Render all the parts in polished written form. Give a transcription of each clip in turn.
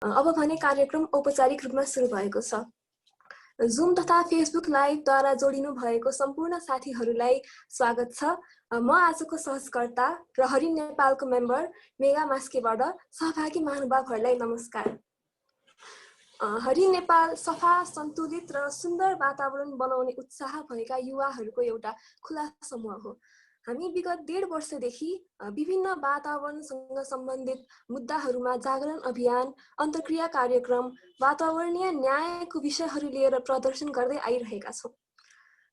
अब भने कार्यक्रम औपचारिक रूपमा सुरु भएको छ। जुम तथा फेसबुक लाइभद्वारा जोडिनु भएको सम्पूर्ण साथीहरूलाई स्वागत छ। म आजको सहजकर्ता प्रहरी नेपालको मेम्बर मेगा मास्केबाट सहभागी महानुभावहरूलाई नमस्कार। हरि नेपाल सफा, सन्तुलित र सुन्दर वातावरण बनाउने उत्साह भएका युवाहरूको एउटा खुला समूह हो। हामी विगत 1.5 वर्षदेखि विभिन्न वातावरणसँग सम्बन्धित मुद्दाहरूमा जागरण अभियान, अन्तर्क्रिया कार्यक्रम, वातावरणीय न्यायको विषयहरू लिएर प्रदर्शन गर्दै आइरहेका छौँ।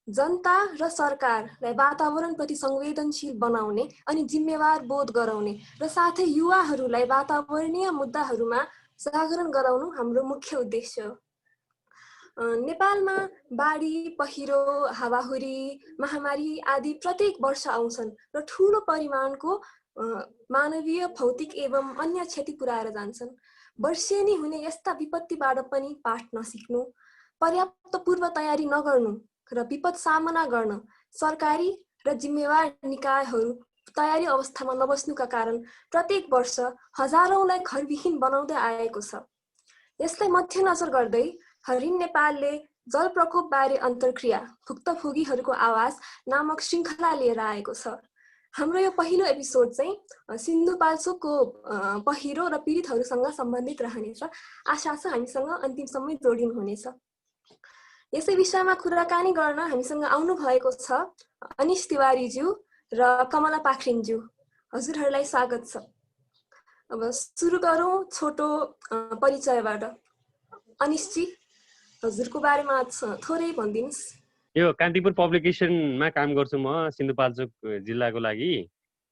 जनता र सरकारलाई वातावरणप्रति संवेदनशील बनाउने अनि जिम्मेवार बोध गराउने र साथै युवाहरूलाई वातावरणीय मुद्दाहरूमा जागरण गराउनु हाम्रो मुख्य उद्देश्य हो। नेपालमा बाढी, पहिरो, हावाहुरी, महामारी आदि प्रत्येक वर्ष आउँछन् र ठूलो परिमाणको मानवीय, भौतिक एवं अन्य क्षति पुर्याएर जान्छन्। वर्षेनी हुने यस्ता विपत्तिबाट पनि पाठ नसिक्नु, पर्याप्त पूर्व तयारी नगर्नु र विपद सामना गर्न सरकारी र जिम्मेवार निकायहरू तयारी अवस्थामा नबस्नुका कारण प्रत्येक वर्ष हजारौंलाई घरविहीन बनाउँदै आएको छ। यसलाई मध्यनजर गर्दै हरिण नेपालले जल प्रकोप बारे अन्तर्क्रिया भुक्तभोगीहरूको आवाज नामक श्रृङ्खला लिएर आएको छ। हाम्रो यो पहिलो एपिसोड चाहिँ सिन्धुपाल्चोकको पहिरो र पीडितहरूसँग सम्बन्धित रहनेछ। आशा छ हामीसँग अन्तिमसम्म जोडिनुहुनेछ। यसै विषयमा कुराकानी गर्न हामीसँग आउनु भएको छ अनिश तिवारीज्यू र कमला पाखरिनज्यू। हजुरहरूलाई स्वागत छ। अब सुरु गरौँ छोटो परिचयबाट। अनिशजी, हजुरको बारेमा थोरै भनिदिनुस्। यो कान्तिपुर पब्लिकेसनमा काम गर्छु म, सिन्धुपाल्चोक जिल्लाको लागि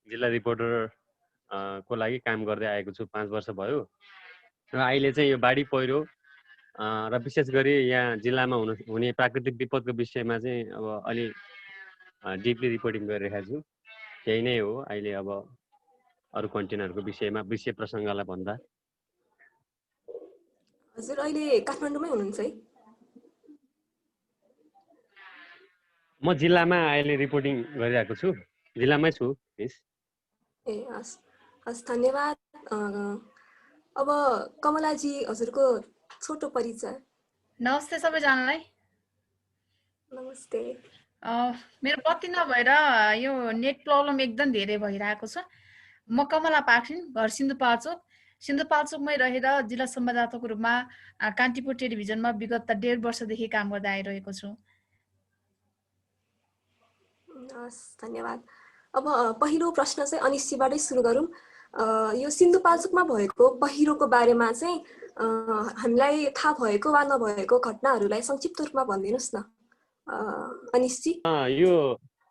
जिल्ला रिपोर्टर को लागि काम गर्दै आएको छु। 5 वर्ष भयो र अहिले चाहिँ यो बाढी पहिरो र विशेष गरी यहाँ जिल्लामा हुने प्राकृतिक विपदको विषयमा चाहिँ अब अलि डिपली रिपोर्टिङ गरिरहेको छु। त्यही नै हो अहिले अब अरू कन्टेनरको विषयमा विषय प्रसङ्गलाई भन्दा। हजुर अहिले काठमाडौँमै हुनुहुन्छ है? म जिल्लामा अहिले रिपोर्टिङ गरिरहेको छु, जिल्लामै छु। ए हस् हस्, धन्यवाद। अब कमलाजी, हजुरको छोटो परिचय। नमस्ते सबैजनालाई। नमस्ते। मेरो बत्ती नभएर यो नेट प्रब्लम एकदम धेरै भइरहेको छ। म कमला पाखरिन, घर सिन्धुपाल्चोकमै रहेर जिल्ला संवाददाताको रूपमा कान्तिपुर टेलिभिजनमा विगत 1.5 वर्षदेखि काम गर्दै आइरहेको छु। हस्, धन्यवाद। अब पहिलो प्रश्न चाहिँ अनिशजीबाटै सुरु गरौँ। यो सिन्धुपाल्चोकमा भएको पहिरोको बारेमा चाहिँ हामीलाई थाहा भएको वा नभएको घटनाहरूलाई संक्षिप्त रूपमा भनिदिनुहोस् न अनिशजी। यो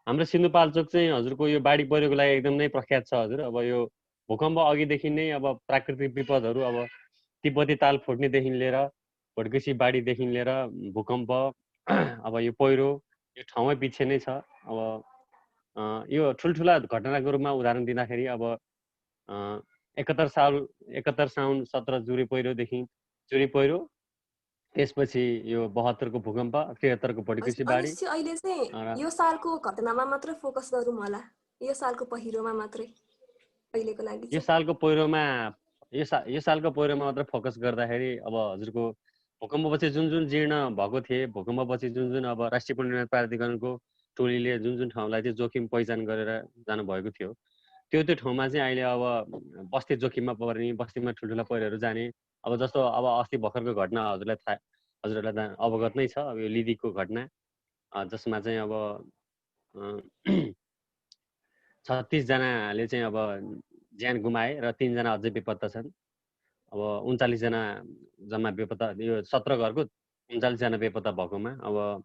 हाम्रो सिन्धुपाल्चोक चाहिँ हजुरको यो बाढी पहिरोको लागि एकदम नै प्रख्यात छ हजुर। अब यो भूकम्प अघिदेखि नै अब प्राकृतिक विपदहरू अब तिब्बती ताल फुट्नेदेखि लिएर भोटकेसी बाढीदेखि लिएर भूकम्प अब यो पहिरो यो ठाउँमै पछि नै छ। अब यो ठुल्ठुला घटनाको रूपमा उदाहरण दिँदाखेरि अब 71 साउन 17 जुरे पहिरोदेखि जुरे पहिरो, त्यसपछि यो 72 को भूकम्प, 73 को भोटकेसी बाढी। अहिले चाहिँ यो सालको घटनामा मात्र फोकस गरौँ होला, यो सालको पहिरोमा मात्रै अहिलेको लागि। यो सालको पहिरोमा यो सालको पहिरोमा मात्र फोकस गर्दाखेरि अब हजुरको भूकम्पपछि जुन जीर्ण भएको थिए, भूकम्पपछि जुन अब राष्ट्रिय पुनर्निर्माण प्राधिकरणको टोलीले जुन ठाउँलाई चाहिँ जोखिम पहिचान गरेर जानुभएको थियो, त्यो ठाउँमा चाहिँ अहिले अब बस्ती जोखिममा पर्ने, बस्तीमा ठुल्ठुला पहिरोहरू जाने। अब जस्तो अब अस्ति भर्खरको घटना हजुरहरूलाई अवगत नै छ। अब यो लिदीको घटना जसमा चाहिँ अब 36 जनाले चाहिँ अब ज्यान गुमाए र 3 जना अझै बेपत्ता छन्। अब 39 जना जम्मा बेपत्ता, यो 17 घरको 39 जना बेपत्ता भएकोमा अब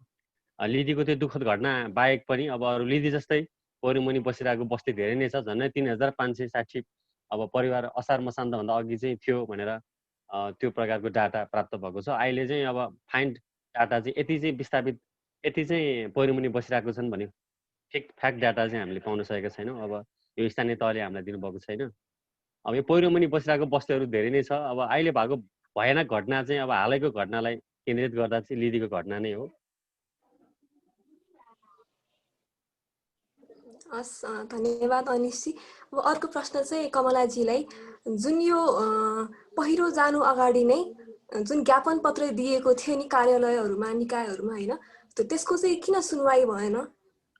लिदीको त्यो दुःखद घटना बाहेक पनि अब अरू लिदी जस्तै पहिरोमुनि बसिरहेको बस्ती धेरै नै छ। झन्डै 3560 अब परिवार असार मसान्तभन्दा अघि चाहिँ थियो भनेर त्यो प्रकारको डाटा प्राप्त भएको छ। अहिले चाहिँ अब फाइन्ड डाटा चाहिँ यति चाहिँ विस्थापित, यति चाहिँ पहिरोमुनि बसिरहेको छन् भने ठिक फ्याक्ट डाटा चाहिँ हामीले पाउन सकेका छैनौँ। अब यो स्थानीय तहले हामीलाई दिनुभएको छैन। अब यो पहिरोमुनि बसिरहेको बस्तीहरू धेरै नै छ। अब अहिले भएको भयानक घटना चाहिँ अब हालैको घटनालाई केन्द्रित गर्दा चाहिँ लिदीको घटना नै हो। हस्, धन्यवाद अनिशजी। अब अर्को प्रश्न चाहिँ कमलाजीलाई। जुन यो पहिरो जानु अगाडि नै जुन ज्ञापन पत्र दिएको थियो नि कार्यालयहरूमा निकायहरूमा होइन त्यसको चाहिँ किन सुनवाई भएन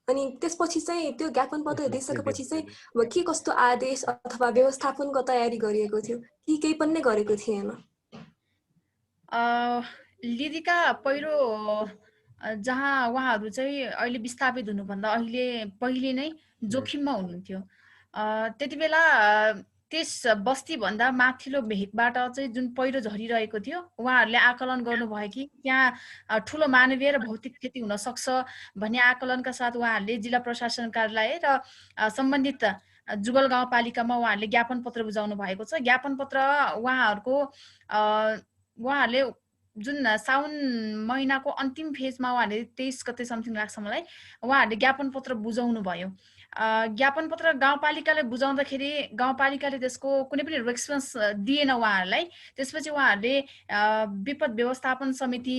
अनि त्यसपछि चाहिँ त्यो ज्ञापन पत्र दिइसकेपछि चाहिँ अब के कस्तो आदेश अथवा व्यवस्थापनको तयारी गरिएको थियो कि केही पनि गरेको थिएन लिदिका पहिरो जहाँ उहाँहरू चाहिँ अहिले विस्थापित हुनुभन्दा पहिले नै जोखिममा हुनुहुन्थ्यो त्यति बेला त्यस बस्तीभन्दा माथिल्लो भेगबाट चाहिँ जुन पहिरो झरिरहेको थियो उहाँहरूले आकलन गर्नुभयो कि त्यहाँ ठुलो मानवीय र भौतिक क्षति हुन सक्छ भन्ने आकलनका साथ उहाँहरूले जिल्ला प्रशासन कार्यालय र सम्बन्धित जुगल गाउँपालिकामा उहाँहरूले ज्ञापन पत्र बुझाउनु भएको छ ज्ञापन पत्र उहाँहरूले जुन साउन महिनाको अन्तिम फेजमा उहाँहरूले 23 गते समथिङ लाग्छ मलाई उहाँहरूले ज्ञापन पत्र बुझाउनु भयो ज्ञापन पत्र गाउँपालिकाले बुझाउँदाखेरि गाउँपालिकाले त्यसको कुनै पनि रेस्पोन्स दिएन उहाँहरूलाई त्यसपछि उहाँहरूले विपद व्यवस्थापन समिति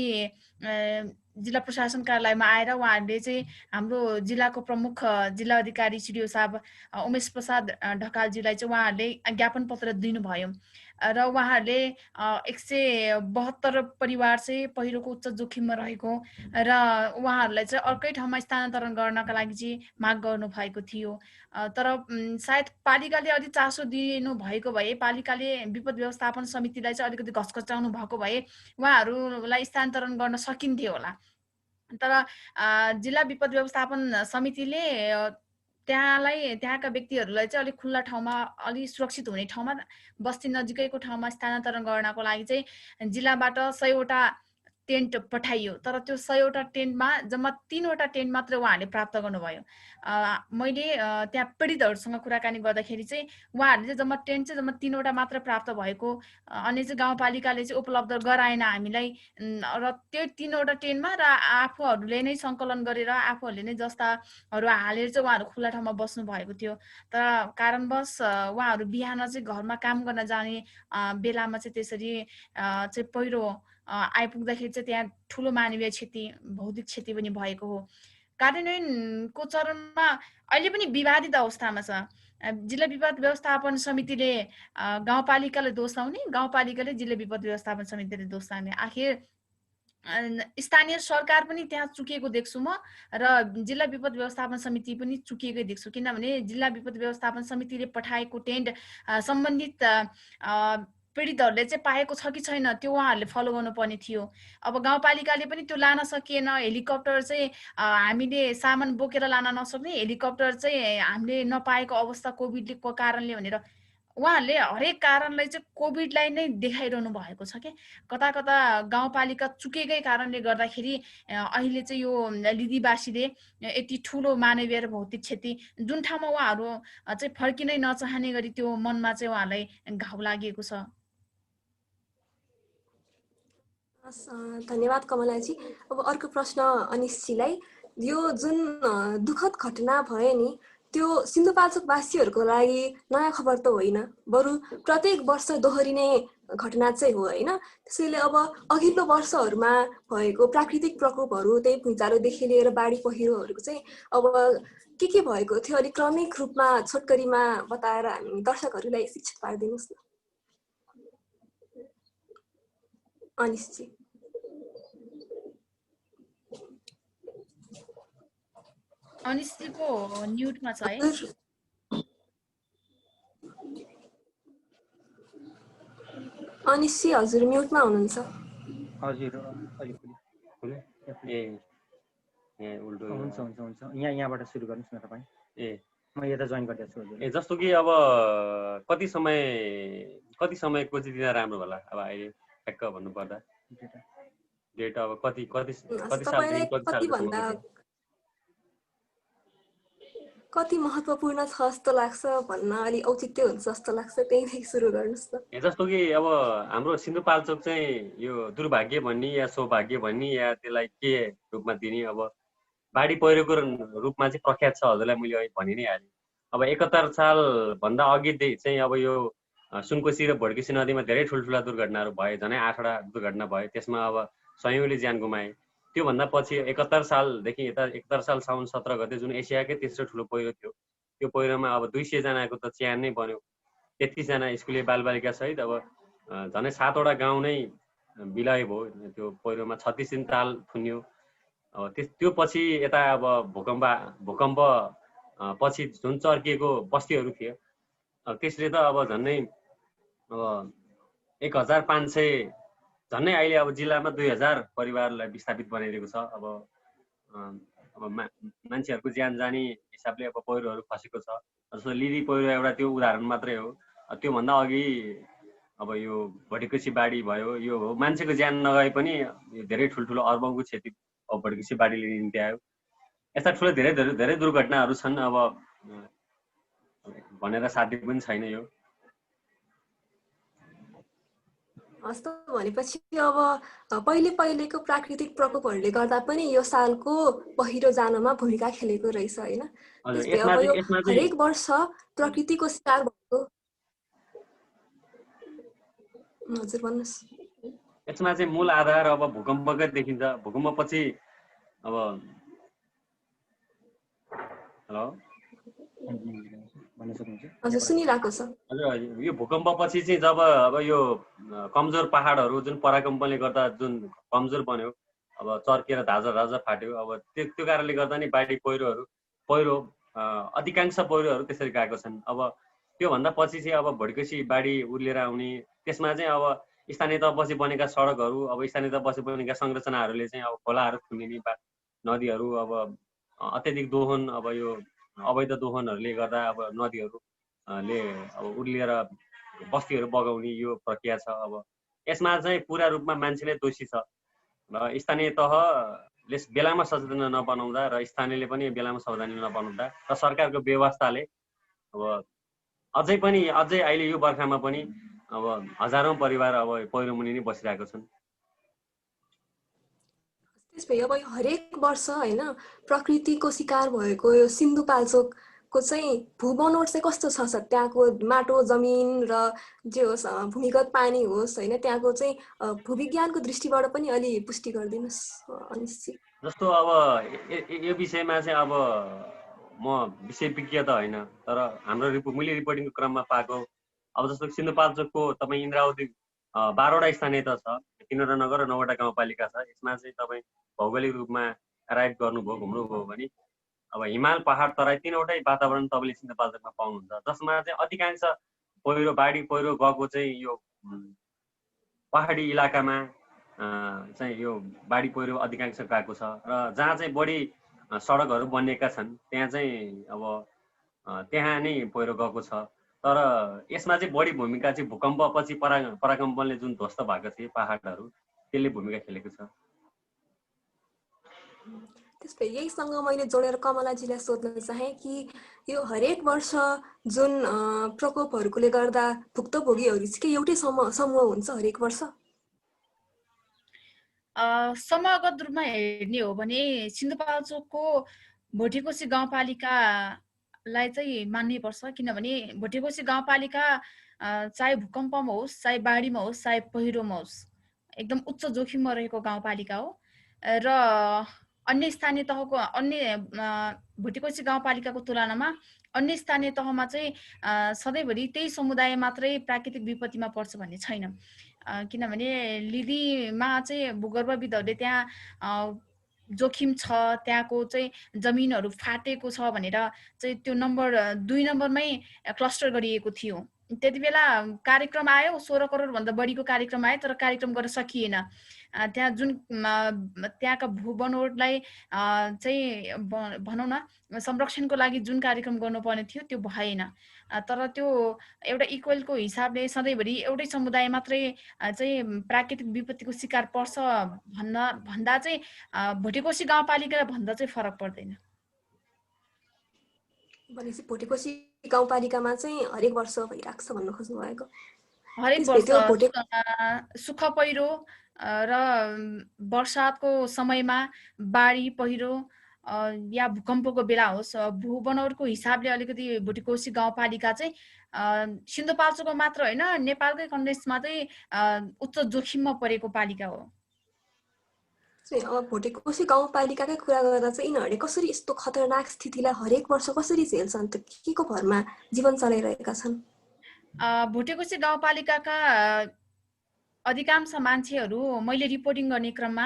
जिल्ला प्रशासन कार्यालयमा आएर उहाँहरूले चाहिँ हाम्रो जिल्लाको प्रमुख जिल्ला अधिकारी सिडिओ साहब उमेश प्रसाद ढकालजीलाई चाहिँ उहाँहरूले ज्ञापन पत्र दिनुभयो र उहाँहरूले 172 परिवार चाहिँ पहिरोको उच्च जोखिममा रहेको र उहाँहरूलाई चाहिँ अर्कै ठाउँमा स्थानान्तरण गर्नका लागि चाहिँ माग गर्नु भएको थियो तर सायद पालिकाले अलि चासो दिनु भएको भए पालिकाले विपद व्यवस्थापन समितिलाई चाहिँ अलिकति घस्कचाउनु भएको भए उहाँहरूलाई स्थानान्तरण गर्न सकिन्थ्यो होला तर जिल्ला विपद व्यवस्थापन समितिले त्यहाँका व्यक्तिहरूलाई चाहिँ अलिक खुल्ला ठाउँमा अलि सुरक्षित हुने ठाउँमा बस्ती नजिकैको ठाउँमा स्थानान्तरण गर्नको लागि चाहिँ जिल्लाबाट 100 वटा टेन्ट पठाइयो तर त्यो 100 वटा टेन्टमा जम्मा 3 वटा टेन्ट मात्र उहाँहरूले प्राप्त गर्नुभयो मैले त्यहाँ पीडितहरूसँग कुराकानी गर्दाखेरि चाहिँ उहाँहरूले चाहिँ जम्मा टेन्ट चाहिँ जम्मा 3 वटा मात्र प्राप्त भएको अनि चाहिँ गाउँपालिकाले चाहिँ उपलब्ध गराएन हामीलाई र त्यो 3 वटा टेन्टमा र आफूहरूले नै सङ्कलन गरेर आफूहरूले नै जस्ताहरू हालेर चाहिँ उहाँहरू खुल्ला ठाउँमा बस्नु भएको थियो तर कारणवश उहाँहरू बिहान चाहिँ घरमा काम गर्न जाने बेलामा चाहिँ त्यसरी चाहिँ पहिरो आइपुग्दाखेरि चाहिँ त्यहाँ ठुलो मानवीय क्षति भौतिक क्षति पनि भएको हो कार्यान्वयनको चरणमा अहिले पनि विवादित अवस्थामा छ जिल्ला विपद व्यवस्थापन समितिले गाउँपालिकालाई दोष लाउने गाउँपालिकाले जिल्ला विपद व्यवस्थापन समितिले दोष लाउने आखिर स्थानीय सरकार पनि त्यहाँ चुकेको देख्छु म र जिल्ला विपद व्यवस्थापन समिति पनि चुकेकै देख्छु किनभने जिल्ला विपद व्यवस्थापन समितिले पठाएको टेन्ट सम्बन्धित पीडितहरूले चाहिँ पाएको छ कि छैन त्यो उहाँहरूले फलो गर्नुपर्ने थियो अब गाउँपालिकाले पनि त्यो लान सकिएन हेलिकप्टर चाहिँ हामीले सामान बोकेर लान नसक्ने हेलिकप्टर चाहिँ हामीले नपाएको अवस्था कोभिडको कारणले भनेर उहाँहरूले हरेक कारणलाई चाहिँ कोभिडलाई नै देखाइरहनु भएको छ कि कता कता गाउँपालिका चुकेकै कारणले गर्दाखेरि अहिले चाहिँ यो लिदिवासीले यति ठुलो मानवीय र भौतिक क्षति जुन ठाउँमा उहाँहरू चाहिँ फर्किनै नचाहने गरी त्यो मनमा चाहिँ उहाँहरूलाई घाउ लागेको छ धन्यवाद कमलाजी अब अर्को प्रश्न अनिशजीलाई यो जुन दुःखद घटना भयो नि त्यो सिन्धुपाल्चोकवासीहरूको लागि नयाँ खबर त होइन बरु प्रत्येक वर्ष दोहोरिने घटना चाहिँ हो होइन त्यसैले अब अघिल्लो वर्षहरूमा भएको प्राकृतिक प्रकोपहरू त्यही भुइँचालोदेखि लिएर बाढी पहिरोहरूको चाहिँ अब के भएको थियो अलिक क्रमिक रूपमा छोटकरीमा बताएर हामी दर्शकहरूलाई शिक्षित पारिदिनुहोस् न अनिशजी अनिशजीको म्युटमा छ है अनिशजी हजुर म्युटमा हुनुहुन्छ हजुर हुन्छ यहाँबाट सुरु गर्नुहोस् न तपाईँ म यता जोइन गरिदिएको छु हजुर जस्तो कि अब कति समयको चाहिँ दिन राम्रो होला अब अहिले ठ्याक्क भन्नुपर्दा डेट अब कति साल कति महत्त्वपूर्ण छ जस्तो लाग्छ भन्न अलि औचित्य हुन्छ जस्तो लाग्छ त्यहीँदेखि सुरु गर्नुहोस् न जस्तो कि अब हाम्रो सिन्धुपाल्चोक चाहिँ यो दुर्भाग्य भन्ने या सौभाग्य भन्ने या त्यसलाई के रूपमा दिने अब बाढी पहिरोको रूपमा चाहिँ प्रख्यात छ हजुरलाई मैले अहिले भनि नै हालेँ अब 71 साल भन्दा अघिदेखि चाहिँ अब यो सुनकोशी र भोटकेशी नदीमा धेरै ठुल्ठुला दुर्घटनाहरू भए झनै 8वटा दुर्घटना भए त्यसमा अब सयौंले ज्यान गुमाए त्योभन्दा पछि 71 सालदेखि यता 71 साल साउन 17 गते जुन एसियाकै तेस्रो ठुलो पहिरो थियो त्यो पहिरोमा अब 200 जनाको त च्यान नै बन्यो 33 जना स्कुले बालबालिका सहित अब झनै 7 वटा गाउँ नै बिलय भयो त्यो पहिरोमा। 36 दिन ताल थुन्यो। अब त्यो पछि यता अब भूकम्प पछि जुन चर्किएको बस्तीहरू थिए त्यसले त अब झन्नै अब 1500 झन्नै अहिले अब जिल्लामा 2000 परिवारलाई विस्थापित बनाइदिएको छ। अब मान्छेहरूको ज्यान जाने हिसाबले अब पहिरोहरू खसेको छ। जस्तो लिली पहिरो एउटा त्यो उदाहरण मात्रै हो। त्योभन्दा अघि अब यो भटेकुसी बाढी भयो, यो हो मान्छेको ज्यान नगए पनि धेरै ठुल्ठुलो अर्बौंको क्षति अब भटेकुसी बाढीले निम्ति आयो। यस्ता ठुलो धेरै दुर्घटनाहरू छन्। अब भनेर साध्य पनि छैन यो। हस्तो भनेपछि अब पहिलेको प्राकृतिक प्रकोपहरूले गर्दा पनि यो सालको पहिरो जानमा भूमिका खेलेको रहेछ हैन? त्यसले अब यो हरेक वर्ष प्रकृतिको शिकार भएको। हजुर भन्नुस्। यसमा चाहिँ मूल आधार अब भूकम्पकै देखिन्छ। भूकम्पपछि अब हेलो हजुर सुनिरहेको छ। हजुर यो भूकम्पपछि चाहिँ जब अब यो कमजोर पहाडहरू जुन पराकम्पनले गर्दा जुन कमजोर बन्यो, अब चर्केर धाजा फाट्यो, अब त्यो कारणले गर्दा नि बाढी पहिरो अधिकांश पहिरोहरू त्यसरी गएको छन्। अब त्योभन्दा पछि चाहिँ अब भटेकुसी बाढी उर्लिएर आउने, त्यसमा चाहिँ अब स्थानीय तहपछि बनेका सडकहरू, अब स्थानीय तहपछि बनेका संरचनाहरूले चाहिँ अब खोलाहरू थुनिने, नदीहरू अब अत्यधिक दोहन, अब यो अवैध दोहनहरूले गर्दा अब नदीहरूले अब उर्लिएर बस्तीहरू बगाउने यो प्रक्रिया छ। अब यसमा चाहिँ पुरा रूपमा मान्छे नै दोषी छ र स्थानीय तहले बेलामा सचेतना नबनाउँदा र स्थानीयले पनि बेलामा सावधानी नबनाउँदा र सरकारको व्यवस्थाले अब अझै अहिले यो बर्खामा पनि अब हजारौं परिवार अब पहिरो मुनि नै बसिरहेको छन्। त्यसपछि अब हरेक वर्ष हैन प्रकृतिको शिकार भएको यो सिन्धुपाल्चोकको चाहिँ भूबनोट चाहिँ कस्तो छ? त्यहाँको माटो जमिन र जे होस् भूमिगत पानी होस् हैन, त्यहाँको चाहिँ भूविज्ञानको दृष्टिबाट पनि अलि पुष्टि गरिदिनुस् अनिश्चित। जस्तो अब यो विषयमा चाहिँ अब म विषयज्ञ त होइन, तर हाम्रो मैले रिपोर्टिङको क्रममा पाएको अब जस्तो सिन्धुपाल्चोकको तपाईँ इन्द्रावती 12 वटा स्थानीय तह छ, 3 वटा नगर र 9 वटा गाउँपालिका छ। यसमा चाहिँ तपाईँ भौगोलिक रूपमा एराइभ गर्नुभयो, घुम्नुभयो भने अब हिमाल पहाड तराई 3 वटै वातावरण तपाईँले सिन्धुपाल्चोकमा पाउनुहुन्छ, जसमा चाहिँ अधिकांश बाढी पहिरो गएको चाहिँ यो पहाडी इलाकामा चाहिँ यो बाढी पहिरो अधिकांश गएको छ। र जहाँ चाहिँ बढी सडकहरू बनिएका छन् त्यहाँ चाहिँ अब त्यहाँ नै पहिरो गएको छ। तर यसमा चाहिँ बढी भूमिका चाहिँ भूकम्पपछि पराकम्पनले जुन ध्वस्त भएको थिए पहाडहरू, त्यसले भूमिका खेलेको छ। त्यसपछि यहीसँग मैले जोडेर कमलाजीलाई सोध्न चाहे कि यो हरेक वर्ष जुन प्रकोपहरूले गर्दा भुक्तभोगीहरू चाहिँ एउटै समूह हुन्छ हरेक वर्ष? समूहगत रूपमा हेर्ने हो भने सिन्धुपाल्चोकको भटेकोसी गाउँपालिकालाई चाहिँ मान्नै पर्छ, किनभने भटेकोसी गाउँपालिका चाहे भूकम्पमा होस्, चाहे बाढीमा होस्, चाहे पहिरोमा होस्, एकदम उच्च जोखिममा रहेको गाउँपालिका हो। र अन्य स्थानीय तहको भटेकोसी गाउँपालिकाको तुलनामा अन्य स्थानीय तहमा चाहिँ सधैँभरि त्यही समुदाय मात्रै प्राकृतिक विपत्तिमा पर्छ भन्ने छैन। किनभने लिलीमा चाहिँ भूगर्भविदहरूले त्यहाँ जोखिम छ, त्यहाँको चाहिँ जमिनहरू फाटेको छ भनेर चाहिँ त्यो नम्बर 2 नम्बरमै क्लस्टर गरिएको थियो। त्यति बेला कार्यक्रम आयो, 16 करोडभन्दा बढीको कार्यक्रम आयो, तर कार्यक्रम गर्न सकिएन। त्यहाँ जुन त्यहाँका भूबनोटलाई चाहिँ भनौँ न संरक्षणको लागि जुन कार्यक्रम गर्नुपर्ने थियो त्यो भएन। तर त्यो एउटा इक्वलको हिसाबले सधैँभरि एउटै समुदाय मात्रै चाहिँ प्राकृतिक विपत्तिको शिकार पर्छ भन्दा चाहिँ भटेकोसी गाउँपालिका भन्दा चाहिँ फरक पर्दैन। भनेपछि भटेकोसी गाउँपालिकामा चाहिँ हरेक वर्ष भइरहेको छ भन्नु खोज्नु भएको? हरेक वर्ष सुख पहिरो र वर्षातको समयमा बाढी पहिरो या भूकम्पको बेला होस्, भूबनोटको हिसाबले अलिकति भटेकोसी गाउँपालिका चाहिँ सिन्धुपाल्चोकको मात्र होइन, नेपालकै कन्टेक्स्टमा चाहिँ उच्च जोखिममा परेको पालिका हो। अब भटेकोसी गाउँपालिकाकै कुरा गर्दा चाहिँ यिनीहरूले कसरी यस्तो खतरनाक स्थितिलाई हरेक वर्ष कसरी झेल्छन्? के को भरमा जीवन चलाइरहेका छन्? भुटेकोशी गाउँपालिकाका अधिकांश मान्छेहरू मैले रिपोर्टिङ गर्ने क्रममा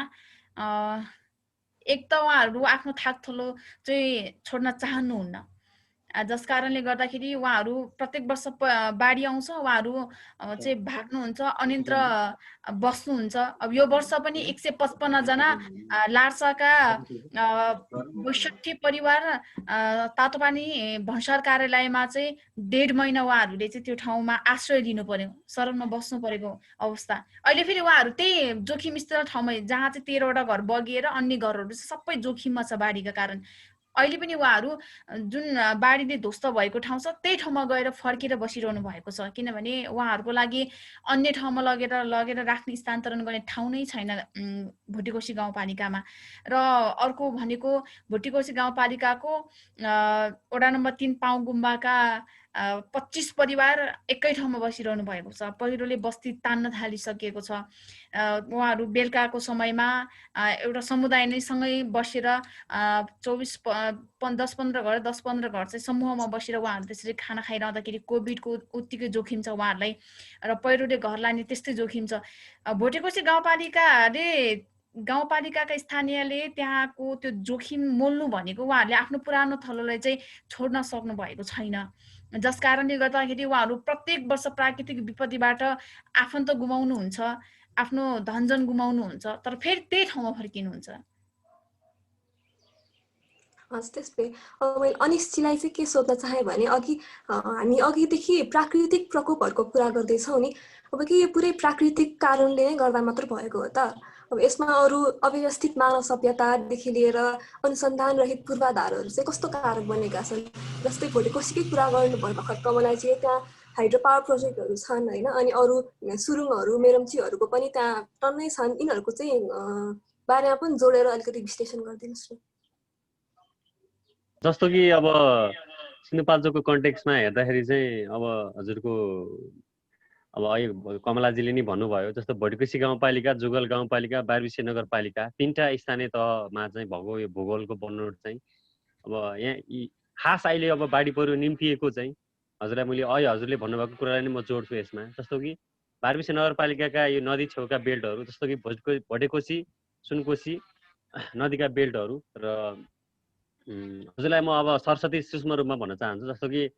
एक त उहाँहरू आफ्नो थाकथलो चाहिँ छोड्न चाहनुहुन्न, जस कारणले गर्दाखेरि उहाँहरू प्रत्येक वर्ष बाढी आउँछ, उहाँहरू चाहिँ भाग्नुहुन्छ, अन्यत्र बस्नुहुन्छ। अब यो वर्ष पनि 155 जना लार्साका 62 परिवार तातोपानी भन्सार कार्यालयमा चाहिँ 1.5 महिना उहाँहरूले चाहिँ त्यो ठाउँमा आश्रय लिनु पर्यो, शरणमा बस्नु परेको अवस्था। अहिले फेरि उहाँहरू त्यही जोखिम स्थल ठाउँमा जहाँ चाहिँ 13वटा घर बगिएर अन्य घरहरू सबै जोखिममा छ बाढीका कारण। अहिले पनि उहाँहरू जुन बाढीले ध्वस्त भएको ठाउँ छ त्यही ठाउँमा गएर फर्केर बसिरहनु भएको छ, किनभने उहाँहरूको लागि अन्य ठाउँमा लगेर राख्ने स्थानान्तरण गर्ने ठाउँ नै छैन भुटेकोशी गाउँपालिकामा। र अर्को भनेको भुटेकोशी गाउँपालिकाको वडा नम्बर 3 पाउ गुम्बाका 25 परिवार एकै ठाउँमा बसिरहनु भएको छ। पहिरोले बस्ती तान्न थालिसकेको छ। उहाँहरू बेलुकाको समयमा एउटा समुदाय नै सँगै बसेर 10-15 घर 10-15 घर चाहिँ समूहमा बसेर उहाँहरू त्यसरी खाना खाइरहँदाखेरि कोभिडको उत्तिकै जोखिम छ उहाँहरूलाई, र पहिरोले घर लाने त्यस्तै जोखिम छ। भुटेकोशी गाउँपालिकाका स्थानीयले त्यहाँको त्यो जोखिम मोल्नु भनेको उहाँहरूले आफ्नो पुरानो थलोलाई चाहिँ छोड्न सक्नु भएको छैन, जस कारणले गर्दाखेरि उहाँहरू प्रत्येक वर्ष प्राकृतिक विपत्तिबाट आफन्त गुमाउनुहुन्छ, आफ्नो धनजन गुमाउनुहुन्छ, तर फेरि त्यही ठाउँमा फर्किनुहुन्छ। त्यसै मैले अनिश्चितलाई चाहिँ के सोध्न चाहेँ भने हामी अघिदेखि प्राकृतिक प्रकोपहरूको कुरा गर्दैछौँ नि, अब के यो पुरै प्राकृतिक कारणले नै गर्दा मात्र भएको हो त? अब यसमा अरू अव्यवस्थित मानव सभ्यतादेखि लिएर अनुसन्धान रहित पूर्वाधारहरू चाहिँ कस्तो कारक बनेका छन्? जस्तै भुटेकोशीकै कुरा गर्नुभयो भर्खर कमलाजी, त्यहाँ हाइड्रो पावर प्रोजेक्टहरू छन् होइन, अनि अरू सुरुङहरू मेरम्चीहरूको पनि त्यहाँ टन्नै छन्। यिनीहरूको चाहिँ बारेमा पनि जोडेर अलिकति विश्लेषण गरिदिनुहोस् न। जस्तो कि अब सिन्धुपाल्चोकको कन्टेक्समा हेर्दाखेरि चाहिँ अब हजुरको अब अहिले कमलाजीले नि भन्नुभयो जस्तो भुटेकोशी गाउँपालिका, जुगल गाउँपालिका, बारबिसे नगरपालिका 3टा स्थानीय तहमा चाहिँ भएको यो भूगोलको बनोट चाहिँ अब यहाँ खास अहिले अब बाढी पहिरो निम्तिएको चाहिँ हजुरलाई मैले अहिले हजुरले भन्नुभएको कुरालाई नै म जोड्छु यसमा। जस्तो कि बारबिसे नगरपालिकाका यो नदी छेउका बेल्टहरू जस्तो कि भुटेकोशी, सुनकोशी नदीका बेल्टहरू र हजुरलाई म अब सरस्वती सूक्ष्म रूपमा भन्न चाहन्छु। जस्तो कि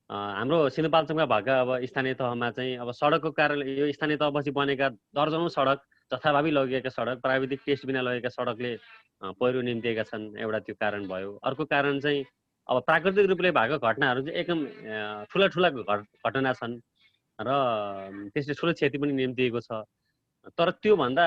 हाम्रो सिन्धुपाल्चोकमा भएका अब स्थानीय तहमा चाहिँ अब सडकको कारण यो स्थानीय तहपछि बनेका दर्जनौँ सडक जथाभावी लगेका सडक, प्राविधिक टेस्ट बिना लगेका सडकले पहिरो निम्तिएका छन्, एउटा त्यो कारण भयो। अर्को कारण चाहिँ अब प्राकृतिक रूपले भएको घटनाहरू चाहिँ एकदम ठुला घटना छन् र त्यसले ठुलो क्षति पनि निम्तिएको छ। तर त्योभन्दा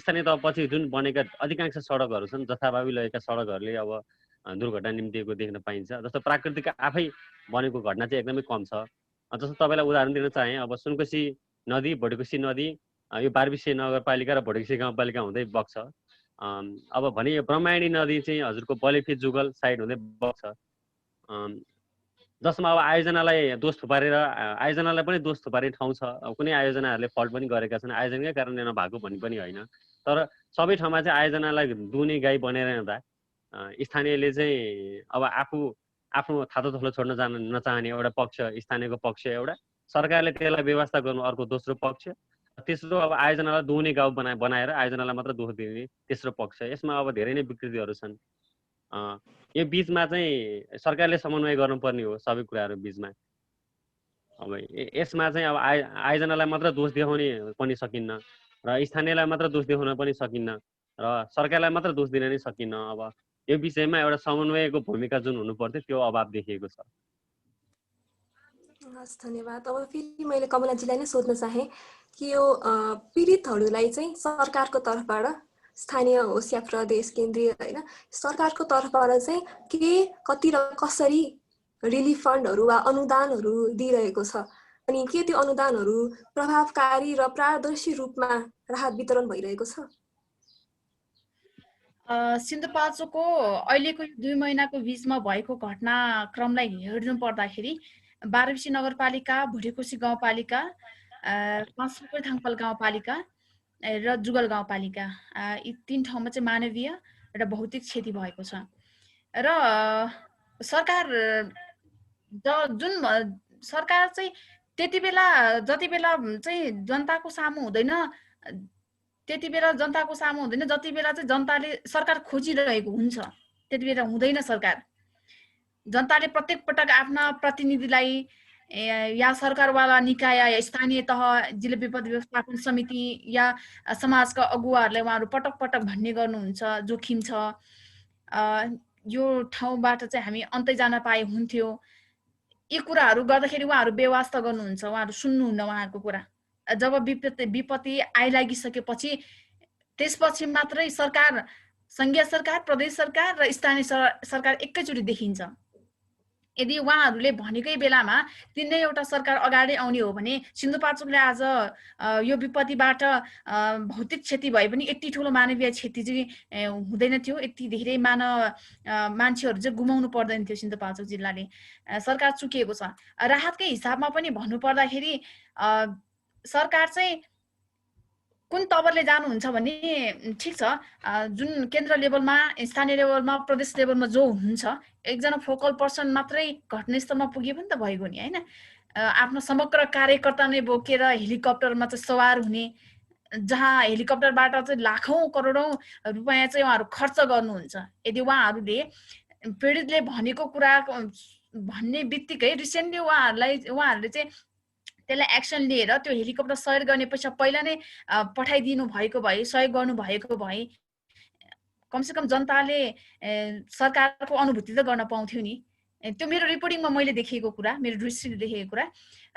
स्थानीय तहपछि जुन बनेका अधिकांश सडकहरू छन्, जथाभावी लगेका सडकहरूले अब दुर्घटना निम्तिएको देख्न पाइन्छ। जस्तो प्राकृतिक आफै बनेको घटना चाहिँ एकदमै कम छ। जस्तो तपाईँलाई उदाहरण दिन चाहे अब सुनकोशी नदी, भुटेकोशी नदी यो बारबिसे नगरपालिका र भुटेकोशी गाउँपालिका हुँदै बग्छ। अब भने यो ब्रह्मायणी नदी चाहिँ हजुरको बलेफी जुगल साइड हुँदै बग्छ, जसमा अब आयोजनालाई दोष थुपारेर आयोजनालाई पनि दोष थुपार्ने ठाउँ छ। अब कुनै आयोजनाहरूले फल्ट पनि गरेका छन्, आयोजनाकै कारणले नभएको भन्ने पनि होइन। तर सबै ठाउँमा चाहिँ आयोजनालाई दुहुने गाई बनेर हिँड्दा स्थानीयले चाहिँ अब आफ्नो थातो थलो छोड्न नचाहने एउटा पक्ष स्थानीयको पक्ष एउटा, सरकारले त्यसलाई व्यवस्था गर्नु अर्को दोस्रो पक्ष, तेस्रो अब आयोजनालाई दुहुने गाउँ बनाएर आयोजनालाई मात्र दोष दिने तेस्रो पक्ष। यसमा अब धेरै नै विकृतिहरू छन्। यो बिचमा चाहिँ सरकारले समन्वय गर्नुपर्ने हो सबै कुराहरू बिचमा। अब यसमा चाहिँ अब आयोजनालाई मात्र दोष देखाउने पनि सकिन्न र स्थानीयलाई मात्र दोष देखाउन पनि सकिन्न र सरकारलाई मात्र दोष दिन नै सकिन्न। अब यो विषयमा एउटा समन्वयको भूमिका जुन हुनुपर्थ्यो त्यो अभाव देखिएको छ। हस्, धन्यवाद। अब फेरि मैले कमलाजीलाई नै सोध्न चाहेँ कि यो पीडितहरूलाई चाहिँ सरकारको तर्फबाट, स्थानीय होस् या प्रदेश केन्द्रीय होइन, सरकारको तर्फबाट चाहिँ के कति र कसरी रिलिफ फन्डहरू वा अनुदानहरू दिइरहेको छ, अनि के त्यो अनुदानहरू प्रभावकारी र पारदर्शी रूपमा राहत वितरण भइरहेको छ? सिन्धुपाल्चोकको अहिलेको 2 महिनाको बिचमा भएको घटनाक्रमलाई हेर्नु पर्दाखेरि बारबिसे नगरपालिका, भुटेकोशी गाउँपालिका, पाँचपोखरी थाङपाल गाउँपालिका र जुगल गाउँपालिका यी 3 ठाउँमा चाहिँ मानवीय र भौतिक क्षति भएको छ। र सरकार चाहिँ त्यति बेला जति बेला चाहिँ जनताको सामु हुँदैन, त्यति बेला जनताको सामु हुँदैन, जति बेला चाहिँ जनताले सरकार खोजिरहेको हुन्छ त्यति बेला हुँदैन सरकार। जनताले प्रत्येक पटक आफ्ना प्रतिनिधिलाई या सरकारवाला निकाय या स्थानीय तह जिल्ला विपद व्यवस्थापन समिति या समाजका अगुवाहरूलाई उहाँहरू पटक पटक भन्ने गर्नुहुन्छ, जोखिम छ, यो ठाउँबाट चाहिँ हामी अन्तै जान पाए हुन्थ्यो। यी कुराहरू गर्दाखेरि उहाँहरू बेवास्ता गर्नुहुन्छ, उहाँहरू सुन्नुहुन्न उहाँहरूको कुरा। जब विपत्ति आइलागिसकेपछि त्यसपछि मात्रै सरकार, संघीय सरकार, प्रदेश सरकार र स्थानीय सरकार एकैचोटि देखिन्छ। यदि उहाँहरूले भनेकै बेलामा तिनै एउटा सरकार अगाडि आउने हो भने सिन्धुपाल्चोकले आज यो विपत्तिबाट भौतिक क्षति भए पनि यति ठुलो मानवीय क्षति चाहिँ हुँदैन थियो, यति धेरै मान्छेहरू चाहिँ गुमाउनु पर्दैन थियो सिन्धुपाल्चोक जिल्लाले। सरकार चुकिएको छ। राहतकै हिसाबमा पनि भन्नुपर्दाखेरि सरकार चाहिँ कुन तवरले जानुहुन्छ भने ठिक छ, जुन केन्द्र लेभलमा, स्थानीय लेभलमा, प्रदेश लेभलमा जो हुनुहुन्छ एकजना फोकल पर्सन मात्रै घटनास्थलमा पुगे पनि त भइगयो नि, होइन? आफ्नो समग्र कार्यकर्ता नै बोकेर हेलिकप्टरमा चाहिँ सवार हुने, जहाँ हेलिकप्टरबाट चाहिँ लाखौँ करोडौँ रुपियाँ चाहिँ उहाँहरू खर्च गर्नुहुन्छ। यदि उहाँहरूले पीडितले भनेको कुरा भन्ने बित्तिकै रिसेन्टली उहाँहरूले चाहिँ त्यसलाई एक्सन लिएर त्यो हेलिकप्टर सहयोग गर्ने पैसा पहिला नै पठाइदिनु भएको भए, सहयोग गर्नु भएको भए कमसेकम जनताले सरकारको अनुभूति त गर्न पाउँथ्यो नि। त्यो मेरो रिपोर्टिङमा मैले देखेको कुरा, मेरो दृष्टिले देखेको कुरा।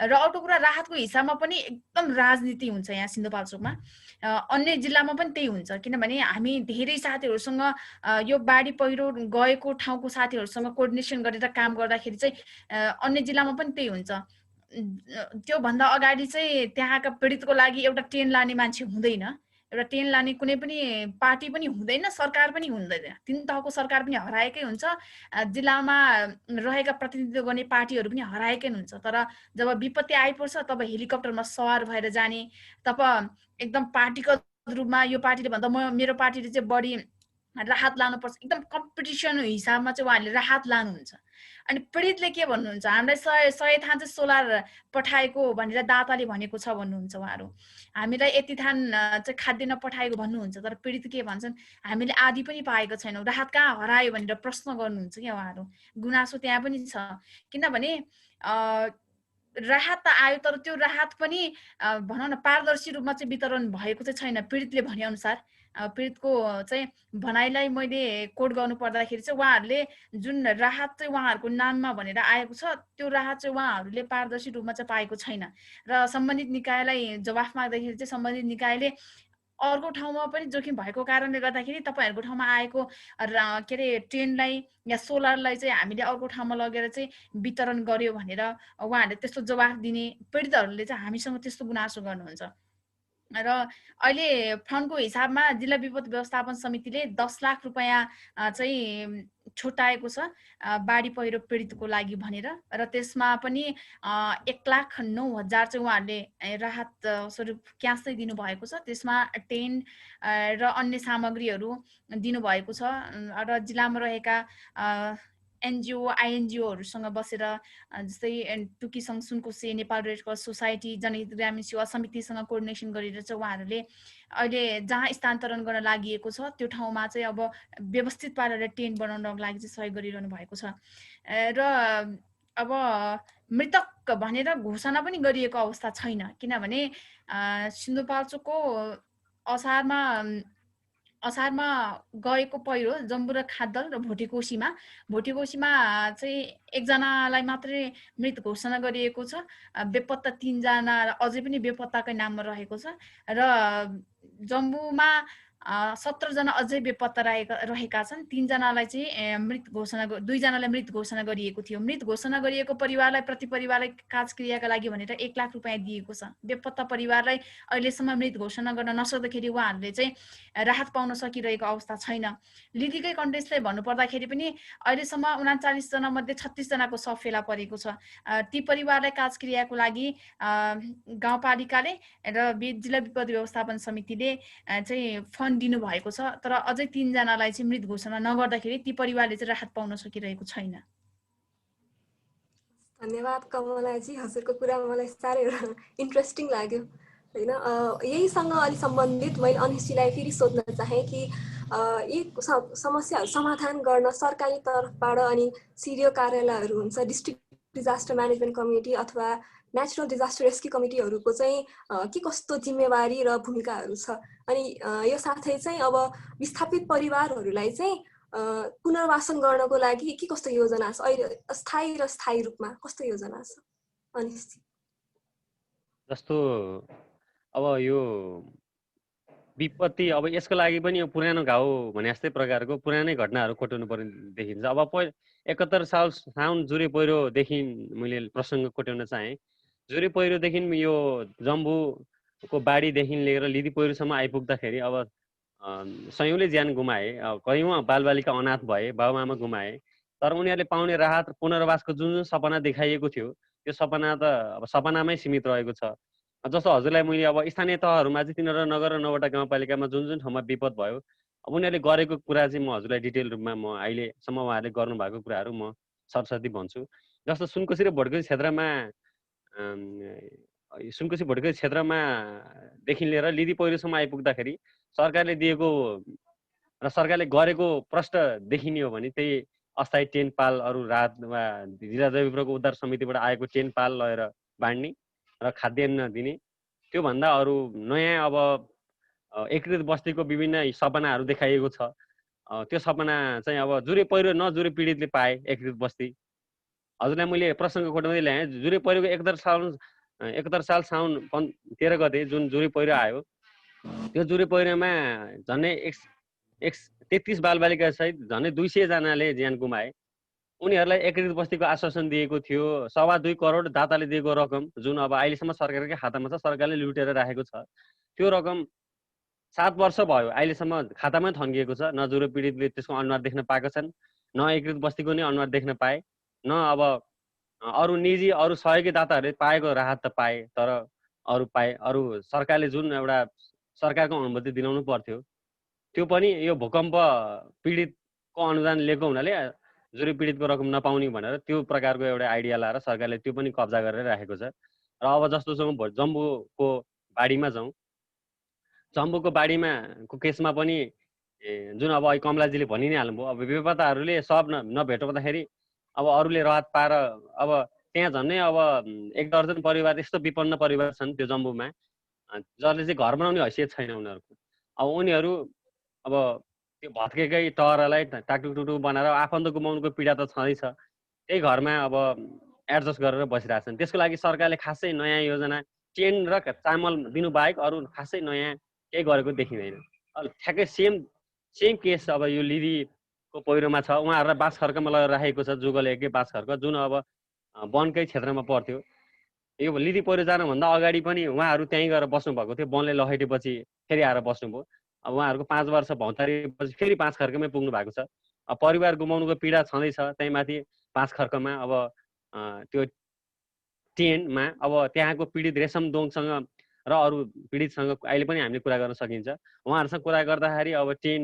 र अर्को कुरा, राहतको हिसाबमा पनि एकदम राजनीति हुन्छ यहाँ सिन्धुपाल्चोकमा। अन्य जिल्लामा पनि त्यही हुन्छ, किनभने हामी धेरै साथीहरूसँग यो बाढी पहिरो गएको ठाउँको साथीहरूसँग कोअर्डिनेसन गरेर काम गर्दाखेरि चाहिँ अन्य जिल्लामा पनि त्यही हुन्छ। त्योभन्दा अगाडि चाहिँ त्यहाँका पीडितको लागि एउटा ट्रेन लाने मान्छे हुँदैन, एउटा ट्रेन लाने कुनै पनि पार्टी पनि हुँदैन, सरकार पनि हुँदैन। तीन तहको सरकार पनि हराएकै हुन्छ, जिल्लामा रहेका प्रतिनिधित्व गर्ने पार्टीहरू पनि हराएकै हुन्छ। तर जब विपत्ति आइपर्छ तब हेलिकप्टरमा सवार भएर जाने, तब एकदम पार्टीगत रूपमा यो पार्टीले भन्दा मेरो पार्टीले चाहिँ बढी राहत लानुपर्छ, एकदम कम्पिटिसन हिसाबमा चाहिँ उहाँहरूले राहत लानुहुन्छ। अनि पीडितले के भन्नुहुन्छ, हामीलाई 100 थान चाहिँ सोलर पठाएको भनेर दाताले भनेको छ भन्नुहुन्छ उहाँहरू, हामीलाई यति थान चाहिँ खाद्यान्न पठाएको भन्नुहुन्छ। तर पीडित के भन्छन्, हामीले आदि पनि पाएको छैनौँ, राहत कहाँ हरायो भनेर प्रश्न गर्नुहुन्छ क्या उहाँहरू। गुनासो त्यहाँ पनि छ, किनभने राहत त आयो तर त्यो राहत पनि भनौँ न पारदर्शी रूपमा चाहिँ वितरण भएको चाहिँ छैन। पीडितले भनेअनुसार, पीडितको चाहिँ भनाइलाई मैले कोट गर्नु पर्दाखेरि चाहिँ उहाँहरूले जुन राहत चाहिँ उहाँहरूको नाममा भनेर आएको छ त्यो राहत चाहिँ उहाँहरूले पारदर्शी रूपमा चाहिँ पाएको छैन। र सम्बन्धित निकायलाई जवाफ माग्दाखेरि चाहिँ सम्बन्धित निकायले अर्को ठाउँमा पनि जोखिम भएको कारणले गर्दाखेरि तपाईँहरूको ठाउँमा आएको के अरे ट्रेनलाई या सोलरलाई चाहिँ हामीले अर्को ठाउँमा लगेर चाहिँ वितरण गर्यो भनेर उहाँहरूले त्यस्तो जवाफ दिने, पीडितहरूले चाहिँ हामीसँग त्यस्तो गुनासो गर्नुहुन्छ। र अहिले फन्डको हिसाबमा जिल्ला विपद व्यवस्थापन समितिले 10 लाख रुपियाँ चाहिँ छुट्याएको छ बाढी पहिरो पीडितको लागि भनेर। र त्यसमा पनि 1,09,000 चाहिँ उहाँहरूले राहत स्वरूप क्यास चाहिँ दिनुभएको छ। त्यसमा टेन्ट र अन्य सामग्रीहरू दिनुभएको छ। र जिल्लामा रहेका एनजिओ आइएनजिओहरूसँग बसेर जस्तै टुकी सङ्घ Sunkoshi, Nepal red cross society, जनहित ग्रामीण सेवा समितिसँग कोअर्डिनेसन गरेर चाहिँ उहाँहरूले अहिले जहाँ स्थानान्तरण गर्न लागि छ त्यो ठाउँमा चाहिँ अब व्यवस्थित पारेर टेन्ट बनाउनको लागि चाहिँ सहयोग गरिरहनु भएको छ। र अब मृतक भनेर घोषणा पनि गरिएको अवस्था छैन, किनभने सिन्धुपाल्चोकको असारमा गएको पहिरो जम्बु र खाद्दल र भोटेकोसीमा चाहिँ एकजनालाई मात्रै मृत घोषणा गरिएको छ। बेपत्ता 3 जना अझै पनि बेपत्ताकै नाममा रहेको छ। र जम्बुमा 17 जना अझै बेपत्ता रहेका छन्। 3 जनालाई चाहिँ मृत घोषणा, 2 जनालाई मृत घोषणा गरिएको थियो। मृत घोषणा गरिएको परिवारलाई प्रति परिवारलाई कार्यक्रियाका लागि भनेर 1 लाख रुपियाँ दिएको छ। बेपत्ता परिवारलाई अहिलेसम्म मृत घोषणा गर्न नसक्दाखेरि उहाँहरूले चाहिँ राहत पाउन सकिरहेको अवस्था छैन। लिगीकै कन्टेक्स्टलाई भन्नुपर्दाखेरि पनि अहिलेसम्म 39 जना मध्ये 36 जनाको शव फेला परेको छ। ती परिवारलाई कार्यक्रियाको लागि गाउँपालिकाले र जिल्ला विपद व्यवस्थापन समितिले चाहिँ फन्ड दिनु भएको छ। तर अझै 3 जनालाई चाहिँ मृत घोषणा नगर्दाखेरि ती परिवारले चाहिँ राहत पाउन सकिरहेको छैन। धन्यवाद कमलाजी, हजुरको कुरा मलाई साह्रै इन्ट्रेस्टिङ लाग्यो होइन। यहीसँग अलि सम्बन्धित मैले अनिशजीलाई फेरि सोध्न चाहेँ कि यी समस्याहरू समाधान गर्न सरकारी तर्फबाट अनि सिडिओ कार्यालयहरू हुन्छ, डिस्ट्रिक्ट डिजास्टर म्यानेजमेन्ट कमिटी अथवा नेचुरल डिजास्टर रेस्क्यु कमिटीहरूको चाहिँ के कस्तो जिम्मेवारी र भूमिकाहरू छ। अनि यो साथै चाहिँ अब विस्थापित परिवारहरूलाई चाहिँ पुनर्वासन गर्नको लागि के कस्तो योजना छ, अहिले अस्थायी र स्थायी रूपमा कस्तो योजना छ अनिशजी? जस्तो अब यो विपत्ति, अब यसको लागि पनि यो पुरानो घाउ भने जस्तै प्रकारको पुरानै घटनाहरू कोट्याउनु पर्ने देखिन्छ। अब 71 साल साउन जुरे पहिरोदेखि मैले प्रसङ्ग कोट्याउन चाहेँ। जुरे पहिरोदेखि यो जम्बूको बाढीदेखि लिएर लिदी पहिरोसम्म आइपुग्दाखेरि अब सयौँले ज्यान गुमाए, कयौँ बालबालिका अनाथ भए, बाबुआमा गुमाए। तर उनीहरूले पाउने राहत पुनर्वासको जुन जुन सपना देखाइएको थियो त्यो सपना त अब सपनामै सीमित रहेको छ। जस्तो हजुरलाई मैले अब स्थानीय तहहरूमा चाहिँ 3 नगर र 9वटा गाउँपालिकामा जुन जुन ठाउँमा विपद भयो, अब उनीहरूले गरेको कुरा चाहिँ म हजुरलाई डिटेल रूपमा म अहिलेसम्म उहाँहरूले गर्नुभएको कुराहरू म सरसर्ती भन्छु। जस्तो सुनकोशी र भोटकोशी क्षेत्रमा सुनकोशी भोटकोशी क्षेत्रमा देखि लिएर लिदी पहिरोसम्म आइपुग्दाखेरि सरकारले दिएको र सरकारले गरेको प्रष्ट देखिने हो भने त्यही अस्थायी टेन्ट पाल अरू राहत वा जिल्ला जैविक प्रको उद्धार समितिबाट आएको टेन्ट पाल लगेर बाँड्ने र खाद्यान्न दिने। त्योभन्दा अरू नयाँ अब एकीकृत बस्तीको विभिन्न सपनाहरू देखाइएको छ। त्यो सपना चाहिँ अब जुरे पहिरो नजुरे पीडितले पाए एकीकृत बस्ती। हजुरलाई मैले प्रसङ्ग कोट्याउँदै ल्याएँ। जुरे पहिरोको 71 साल साउन 13 गते जुन जुरे पहिरो आयो, त्यो जुरे पहिरोमा झन्डै 33 बालबालिका सहित झन्डै 200 जनाले ज्यान गुमाए। उनीहरूलाई एकीकृत बस्तीको आश्वासन दिएको थियो 2.25 करोड दाताले दिएको रकम, जुन अब अहिलेसम्म सरकारकै खातामा छ, सरकारले लुटेर राखेको छ। त्यो रकम 7 वर्ष भयो अहिलेसम्म खातामै थन्किएको छ। न जुरे पीडितले त्यसको अनुहार देख्न पाएका छन्, न एकीकृत बस्तीको नै अनुहार देख्न पाए, न अब अरू निजी अरू सहयोगी दाताहरूले पाएको राहत त पाए, तर अरू सरकारले जुन एउटा सरकारको अनुमति दिलाउनु पर्थ्यो त्यो पनि यो भूकम्प पीडितको अनुदान लिएको हुनाले जुरे पीडितको रकम नपाउने भनेर त्यो प्रकारको एउटा आइडिया लाएर सरकारले त्यो पनि कब्जा गरेर राखेको छ। र अब जस्तो जम्बूको बाढीमा जाउँ, जम्बूको बाढीमा को केसमा पनि जुन अब कमलाजीले भनि नै हाल्नुभयो, अब बेपत्ताहरूले सब नभेट्दाखेरि अब अरूले राहत पाएर अब त्यहाँ झन्डै अब 1 दर्जन परिवार यस्तो विपन्न परिवार छन् त्यो जम्बूमा जसले चाहिँ घर बनाउने हैसियत छैन उनीहरूको। अब उनीहरू अब त्यो भत्केकै टहरालाई टाकटुक बनाएर आफन्त गुमाउनुको पीडा त छँदैछ, त्यही घरमा अब एडजस्ट गरेर बसिरहेछन्। त्यसको लागि सरकारले खासै नयाँ योजना टेन र चामल दिनु बाहेक अरू खासै नयाँ केही गरेको देखिँदैन। ठ्याक्कै सेम केस अब यो लिदीको पहिरोमा छ। उहाँहरूलाई बाँस खर्कमा लगेर राखेको छ, जुगल एकै बाँस खर्क जुन अब वनकै क्षेत्रमा पर्थ्यो। यो लिदी पहिरो जानुभन्दा अगाडि पनि उहाँहरू त्यहीँ गएर बस्नुभएको थियो, वनले लखेटेपछि फेरि आएर बस्नुभयो। अब उहाँहरूको 5 वर्ष भौतारिएपछि फेरि बाँस खर्कमै पुग्नु भएको छ। अब परिवार गुमाउनुको पीडा छँदैछ, त्यही माथि बाँस खर्कमा अब त्यो टेनमा अब त्यहाँको पीडित रेशम दोङसँग र अरू पीडितसँग अहिले पनि हामीले कुरा गर्न सकिन्छ। उहाँहरूसँग कुरा गर्दाखेरि अब टेन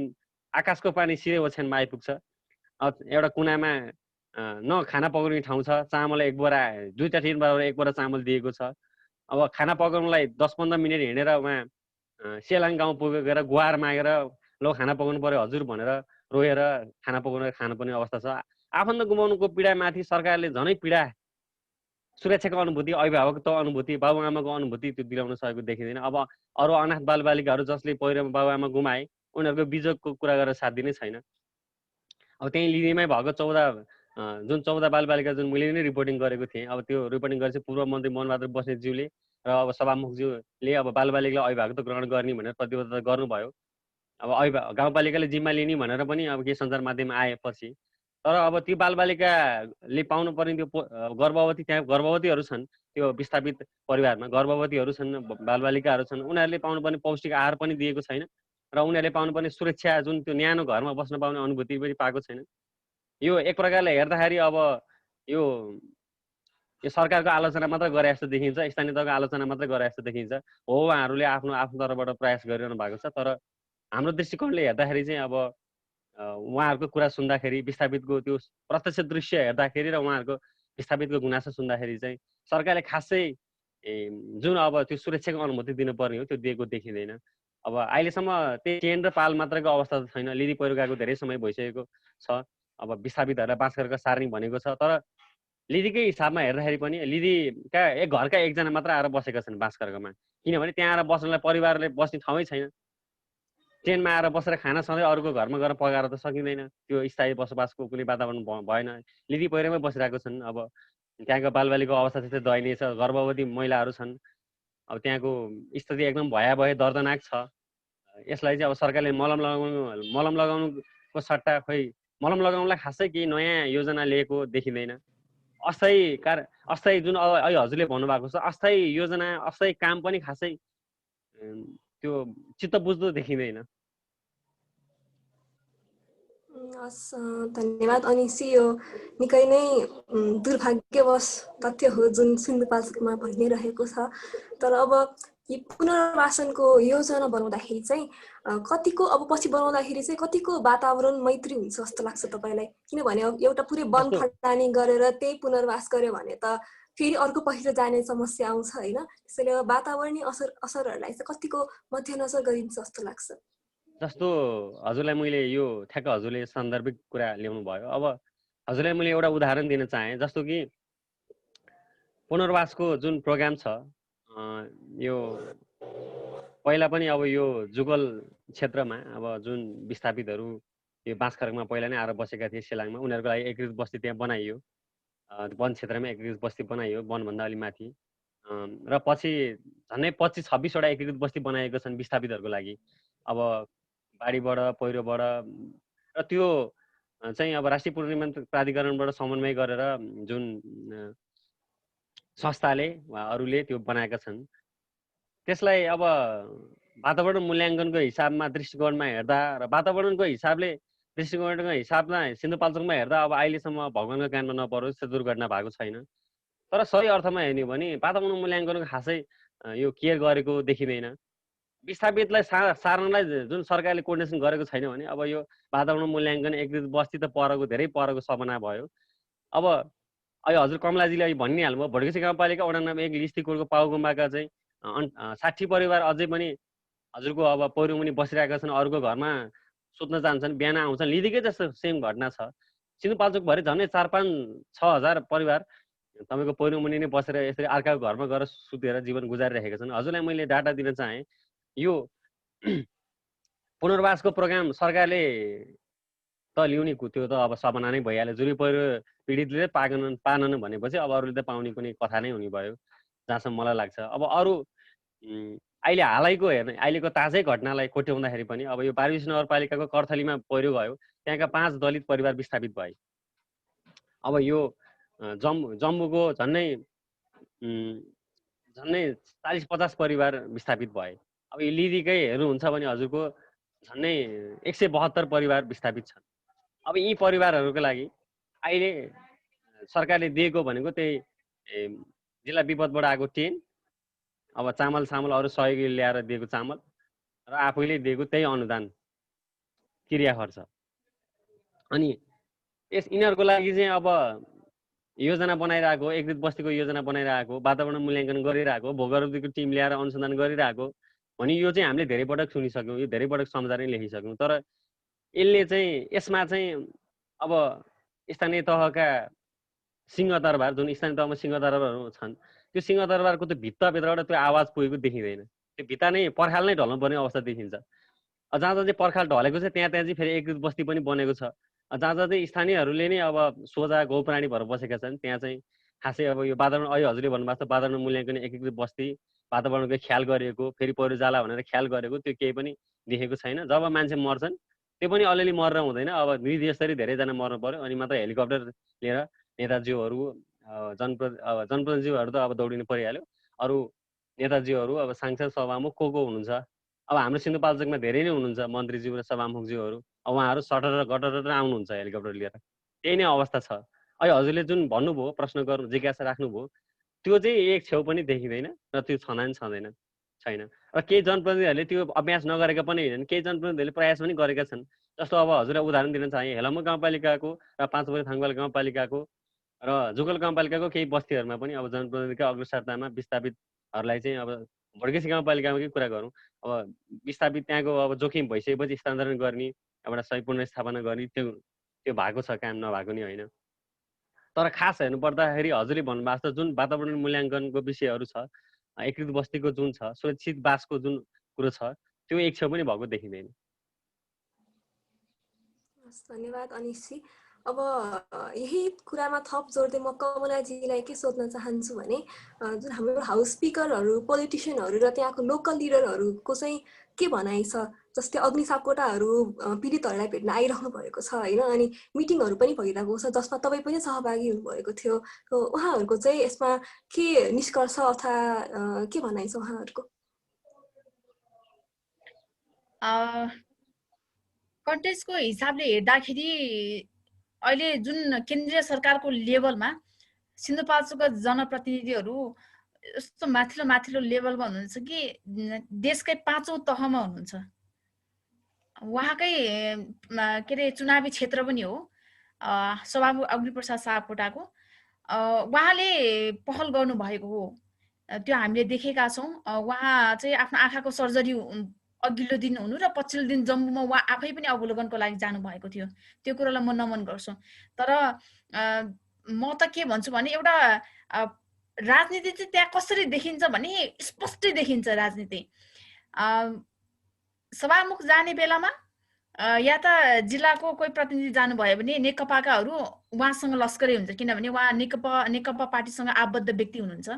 आकाशको पानी सिधै ओछ्यानमा आइपुग्छ। एउटा कुनामा न खाना पकाउने ठाउँ छ, चामल 1 बोरा 2टा टिनमा 1 बोरा चामल दिएको छ। अब खाना पकाउनलाई 10-15 मिनट हिँडेर उहाँ सेलाङ गाउँ पुगेर गुहार मागेर ल खाना पकाउनु पर्यो हजुर भनेर रोएर खाना पकाउन खानुपर्ने अवस्था छ। आफन्त गुमाउनुको पीडामाथि सरकारले झनै पीडा सुरक्षाको अनुभूति, अभिभावकत्व अनुभूति, बाबुआमाको अनुभूति त्यो दिलाउन सकेको देखिँदैन। अब अरू अनाथ बालबालिकाहरू जसले पहिरोमा बाबुआमा गुमाए उनीहरूको बिजोगको कुरा गरेर साथ दिनै छैन। अब त्यहीँ लिदिमै भएको 14 बालबालिका जुन मैले नै रिपोर्टिङ गरेको थिएँ, अब त्यो रिपोर्टिङ गरेपछि पूर्व मन्त्री मोहनबहादुर बस्नेतज्यूले र अब सभामुखज्यूले अब बालबालिकालाई अभिभावकत्व ग्रहण गर्ने भनेर प्रतिबद्धता गर्नुभयो। अब गाउँपालिकाले जिम्मा लिने भनेर पनि अब केही सञ्चार माध्यम आएपछि, तर अब त्यो बालबालिकाले पाउनु पर्ने त्यो गर्भवती, त्यहाँ गर्भवतीहरू छन्, त्यो विस्थापित परिवारमा गर्भवतीहरू छन्, बालबालिकाहरू छन्, उनीहरूले पाउनुपर्ने पौष्टिक आहार पनि दिएको छैन र उनीहरूले पाउनुपर्ने सुरक्षा जुन त्यो न्यानो घरमा बस्न पाउने अनुभूति पनि पाएको छैन। यो एक प्रकारले हेर्दाखेरि अब यो सरकारको आलोचना मात्र गरे जस्तो देखिन्छ, स्थानीय तहको आलोचना मात्र गरे जस्तो देखिन्छ। हो, उहाँहरूले आफ्नो तर्फबाट प्रयास गरिरहनु भएको छ, तर हाम्रो दृष्टिकोणले हेर्दाखेरि चाहिँ अब उहाँहरूको कुरा सुन्दाखेरि विस्थापितको त्यो प्रत्यक्ष दृश्य हेर्दाखेरि र उहाँहरूको विस्थापितको गुनासो सुन्दाखेरि चाहिँ सरकारले खासै जुन अब त्यो सुरक्षाको अनुभूति दिनुपर्ने हो त्यो दिएको देखिँदैन। अब अहिलेसम्म त्यही टेन र पाल मात्रको अवस्था त छैन, लिदी पहिरो गएको धेरै समय भइसकेको छ। अब विस्थापितहरूलाई बाँसघरका सार्ने भनेको छ, तर लिदीकै हिसाबमा हेर्दाखेरि पनि लिदीका घरका एकजना मात्र आएर बसेका छन् बाँसघरकोमा, किनभने त्यहाँ आएर बस्नलाई परिवारले बस्ने ठाउँै छैन। ट्रेनमा आएर बसेर खाना सधैँ अरूको घरमा गएर पकाएर त सकिँदैन, त्यो स्थायी बसोबासको कुनै वातावरण भएन। लिदी पहिरोमै बसिरहेको छन्। अब त्यहाँको बालबालीको अवस्था त्यस्तै दयनीय छ, गर्भवती महिलाहरू छन्। अब त्यहाँको स्थिति एकदम भयावह दर्दनाक छ। यसलाई चाहिँ अब सरकारले मलम लगाउनुको सट्टा खोइ मलम लगाउनलाई खासै केही नयाँ योजना लिएको देखिँदैन। अस्थायी जुन अहिले हजुरले भन्नुभएको छ अस्थायी योजना, अस्थायी काम पनि खासै त्यो चित्त बुझ्दो देखिँदैन। धन्यवाद अनिसी। यो निकै नै दुर्भाग्यवश तथ्य हो जुन सिन्धुपाल्चोकमा भइ नै रहेको छ। तर अब यो पुनर्वासनको योजना बनाउँदाखेरि चाहिँ कतिको अब पछि बनाउँदाखेरि चाहिँ कतिको वातावरण मैत्री हुन्छ जस्तो लाग्छ तपाईँलाई? किनभने अब एउटा पुरै वन फटानी गरेर त्यही पुनर्वास गर्यो भने त फेरि अर्को पहिरो जाने समस्या आउँछ होइन? त्यसैले वातावरणीय असरहरूलाई चाहिँ कतिको मध्यनजर गरिन्छ जस्तो लाग्छ? जस्तो हजुरलाई मैले यो ठ्याक्क हजुरले सान्दर्भिक कुरा ल्याउनु भयो। अब हजुरलाई मैले एउटा उदाहरण दिन चाहेँ, जस्तो कि पुनर्वासको जुन प्रोग्राम छ, यो पहिला पनि अब यो जुगल क्षेत्रमा अब जुन विस्थापितहरू यो बाँसघरकमा पहिला नै आएर बसेका थिए सेलाङमा, उनीहरूको लागि एकीकृत बस्ती त्यहाँ बनाइयो। वन क्षेत्रमा एकीकृत बस्ती बनाइयो, वनभन्दा अलि माथि। र पछि झन्डै 25-26 वटा एकीकृत बस्ती बनाएको छन् विस्थापितहरूको लागि। अब बाढीबाट, पहिरोबाट, र त्यो चाहिँ अब राष्ट्रिय पुनर्निर्माण प्राधिकरणबाट समन्वय गरेर जुन संस्थाले वा अरूले त्यो बनाएका छन्, त्यसलाई अब वातावरण मूल्याङ्कनको हिसाबमा दृष्टिकोणमा हेर्दा र वातावरणको दृष्टिकोणको हिसाबमा सिन्धुपाल्चोकमा हेर्दा अब अहिलेसम्म भगवानको कानमा नपरोस् त्यो दुर्घटना भएको छैन। तर सही अर्थमा हेर्ने हो भने वातावरण मूल्याङ्कनको खासै यो केयर गरेको देखिँदैन। विस्थापितलाई सार्नलाई जुन सरकारले कोर्डिनेसन गरेको छैन भने अब यो वातावरण मूल्याङ्कन एकीकृत बस्ती त धेरै परको सपना भयो। अब अहिले हजुर कमलाजीले अहिले भनिहाल्नुभयो, भोटगेसी गाउँपालिका वडा नम्बर 1 लिस्तीकोटको पाउगुम्बाका चाहिँ 60 परिवार अझै पनि हजुरको अब पहिरोमुनि बसिरहेका छन्, अरूको घरमा सुत्न जान्छन्, बिहान आउँछन्। लिदीकै जस्तो सेम घटना छ। सिन्धुपाल्चोकभरि झन्डै 4-5-6 हजार परिवार तपाईँको पहिरोमुनि नै बसेर यसरी अर्काको घरमा गएर सुतेर जीवन गुजारिरहेका छन्। हजुरलाई मैले डाटा दिन चाहेँ, यो पुनर्वासको प्रोग्राम सरकारले त ल्याउने त्यो त अब सपना नै भइहाल्यो। जुनै पहिरो पीडितले पाएनन् भनेपछि अब अरूले त पाउने कुनै कथा नै हुने भयो, जहाँसम्म मलाई लाग्छ। अब अरू अहिले अहिलेको ताजै घटनालाई कोट्याउँदाखेरि पनि अब यो बारबिस नगरपालिकाको कर्थलीमा पहिरो गयो, त्यहाँका 5 दलित परिवार विस्थापित भए। अब यो जम्बूको झन्डै 40-50 परिवार विस्थापित भए। अब यो लिदीकै हेर्नुहुन्छ भने हजुरको झन्डै 172 परिवार विस्थापित छन्। अब यी परिवारहरूको लागि अहिले सरकारले दिएको भनेको त्यही जिल्ला विपदबाट आएको टेन, अब चामल अरू सहयोगी ल्याएर दिएको चामल र आफैले दिएको त्यही अनुदान क्रिया खर्च। अनि यिनीहरूको लागि चाहिँ अब योजना बनाइरहेको, एकीकृत बस्तीको योजना बनाइरहेको, वातावरण मूल्याङ्कन गरिरहेको, भोगरदीको टिम ल्याएर अनुसन्धान गरिरहेको भने यो चाहिँ हामीले धेरै पटक सुनिसक्यौँ, यो धेरै पटक सम्झाएर लेखिसक्यौँ। तर यसमा चाहिँ अब स्थानीय तहका सिंहदरबार, जुन स्थानीय तहमा सिंहदरबारहरू छन्, त्यो सिंहदरबारको त्यो भित्ताभित्रबाट त्यो आवाज पुगेको देखिँदैन। त्यो भित्ता नै पर्खाल नै ढल्नुपर्ने अवस्था देखिन्छ। जहाँ चाहिँ पर्खाल ढलेको छ त्यहाँ चाहिँ फेरि एकीकृत बस्ती पनि बनेको छ। जहाँ चाहिँ स्थानीयहरूले नै अब सोझा गौप्राणी भएर बसेका छन्, त्यहाँ चाहिँ खासै अब यो वातावरण अहिले हजुरले भन्नुभएको छ वातावरण मूल्याङ्कन एकीकृत बस्ती, वातावरणको ख्याल गरिएको, फेरि पहिरो जाला भनेर ख्याल गरेको त्यो केही पनि देखेको छैन। जब मान्छे मर्छन् त्यो पनि अलिअलि मरेर हुँदैन, अब निधि यसरी धेरैजना मर्नु पर्यो अनि मात्र हेलिकप्टर लिएर नेताजीहरू जनप्रतिनिधिहरू त अब दौडिनु परिहाल्यो। अरू नेताजीहरू अब सांसद सभामुख को हुनुहुन्छ, अब हाम्रो सिन्धुपाल्चोकमा धेरै नै हुनुहुन्छ मन्त्रीज्यू र सभामुखज्यूहरू, अब उहाँहरू सटर र गटर आउनुहुन्छ हेलिकप्टर लिएर। त्यही नै अवस्था छ। अहिले हजुरले जुन भन्नुभयो, प्रश्न गर्नु जिज्ञासा राख्नुभयो, त्यो चाहिँ एक छेउ पनि देखिँदैन र त्यो छैन। र केही जनप्रतिनिधिहरूले त्यो अभ्यास नगरेका पनि होइनन्, केही जनप्रतिनिधिहरूले प्रयास पनि गरेका छन्। जस्तो अब हजुरलाई उदाहरण दिन चाहे, हेलम्बु गाउँपालिकाको र 5 थाङपाल गाउँपालिकाको र जुगल गाउँपालिकाको केही बस्तीहरूमा पनि अब जनप्रतिनिधिका अग्रसरतामा विस्थापितहरूलाई चाहिँ अब भड्केसी गाउँपालिकाकै कुरा गरौँ, अब विस्थापित त्यहाँको अब जोखिम भइसकेपछि स्थानान्तरण गर्ने, एउटा सही पुनर्स्थापना गर्ने त्यो भएको छ, काम नभएको नि होइन। तर खास हेर्नुपर्दाखेरि हजुरले भन्नुभएको छ जुन वातावरण मूल्याङ्कनको विषयहरू छ, एकीकृत बस्तीको जुन छ, सुरक्षित बासको जुन कुरो छ, त्यो एक छेउ पनि भएको देखिँदैन। धन्यवाद अनिशजी। अब यही कुरामा थप जोड्दै म कमलाजीलाई के सोध्न चाहन्छु भने जुन हाम्रो हाउस स्पिकरहरू, पोलिटिसियनहरू र त्यहाँको लोकल लिडरहरूको चाहिँ के भनाइ छ? जस्तै अग्नि सापकोटाहरू पीडितहरूलाई भेट्न आइरहनु भएको छ होइन, अनि मिटिङहरू पनि भइरहेको छ जसमा तपाईँ पनि सहभागी हुनुभएको थियो। उहाँहरूको चाहिँ यसमा के निष्कर्ष अथवा के भनाइ छ उहाँहरूको? कन्टेक्सको हिसाबले हेर्दाखेरि अहिले जुन केन्द्रीय सरकारको लेभलमा सिन्धुपाल्चोकका जनप्रतिनिधिहरू यस्तो माथिल्लो माथिल्लो लेभलमा हुनुहुन्छ कि देशकै 5औं तहमा हुनुहुन्छ। उहाँकै के अरे चुनावी क्षेत्र पनि हो सभामुख अग्निप्रसाद सापकोटाको। उहाँले पहल गर्नुभएको हो, त्यो हामीले देखेका छौँ। उहाँ चाहिँ आफ्नो आँखाको सर्जरी अघिल्लो दिन हुनु र पछिल्लो दिन जम्मूमा उहाँ आफै पनि अवलोकनको लागि जानुभएको थियो। त्यो कुरालाई म नमन गर्छु। तर म त के भन्छु भने एउटा राजनीति चाहिँ त्यहाँ कसरी देखिन्छ भने स्पष्टै देखिन्छ राजनीति। सभामुख जाने बेलामा या त जिल्लाको कोही प्रतिनिधि जानुभयो भने नेकपाकाहरू उहाँसँग लस्करै हुन्छ, किनभने उहाँ नेकपा पार्टीसँग आबद्ध व्यक्ति हुनुहुन्छ।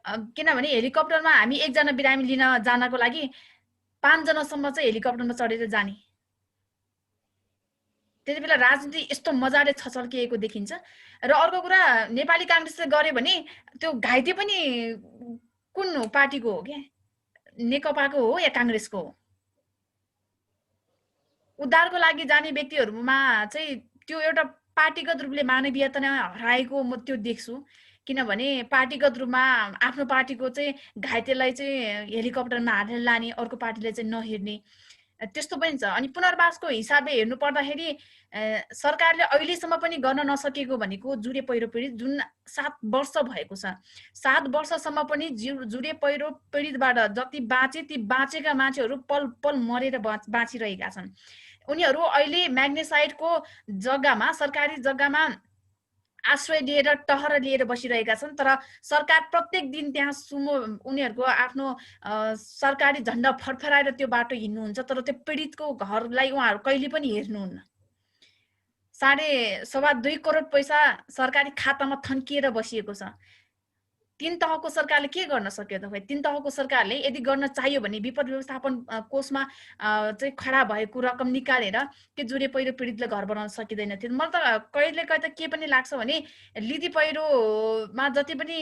किनभने हेलिकप्टरमा हामी एकजना बिरामी लिन जानको लागि 5 जनासम्म चाहिँ हेलिकप्टरमा चढेर जाने। त्यति बेला राजनीति यस्तो मजाले छचल्किएको देखिन्छ। र अर्को कुरा, नेपाली काङ्ग्रेसले गर्यो भने त्यो घाइते पनि कुन पार्टीको हो क्या, नेकपाको हो या काङ्ग्रेसको हो? उद्धारको लागि जाने व्यक्तिहरूमा चाहिँ त्यो एउटा पार्टीगत रूपले मानवीयता नै हराएको म त्यो देख्छु। किनभने पार्टीगत रूपमा आफ्नो पार्टीको चाहिँ घाइतेलाई चाहिँ हेलिकप्टरमा हालेर लाने, अर्को पार्टीले चाहिँ नहेर्ने, त्यस्तो पनि छ। अनि पुनर्वासको हिसाबले हेर्नु पर्दाखेरि सरकारले अहिलेसम्म पनि गर्न नसकेको भनेको जुरे पहिरो पीडित जुन 7 वर्ष भएको छ, 7 वर्षसम्म पनि जुरे पहिरो पीडितबाट जति बाँचे ती बाँचेका मान्छेहरू पल पल मरेर बाँचिरहेका छन्। उनीहरू अहिले म्याग्नेसाइडको जग्गामा, सरकारी जग्गामा आश्रय लिएर टहर लिएर बसिरहेका छन्। तर सरकार प्रत्येक दिन त्यहाँ उनीहरूको आफ्नो सरकारी झन्डा फरफराएर त्यो बाटो हिँड्नुहुन्छ, तर त्यो पीडितको घरलाई उहाँहरू कहिले पनि हेर्नुहुन्न। 2.25 करोड पैसा सरकारी खातामा थन्किएर बसिएको छ। 3 तहको सरकारले के गर्न सक्यो त? 3 तहको सरकारले यदि गर्न चाहियो भने विपद व्यवस्थापन कोषमा चाहिँ खडा भएको रकम निकालेर के जुरे पहिरो पीडितले घर बनाउन सकिँदैन थियो? मलाई त कहिले त के पनि लाग्छ भने लिदी पहिरोमा जति पनि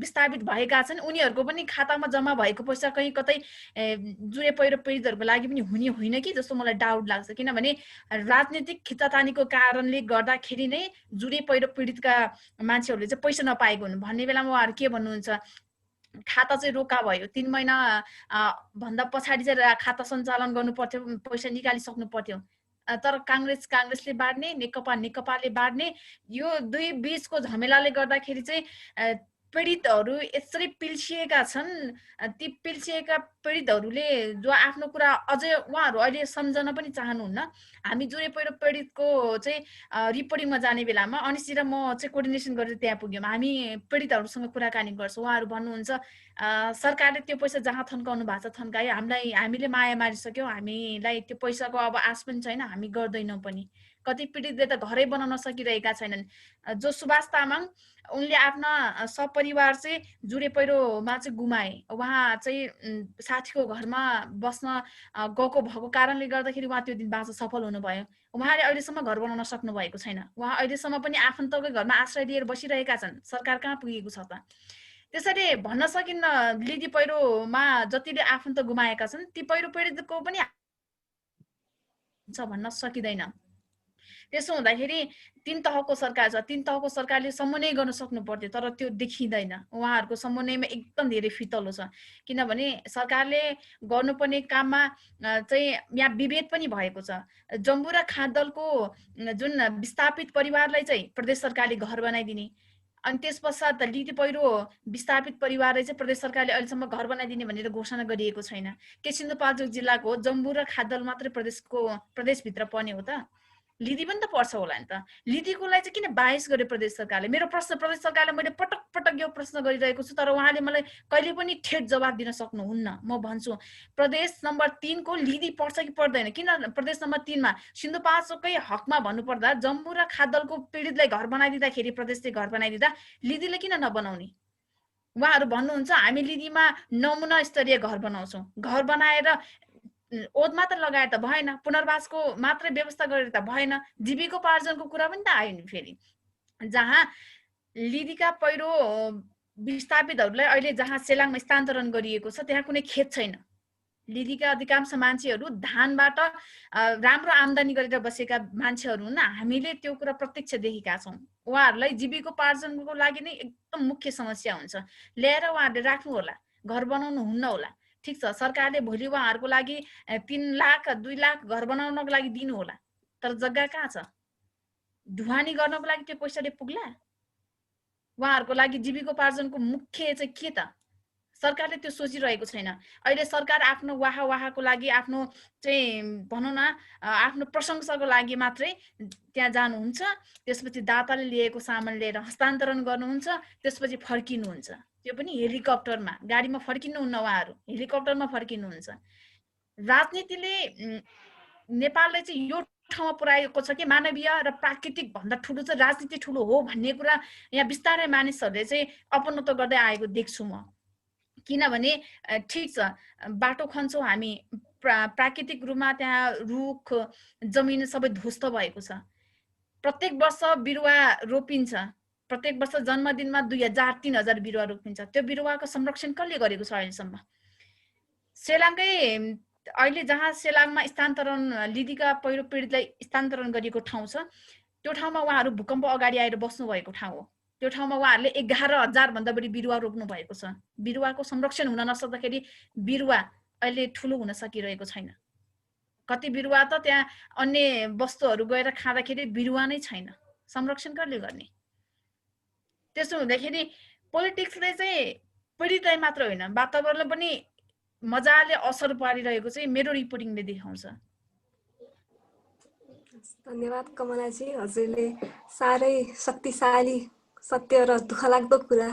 विस्थापित भएका छन् उनीहरूको पनि खातामा जम्मा भएको पैसा कहीँ कतै जुरे पहिरो पीडितहरूको लागि पनि हुने होइन कि जस्तो मलाई डाउट लाग्छ। किनभने राजनीतिक खिचातानीको कारणले गर्दाखेरि नै जुरे पहिरो पीडितका मान्छेहरूले चाहिँ पैसा नपाएको हुन् भन्ने बेलामा उहाँहरू के भन्नुहुन्छ, खाता चाहिँ रोका भयो, 3 महिना भन्दा पछाडि चाहिँ खाता सञ्चालन गर्नु पर्थ्यो, पैसा निकालिसक्नु पर्थ्यो। तर काङ्ग्रेसले बाँड्ने, नेकपाले बाँड्ने, यो दुई बीचको झमेलाले गर्दाखेरि चाहिँ पीडितहरू यसरी पिल्सिएका छन्। ती पिल्सिएका पीडितहरूले जो आफ्नो कुरा अझै उहाँहरू अहिले सम्झन पनि चाहनुहुन्न। हामी जुरे पहिरो पीडितको चाहिँ रिपोर्टिङमा जाने बेलामा अनिश्चित र म चाहिँ कोर्डिनेसन गरेर त्यहाँ पुग्यौँ। हामी पीडितहरूसँग कुराकानी गर्छौँ। उहाँहरू भन्नुहुन्छ सरकारले त्यो पैसा जहाँ थन्काउनु भएको छ थन्कायो, हामीले माया मारिसक्यौँ, हामीलाई त्यो पैसाको अब आश पनि छैन, हामी गर्दैनौँ पनि। कति पीडितले त घरै बनाउन सकिरहेका छैनन्। जो सुभाष तामाङ, उनले आफ्ना सपरिवार चाहिँ जुरे पहिरोमा चाहिँ गुमाए। उहाँ चाहिँ साथीको घरमा बस्न गएको भएको कारणले गर्दाखेरि उहाँ त्यो दिन बाँच्न सफल हुनुभयो। उहाँले अहिलेसम्म घर बनाउन सक्नु भएको छैन। उहाँ अहिलेसम्म पनि आफन्तकै घरमा आश्रय लिएर बसिरहेका छन्। सरकार कहाँ पुगेको छ त? त्यसैले भन्न सकिन्न लिदी पहिरोमा जतिले आफन्त गुमाएका छन् ती पहिरो पीडितको पनि छ भन्न सकिँदैन। त्यसो हुँदाखेरि 3 तहको सरकार छ, 3 तहको सरकारले समन्वय गर्न सक्नु पर्थ्यो, तर त्यो देखिँदैन। उहाँहरूको समन्वयमा एकदम धेरै फितलो छ, किनभने सरकारले गर्नुपर्ने काममा चाहिँ यहाँ विभेद पनि भएको छ। जम्बू र खादलको जुन विस्थापित परिवारलाई चाहिँ प्रदेश सरकारले घर बनाइदिने, अनि त्यस पश्चात लिदी पहिरो विस्थापित परिवारलाई चाहिँ प्रदेश सरकारले अहिलेसम्म घर बनाइदिने भनेर घोषणा गरिएको छैन। के सिन्धुपाल्चोक जिल्लाको जम्बू र खादल मात्रै प्रदेशभित्र पर्ने हो त? लिदी पनि त पर्छ होला नि त। लिदीको लागि चाहिँ किन बाहेस गर्यो प्रदेश सरकारले? मेरो प्रश्न प्रदेश सरकारले मैले पटक पटक यो प्रश्न गरिरहेको छु, तर उहाँले मलाई कहिले पनि ठेट जवाब दिन सक्नुहुन्न। म भन्छु प्रदेश नम्बर 3 को लिदी पर्छ कि पर्दैन? किन प्रदेश नम्बर 3 मा सिन्धुपाल्चोककै हकमा भन्नुपर्दा जम्बू र खादलको पीडितलाई घर बनाइदिँदाखेरि प्रदेशले घर बनाइदिँदा लिदीले किन नबनाउने? उहाँहरू भन्नुहुन्छ हामी लिदीमा नमुना स्तरीय घर बनाउँछौँ। घर बनाएर ओद मात्र लगाएर त भएन, पुनर्वासको मात्रै व्यवस्था गरेर त भएन, जीविकोपार्जनको कुरा पनि त आयो नि फेरि। जहाँ लिदीका पहिरो विस्थापितहरूलाई अहिले जहाँ सेलाङमा स्थानान्तरण गरिएको छ त्यहाँ कुनै खेत छैन। लिदीका अधिकांश मान्छेहरू धानबाट राम्रो आम्दानी गरेर बसेका मान्छेहरू हुन्। हामीले त्यो कुरा प्रत्यक्ष देखेका छौँ। उहाँहरूलाई जीविकोपार्जनको लागि नै एकदम मुख्य समस्या हुन्छ। ल्याएर उहाँहरूले राख्नु होला, घर बनाउनु हुन्न होला। ठिक छ, सरकारले भोलि उहाँहरूको लागि 3 लाख 2 लाख घर बनाउनको लागि दिनु होला, तर जग्गा कहाँ छ? ढुवानी गर्नको लागि त्यो पैसाले पुग्ला? उहाँहरूको लागि जीविकोपार्जनको मुख्य चाहिँ के त? सरकारले त्यो सोचिरहेको छैन। अहिले सरकार आफ्नो वाहाको लागि, आफ्नो चाहिँ भनौँ न आफ्नो प्रशंसाको लागि मात्रै त्यहाँ जानुहुन्छ, त्यसपछि दाताले लिएको सामान लिएर हस्तान्तरण गर्नुहुन्छ, त्यसपछि फर्किनुहुन्छ। त्यो पनि हेलिकप्टरमा, गाडीमा फर्किनुहुन्न, उहाँहरू हेलिकप्टरमा फर्किनुहुन्छ। राजनीतिले नेपाललाई चाहिँ यो ठाउँमा पुर्याएको छ कि मानवीय र प्राकृतिक भन्दा ठुलो चाहिँ राजनीति ठुलो हो भन्ने कुरा यहाँ बिस्तारै मानिसहरूले चाहिँ अपनत्व गर्दै आएको देख्छु म। किनभने ठिक छ, बाटो खन्छौँ हामी, प्राकृतिक रूपमा त्यहाँ रुख जमिन सबै ध्वस्त भएको छ। प्रत्येक वर्ष बिरुवा रोपिन्छ, प्रत्येक वर्ष जन्मदिनमा 2000-3000 बिरुवा रोपिन्छ। त्यो बिरुवाको संरक्षण कसले गरेको छ अहिलेसम्म? सेलाङकै अहिले जहाँ सेलाङमा स्थानान्तरण लिदीका पहिरो पीडितलाई स्थानान्तरण गरिएको ठाउँ छ, त्यो ठाउँमा उहाँहरू भूकम्प अगाडि आएर बस्नु भएको ठाउँ हो। त्यो ठाउँमा उहाँहरूले 11,000 भन्दा बढी बिरुवा रोप्नु भएको छ। बिरुवाको संरक्षण हुन नसक्दाखेरि बिरुवा अहिले ठुलो हुन सकिरहेको छैन। कति बिरुवा त त्यहाँ अन्य वस्तुहरू गएर खाँदाखेरि बिरुवा नै छैन। संरक्षण कसले गर्ने? त्यसो हुँदाखेरि पोलिटिक्सले चाहिँ पीडितलाई मात्र होइन, वातावरणलाई पनि मजाले असर पारिरहेको चाहिँ मेरो रिपोर्टिङले देखाउँछ। धन्यवाद कमलाजी, हजुरले साह्रै शक्तिशाली, सत्य र दुःखलाग्दो कुरा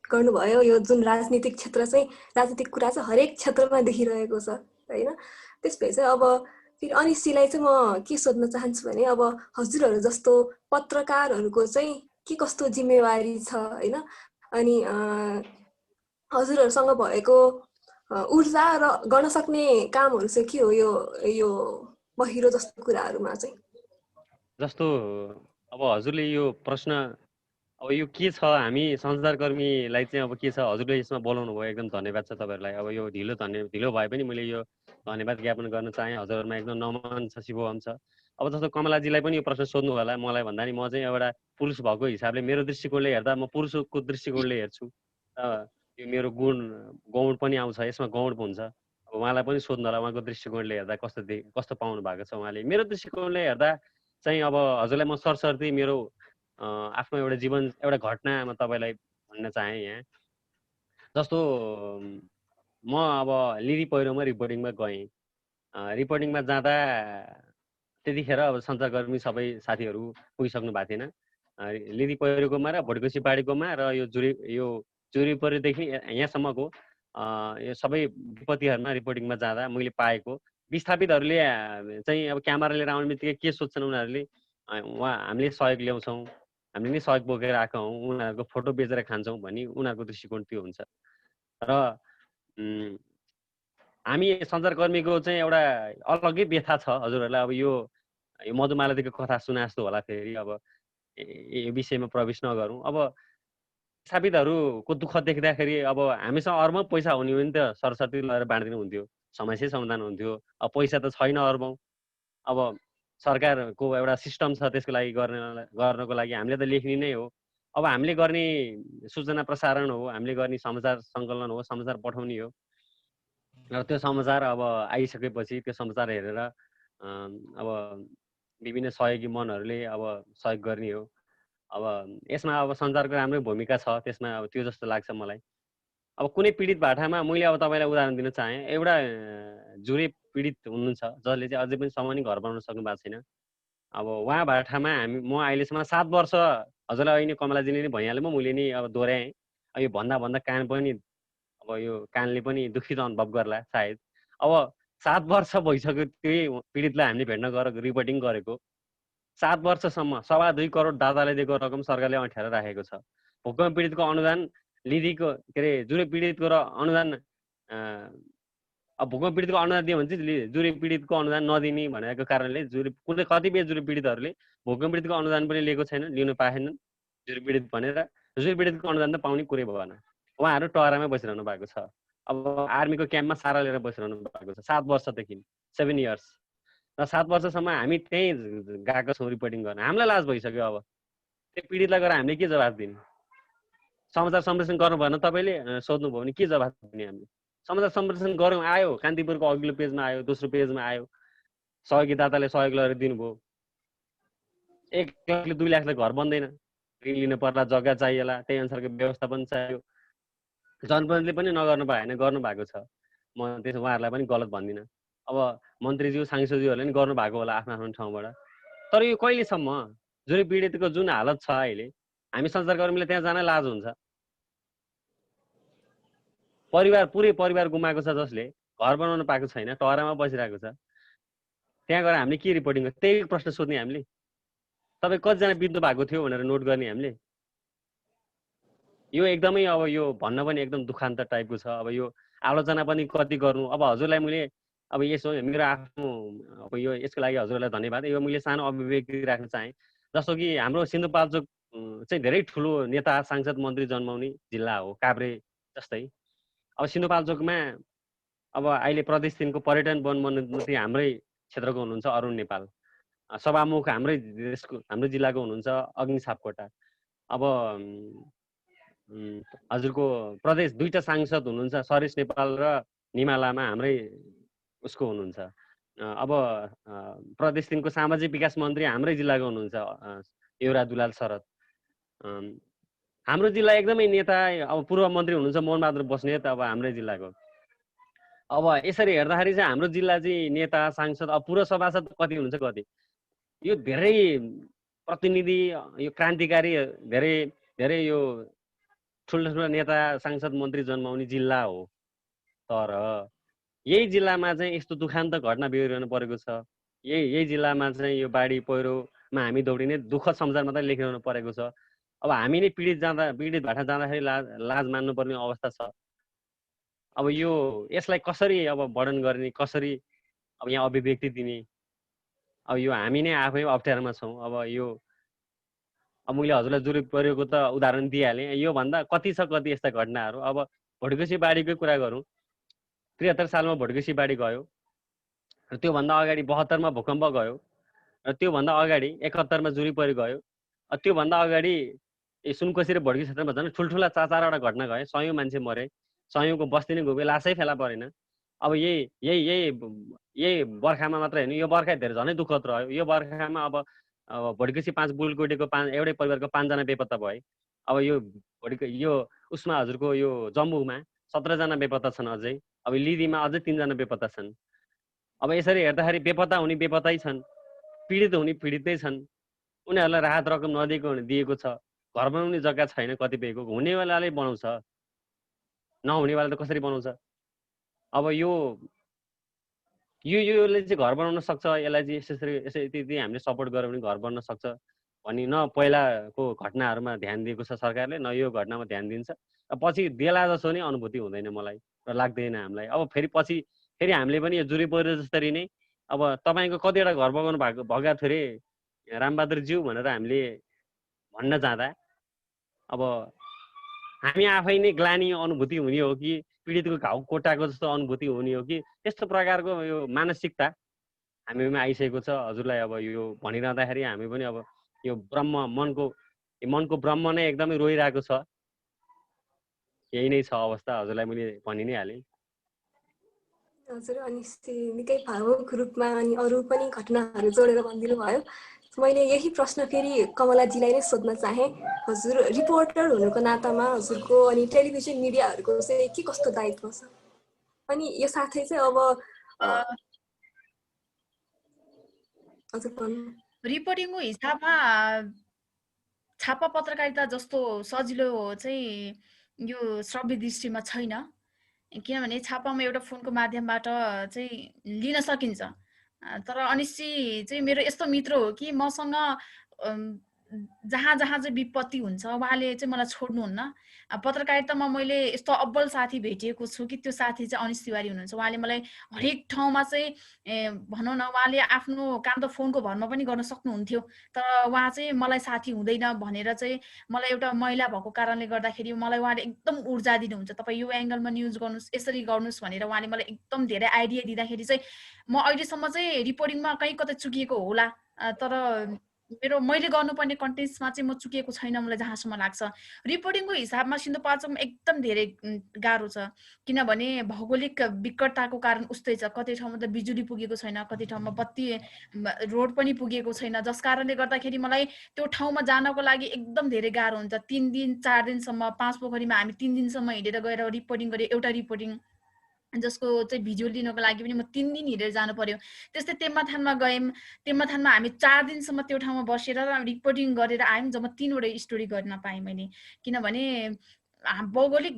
गर्नुभयो। यो जुन राजनीतिक क्षेत्र चाहिँ, राजनीतिक कुरा चाहिँ हरेक क्षेत्रमा देखिरहेको छ होइन। त्यसपछि चाहिँ अब फेरि अनिशजीलाई चाहिँ म के सोध्न चाहन्छु भने, अब हजुरहरू जस्तो पत्रकारहरूको चाहिँ के कस्तो जिम्मेवारी छ होइन, अनि हजुरहरूसँग भएको ऊर्जा र गर्न सक्ने कामहरू चाहिँ के हो यो बहिरो जस्तो कुराहरूमा चाहिँ? जस्तो अब हजुरले यो प्रश्न, अब यो के छ, हामी सञ्चारकर्मीलाई चाहिँ अब के छ, हजुरले यसमा बोलाउनु भयो, एकदम धन्यवाद छ तपाईँहरूलाई। अब यो ढिलो भए पनि मैले यो धन्यवाद ज्ञापन गर्न चाहेँ। हजुरहरूमा एकदम नमन छ, शिवम छ। अब जस्तो कमलाजीलाई पनि यो प्रश्न सोध्नु होला मलाई भन्दा नि, म चाहिँ एउटा पुरुष भएको हिसाबले मेरो दृष्टिकोणले हेर्दा म पुरुषको दृष्टिकोणले हेर्छु। यो मेरो गौण पनि आउँछ, यसमा गौण हुन्छ। अब उहाँलाई पनि सोध्नु होला, उहाँको दृष्टिकोणले हेर्दा कस्तो पाउनु भएको छ उहाँले। मेरो दृष्टिकोणले हेर्दा चाहिँ अब हजुरलाई म सरसर्ती मेरो आफ्नो एउटा जीवन, एउटा घटना म तपाईँलाई भन्न चाहेँ यहाँ। जस्तो म अब लिदी पहिरोमा रिपोर्टिङमा गएँ। रिपोर्टिङमा जाँदा त्यतिखेर अब सञ्चारकर्मी सबै साथीहरू पुगिसक्नु भएको थिएन। लिदी पहिरोकोमा र भोटकोसी बाढीकोमा र यो जुरी पहिरोदेखि यहाँसम्मको यो सबै विपत्तिहरूमा रिपोर्टिङमा जाँदा मैले पाएको विस्थापितहरूले चाहिँ अब क्यामेरा लिएर आउने बित्तिकै के सोध्छन् उनीहरूले, हामीले सहयोग ल्याउँछौँ, हामीले नै सहयोग बोकेर आएका हौँ, उनीहरूको फोटो बेचेर खान्छौँ भन्ने उनीहरूको दृष्टिकोण त्यो हुन्छ। र हामी सञ्चारकर्मीको चाहिँ एउटा अलग्गै व्यथा छ हजुरहरूलाई। अब यो मधुमालतीको कथा सुना जस्तो होला। फेरि अब यो विषयमा प्रवेश नगरौँ। अब विस्थापितहरूको दुःख देख्दाखेरि अब हामीसँग अर्बौँ पैसा हुने हो नि त, सरसर्ती लगाएर बाँडिदिनु हुन्थ्यो, समस्या समाधान हुन्थ्यो। अब पैसा त छैन अर्बौँ। अब सरकारको एउटा सिस्टम छ त्यसको लागि गर्नको लागि हामीले त लेख्ने नै हो। अब हामीले गर्ने सूचना प्रसारण हो, हामीले गर्ने समाचार सङ्कलन हो, समाचार पठाउने हो। र त्यो समाचार अब आइसकेपछि त्यो समाचार हेरेर अब विभिन्न सहयोगी मनहरूले अब सहयोग गर्ने हो। अब यसमा अब सञ्चारको राम्रै भूमिका छ त्यसमा, अब त्यो जस्तो लाग्छ मलाई। अब कुनै पीडित भाटामा मैले अब तपाईँलाई उदाहरण दिन चाहेँ, एउटा जुरे पीडित हुनुहुन्छ जसले चाहिँ अझै पनि सम्म नि घर बनाउन सक्नु भएको छैन। अब उहाँ भाटामा म अहिलेसम्म 7 वर्ष, हजुरलाई अहिले कमलाजीले नै भनिहाल्नु भयो, मैले नि अब दोहोऱ्याएँ। यो भन्दा कान पनि अब यो कानले पनि दुखित अनुभव गर्ला सायद। अब 7 वर्ष भइसक्यो त्यही पीडितलाई हामीले भेट्न गएर रिपोर्टिङ गरेको। 7 वर्षसम्म 2.25 करोड दाताले दिएको रकम सरकारले अँठ्याएर राखेको छ। भूकम्प पीडितको अनुदान लिदिको के अरे जुरे पीडितको र अनुदान अब भूकम्प पीडितको अनुदान दियो भने चाहिँ जुरे पीडितको अनुदान नदिने भनेको कारणले कुनै कतिपय जुरे पीडितहरूले भूकम्प पीडितको अनुदान पनि लिएको छैन, लिनु पाएनन् जुरे पीडित भनेर। जुरे पीडितको अनुदान त पाउने कुरै भएन। उहाँहरू टहरामै बसिरहनु भएको छ। अब आर्मीको क्याम्पमा सारा लिएर बसिरहनु भएको छ 7 वर्षदेखि, 7 इयर्स। र 7 वर्षसम्म हामी त्यहीँ गएको छौँ रिपोर्टिङ गर्न। हामीलाई लाज भइसक्यो। अब त्यो पीडितलाई गएर हामीले के जवाफ दिने? समाचार सम्प्रेषण गर्नु भएन, तपाईँले सोध्नुभयो भने के जवाफ दिने हामीले? समाचार सम्प्रेषण गऱ्यौँ, आयो कान्तिपुरको अघिल्लो पेजमा आयो, दोस्रो पेजमा आयो, सहयोगी दाताले सहयोग गरेर दिनुभयो। 1 लाखले 2 लाखले घर बन्दैन, ऋण लिनु पर्ला, जग्गा चाहिएला, त्यही अनुसारको व्यवस्थापन चाहियो। जनप्रतिनिधिले पनि नगर्नु भएन, गर्नुभएको छ। म त्यसो उहाँहरूलाई पनि गलत भन्दिनँ। अब मन्त्रीज्यू सांसदज्यूहरूले पनि गर्नुभएको होला आफ्नो आफ्नो ठाउँबाट। तर यो कहिलेसम्म? जुन पीडितको जुन हालत छ अहिले, हामी सञ्चारकर्मीले त्यहाँ जान लाज हुन्छ। पुरै परिवार गुमाएको छ, जसले घर बनाउन पाएको छैन, टहरामा बसिरहेको छ। त्यहाँ गएर हामीले के रिपोर्टिङ गर्ने? त्यही प्रश्न सोध्ने हामीले। तपाईँ कतिजना बित्नु भएको थियो भनेर नोट गर्ने हामीले। यो एकदमै अब यो भन्न पनि एकदम दुखान्त टाइपको छ। अब यो आलोचना पनि कति गर्नु। अब हजुरलाई मैले अब यसो मेरो आफ्नो अब यो यसको लागि हजुरलाई धन्यवाद। यो मैले सानो अभिव्यक्ति राख्न चाहेँ। जस्तो कि हाम्रो सिन्धुपाल्चोक चाहिँ धेरै ठुलो नेता, सांसद, मन्त्री जन्माउने जिल्ला हो, काभ्रे जस्तै। अब सिन्धुपाल्चोकमा अब अहिले प्रदेश 3 को पर्यटन वन मन्त्री हाम्रै क्षेत्रको हुनुहुन्छ अरुण नेपाल। सभामुख हाम्रो जिल्लाको हुनुहुन्छ अग्नि सापकोटा। अब हजुरको प्रदेश 2टा सांसद हुनुहुन्छ, सरेश नेपाल र निमा लामा हाम्रै उसको हुनुहुन्छ। अब प्रदेश 3 को सामाजिक विकास मन्त्री हाम्रै जिल्लाको हुनुहुन्छ एउटा दुलाल शरद। हाम्रो जिल्ला एकदमै नेता अब पूर्व मन्त्री हुनुहुन्छ मोहनबहादुर बस्नेत, अब हाम्रै जिल्लाको। अब यसरी हेर्दाखेरि चाहिँ हाम्रो जिल्ला चाहिँ नेता, सांसद, अब पूर्व सभासद कति हुनुहुन्छ कति? यो धेरै प्रतिनिधि, यो क्रान्तिकारी, धेरै यो ठुल्ठुला नेता, सांसद, मन्त्री जन्माउने जिल्ला हो। तर यही जिल्लामा चाहिँ यस्तो दुखान्त घटना बिहोरिरहनु परेको छ। यही जिल्लामा चाहिँ यो बाढी पहिरोमा हामी दौडिने दुःखद समाचार मात्रै लेखिरहनु परेको छ। अब हामी नै पीडित भाटा जाँदाखेरि लाज मान्नुपर्ने अवस्था छ। अब यसलाई कसरी अब वर्णन गर्ने, कसरी अब यहाँ अभिव्यक्ति दिने? अब यो हामी नै आफै अप्ठ्यारोमा छौँ। अब मैले हजुरलाई जुरे परेको त उदाहरण दिइहालेँ। यो भन्दा कति छ, कति यस्ता घटनाहरू। अब भोटकेसी बाढीकै कुरा गरौँ। 73 सालमा भोटकेसी बाढी गयो, र त्योभन्दा अगाडि 72 मा भूकम्प गयो, र त्योभन्दा अगाडि 71 मा जुरी परि गयो, त्योभन्दा अगाडि सुनकोशी र भोटकेसी क्षेत्रमा झन् ठुल्ठुला 4-4वटा घटना गए, 100 मान्छे मरे, 100को बस्ती नै गयो, लासै फेला परेन। अब यही बर्खामा मात्र होइन, यो बर्खा धेरै झनै दुःखद रह्यो। यो बर्खामा अब भोटकेसी 5 बुलकोटेको एउटै परिवारको 5 जना बेपत्ता भए। अब यो उसमा हजुरको यो जम्बूमा 17 जना बेपत्ता छन् अझै। अब लिदीमा अझै 3 जना बेपत्ता छन्। अब यसरी हेर्दाखेरि बेपत्ता हुने बेपत्तै छन्, पीडित हुने पीडितै छन्। उनीहरूलाई राहत रकम दिएको छ। घर बनाउने जग्गा छैन कतिपयको, हुनेवालाले बनाउँछ, नहुनेवाला त कसरी बनाउँछ? अब योले चाहिँ घर बनाउन सक्छ, यसलाई चाहिँ यसरी हामीले सपोर्ट गर्यो भने घर बन्न सक्छ भनी न पहिलाको घटनाहरूमा ध्यान दिएको छ सरकारले, न यो घटनामा ध्यान दिन्छ। पछि देला जसो नै अनुभूति हुँदैन मलाई, र लाग्दैन हामीलाई। अब फेरि हामीले पनि यो जुरे पहिरो जसरी नै अब तपाईँको कतिवटा घर बगाउनु भएको थियो अरे रामबहादुरज्यू भनेर हामीले भन्न जाँदा अब हामी आफै नै ग्लानी अनुभूति हुने हो कि पीडितको घाउ कोटाको जस्तो अनुभूति हुने हो कि त्यस्तो प्रकारको यो मानसिकता हामीमा आइसकेको छ। हजुरलाई अब यो भनिरहँदाखेरि हामी पनि अब यो मनको ब्रह्म नै एकदमै रोइरहेको छ। यही नै छ अवस्था, हजुरलाई मैले भनि नै हालेँ। हजुर, अनि निकै भावुक रूपमा अनि अरू पनि घटनाहरू जोडेर भनिदिनु भयो। मैले यही प्रश्न फेरि कमलाजीलाई नै सोध्न चाहेँ। हजुर रिपोर्टर हुनुको नातामा हजुरको अनि टेलिभिजन मिडियाहरूको चाहिँ के कस्तो दायित्व छ? अनि यो साथै चाहिँ अब हजुर भन्नु। रिपोर्टिङको हिसाबमा छापा पत्रकारिता जस्तो सजिलो चाहिँ यो श्रव्य दृष्टिमा छैन। किनभने छापामा एउटा फोनको माध्यमबाट चाहिँ लिन सकिन्छ। तर अनिश्ची चाहिँ मेरो यस्तो मित्र हो कि मसँग जहाँ जहाँ चाहिँ विपत्ति हुन्छ उहाँले चाहिँ मलाई छोड्नुहुन्न। पत्रकारितामा मैले यस्तो अब्बल साथी भेटिएको छु कि त्यो साथी चाहिँ अनिश तिवारी हुनुहुन्छ। उहाँले मलाई हरेक ठाउँमा चाहिँ भनौँ न, उहाँले आफ्नो काम त फोनको भरमा पनि गर्न सक्नुहुन्थ्यो, तर उहाँ चाहिँ मलाई साथी हुँदैन भनेर चाहिँ मलाई एउटा महिला भएको कारणले गर्दाखेरि मलाई उहाँले एकदम ऊर्जा दिनुहुन्छ। तपाईँ यो एङ्गलमा न्युज गर्नुहोस्, यसरी गर्नुहोस् भनेर उहाँले मलाई एकदम धेरै आइडिया दिँदाखेरि चाहिँ म अहिलेसम्म चाहिँ रिपोर्टिङमा कहीँ कतै चुकिएको होला, तर मैले गर्नुपर्ने कन्टेन्ट्समा चाहिँ म चुकिएको छैन, मलाई जहाँसम्म लाग्छ। रिपोर्टिङको हिसाबमा सिन्धुपाल्चोकमा एकदम धेरै गाह्रो छ। किनभने भौगोलिक विकटताको कारण उस्तै छ। कति ठाउँमा त बिजुली पुगेको छैन, कति ठाउँमा बत्ती रोड पनि पुगेको छैन, जस कारणले गर्दाखेरि मलाई त्यो ठाउँमा जानको लागि एकदम धेरै गाह्रो हुन्छ। 3 दिन 4 दिनसम्म 5 पोखरीमा हामी 3 दिनसम्म हिँडेर गएर रिपोर्टिङ गरेँ। एउटा रिपोर्टिङ जसको चाहिँ भिजुअल दिनको लागि पनि म 3 दिन हिँडेर जानु पर्यो। त्यस्तै तेम्माथानमा गयौँ। तेम्माथानमा हामी 4 दिनसम्म त्यो ठाउँमा बसेर रिपोर्टिङ गरेर आयौँ, जब 3 वटा स्टोरी गर्न पाएँ मैले। किनभने भौगोलिक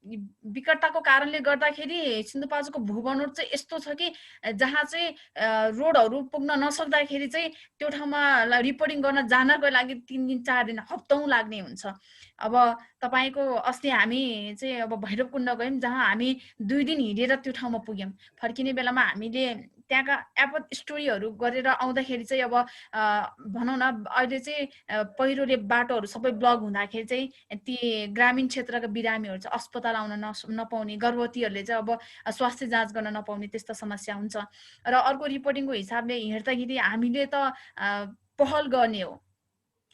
विकटताको कारणले गर्दाखेरि सिन्धुपाल्चोकको भूबनोट चाहिँ यस्तो छ कि जहाँ चाहिँ रोडहरू पुग्न नसक्दाखेरि चाहिँ त्यो ठाउँमा रिपोर्टिङ गर्न जानको लागि 3 दिन 4 दिन हप्तौँ लाग्ने हुन्छ। अब तपाईँको अस्ति हामी चाहिँ अब भैरवकुण्ड गयौँ, जहाँ हामी 2 दिन हिँडेर त्यो ठाउँमा पुग्यौँ। फर्किने बेलामा हामीले त्यहाँका एपत स्टोरीहरू गरेर आउँदाखेरि चाहिँ अब भनौँ न, अहिले चाहिँ पहिरोले बाटोहरू सबै ब्लक हुँदाखेरि चाहिँ ती ग्रामीण क्षेत्रका बिरामीहरू चाहिँ अस्पताल आउन नपाउने, गर्भवतीहरूले चाहिँ अब स्वास्थ्य जाँच गर्न नपाउने त्यस्ता समस्या हुन्छ। र अर्को रिपोर्टिङको हिसाबले हिँड्दाखेरि हामीले त पहल गर्ने हो।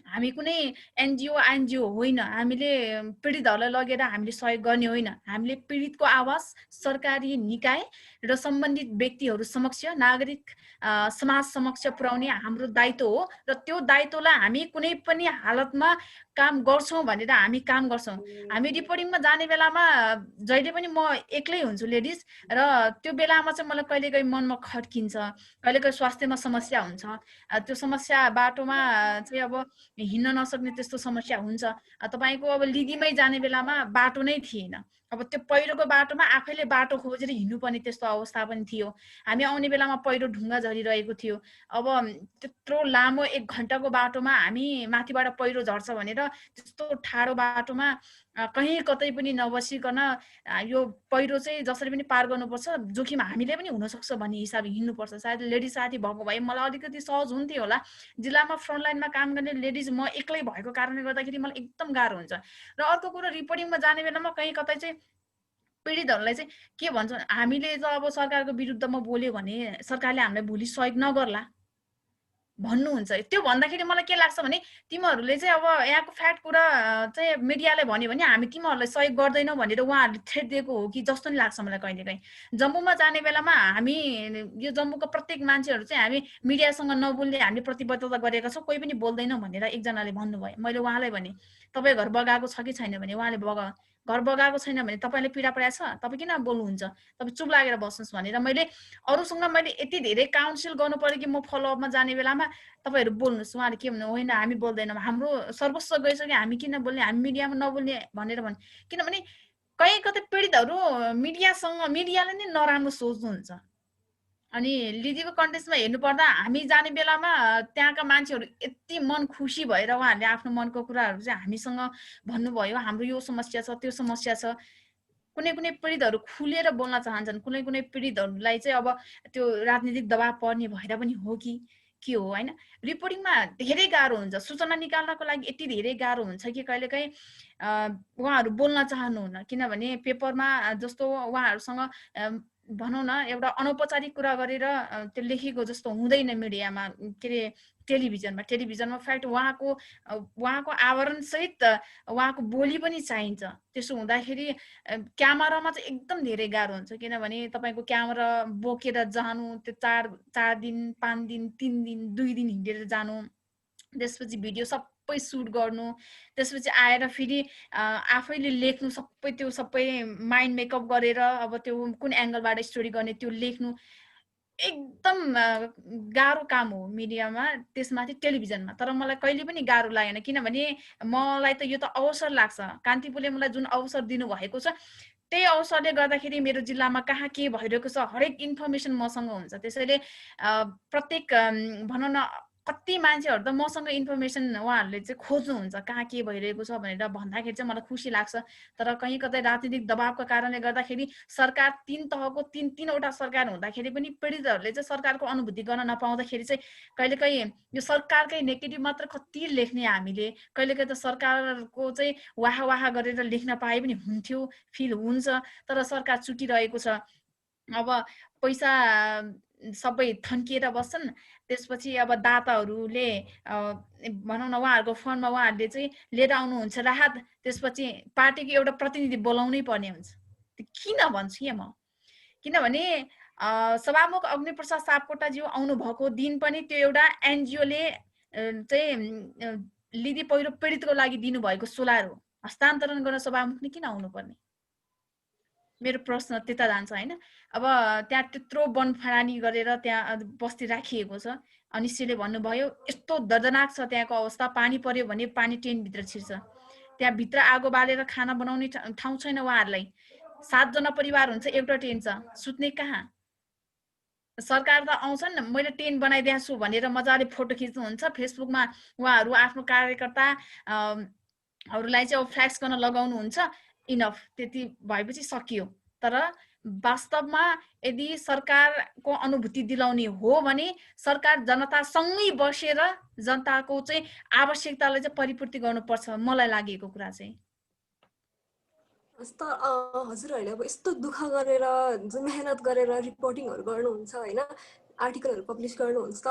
हामी कुनै एनजिओ होइन, हामीले पीडितहरूलाई लगेर हामीले सहयोग गर्ने होइन। हामीले पीडितको आवाज सरकारी निकाय र सम्बन्धित व्यक्तिहरू समक्ष, नागरिक समाज समक्ष पुर्याउने हाम्रो दायित्व हो। र त्यो दायित्वलाई हामी कुनै पनि हालतमा काम गर्छौँ भनेर हामी काम गर्छौँ। हामी रिपोर्टिङमा जाने बेलामा जहिले पनि म एक्लै हुन्छु लेडिज, र त्यो बेलामा चाहिँ मलाई कहिलेकाहीँ मनमा खड्किन्छ, कहिलेकाहीँ स्वास्थ्यमा समस्या हुन्छ। त्यो समस्या बाटोमा चाहिँ अब हिँड्न नसक्ने त्यस्तो समस्या हुन्छ। तपाईँको अब लिदीमै जाने बेलामा बाटो नै थिएन। अब त्यो पहिरोको बाटोमा आफैले बाटो खोजेर हिँड्नुपर्ने त्यस्तो अवस्था पनि थियो। हामी आउने बेलामा पहिरो ढुङ्गा झरिरहेको थियो। अब त्यत्रो लामो 1 घन्टाको बाटोमा हामी माथिबाट पहिरो झर्छ भनेर त्यस्तो ठाडो बाटोमा कहीँ कतै पनि नबसिकन यो पहिरो चाहिँ जसरी पनि पार गर्नुपर्छ, जोखिम हामीले पनि हुनसक्छ भन्ने हिसाबले हिँड्नुपर्छ। सायद लेडिज साथी भएको भए मलाई अलिकति सहज हुन्थ्यो होला। जिल्लामा फ्रन्टलाइनमा काम गर्ने लेडिज म एक्लै भएको कारणले गर्दाखेरि मलाई एकदम गाह्रो हुन्छ। र अर्को कुरो, रिपोर्टिङमा जाने बेलामा कहीँ कतै चाहिँ पीडितहरूलाई चाहिँ के भन्छ, हामीले त अब सरकारको विरुद्धमा बोल्यो भने सरकारले हामीलाई भोलि सहयोग नगर्ला भन्नुहुन्छ। त्यो भन्दाखेरि मलाई के लाग्छ भने तिमीहरूले चाहिँ अब यहाँको फ्याक्ट कुरा चाहिँ मिडियालाई भन्यो भने हामी तिमीहरूलाई सहयोग गर्दैनौँ भनेर उहाँहरूले थ्रेट दिएको हो कि जस्तो नि लाग्छ मलाई कहिलेकाहीँ। जम्मूमा जाने बेलामा हामी यो जम्मूको प्रत्येक मान्छेहरू चाहिँ हामी मिडियासँग नबोल्ने हामीले प्रतिबद्धता गरेका छौँ, कोही पनि बोल्दैनौँ भनेर एकजनाले भन्नुभयो। मैले उहाँलाई भने तपाईँ घर बगाएको छ कि छैन भने उहाँले घर बगाएको छैन भने तपाईँले पीडा परेको छ, तपाईँ किन बोल्नुहुन्छ, तपाईँ चुप लागेर बस्नुहोस् भनेर मैले अरूसँग मैले यति धेरै काउन्सिल गर्नु पर्यो कि म फलोअपमा जाने बेलामा तपाईँहरू बोल्नुहोस्। उहाँले के भन्नु, होइन हामी बोल्दैनौँ, हाम्रो सर्वस्व गइसक्यो, हामी किन बोल्ने, हामी मिडियामा नबोल्ने भनेर भन्नु। किनभने कहीँ कतै पीडितहरू मिडियाले नै नराम्रो सोच्नुहुन्छ। अनि लिदीको कन्टेक्स्टमा हेर्नुपर्दा हामी जाने बेलामा त्यहाँका मान्छेहरू यति मन खुसी भएर उहाँहरूले आफ्नो मनको कुराहरू चाहिँ हामीसँग भन्नुभयो। हाम्रो यो समस्या छ, त्यो समस्या छ। कुनै कुनै पीडितहरू खुलेर बोल्न चाहन्छन्, कुनै कुनै पीडितहरूलाई चाहिँ अब त्यो राजनीतिक दबाब पर्ने भएर पनि हो कि के हो हैन। रिपोर्टिङमा धेरै गाह्रो हुन्छ, सूचना निकाल्नको लागि यति धेरै गाह्रो हुन्छ कि कहिलेकाहीँ उहाँहरू बोल्न चाहनुहुन्न, किनभने पेपरमा जस्तो उहाँहरूसँग भनौँ न एउटा अनौपचारिक कुरा गरेर त्यो लेखेको जस्तो हुँदैन मिडियामा, के अरे टेलिभिजनमा फ्याक्ट उहाँको आवरण सहित उहाँको बोली पनि चाहिन्छ। त्यसो हुँदाखेरि क्यामेरामा चाहिँ एकदम धेरै गाह्रो हुन्छ, किनभने तपाईँको क्यामेरा बोकेर जानु, त्यो 4 दिन 5 दिन 3 दिन 2 दिन हिँडेर जानु, त्यसपछि भिडियो सबै सुट गर्नु, त्यसपछि आएर फेरि आफैले लेख्नु, सबै माइन्ड मेकअप गरेर अब त्यो कुन एङ्गलबाट स्टोरी गर्ने त्यो लेख्नु एकदम गाह्रो काम हो मिडियामा, त्यसमाथि टेलिभिजनमा। तर मलाई कहिले पनि गाह्रो लागेन, किनभने मलाई त यो त अवसर लाग्छ। कान्तिपुरले मलाई जुन अवसर दिनुभएको छ त्यही अवसरले गर्दाखेरि मेरो जिल्लामा कहाँ के भइरहेको छ हरेक इन्फर्मेसन मसँग हुन्छ। त्यसैले प्रत्येक भनौँ न कति मान्छेहरू त मसँग इन्फर्मेसन उहाँहरूले चाहिँ खोज्नुहुन्छ कहाँ के भइरहेको छ भनेर भन्दाखेरि चाहिँ मलाई खुसी लाग्छ। तर कहीँ कतै राजनीतिक दबावको कारणले गर्दाखेरि सरकार 3 तहको 3-3वटा सरकार हुँदाखेरि पनि पीडितहरूले चाहिँ सरकारको अनुभूति गर्न नपाउँदाखेरि चाहिँ कहिलेकाहीँ यो सरकारकै नेगेटिभ मात्र कति लेख्ने हामीले, कहिलेकाहीँ त सरकारको चाहिँ वाह गरेर लेख्न पाए पनि हुन्थ्यो, फिल हुन्छ। तर सरकार चुटिरहेको छ। अब पैसा सबै थन्किएर बस्छन्, त्यसपछि अब दाताहरूले भनौँ न उहाँहरूको फन्डमा उहाँहरूले चाहिँ लिएर आउनुहुन्छ राहत, त्यसपछि पार्टीको एउटा प्रतिनिधि बोलाउनै पर्ने हुन्छ। किन भन्छु म, किनभने सभामुख अग्निप्रसाद सापकोटाज्यू आउनुभएको दिन पनि त्यो एउटा एनजिओले चाहिँ लिदी पहिरो पीडितको लागि दिनुभएको सोलर हो, हस्तान्तरण गर्न सभामुखले किन आउनुपर्ने? मेरो प्रश्न त्यता जान्छ हैन। अब त्यहाँ त्यत्रो बनफरानी गरेर त्यहाँ बस्ती राखिएको छ। अनिश्चयले भन्नुभयो यस्तो दर्दनाक छ त्यहाँको अवस्था, पानी पर्यो भने पानी टेन्टभित्र छिर्छ, त्यहाँ भित्र आगो बालेर खाना बनाउने ठाउँ छैन उहाँहरूलाई। 7 जना परिवार हुन्छ, एउटा टेन्ट छ, सुत्ने कहाँ? सरकार त आउँछन् मैले टेन्ट बनाइदिएको छु भनेर मजाले फोटो खिच्नुहुन्छ फेसबुकमा, उहाँहरू आफ्नो कार्यकर्ताहरूलाई चाहिँ अब फ्ल्याक्स गर्न लगाउनुहुन्छ, इनफ, त्यति भएपछि सकियो। तर वास्तवमा यदि सरकारको अनुभूति दिलाउने हो भने सरकार जनतासँगै बसेर जनताको चाहिँ आवश्यकतालाई चाहिँ परिपूर्ति गर्नुपर्छ, मलाई लागेको कुरा चाहिँ। हजुरहरूले अब यस्तो दुःख गरेर जुन मेहनत गरेर रिपोर्टिङहरू गर्नुहुन्छ होइन, आर्टिकलहरू पब्लिस गर्नुहुन्छ,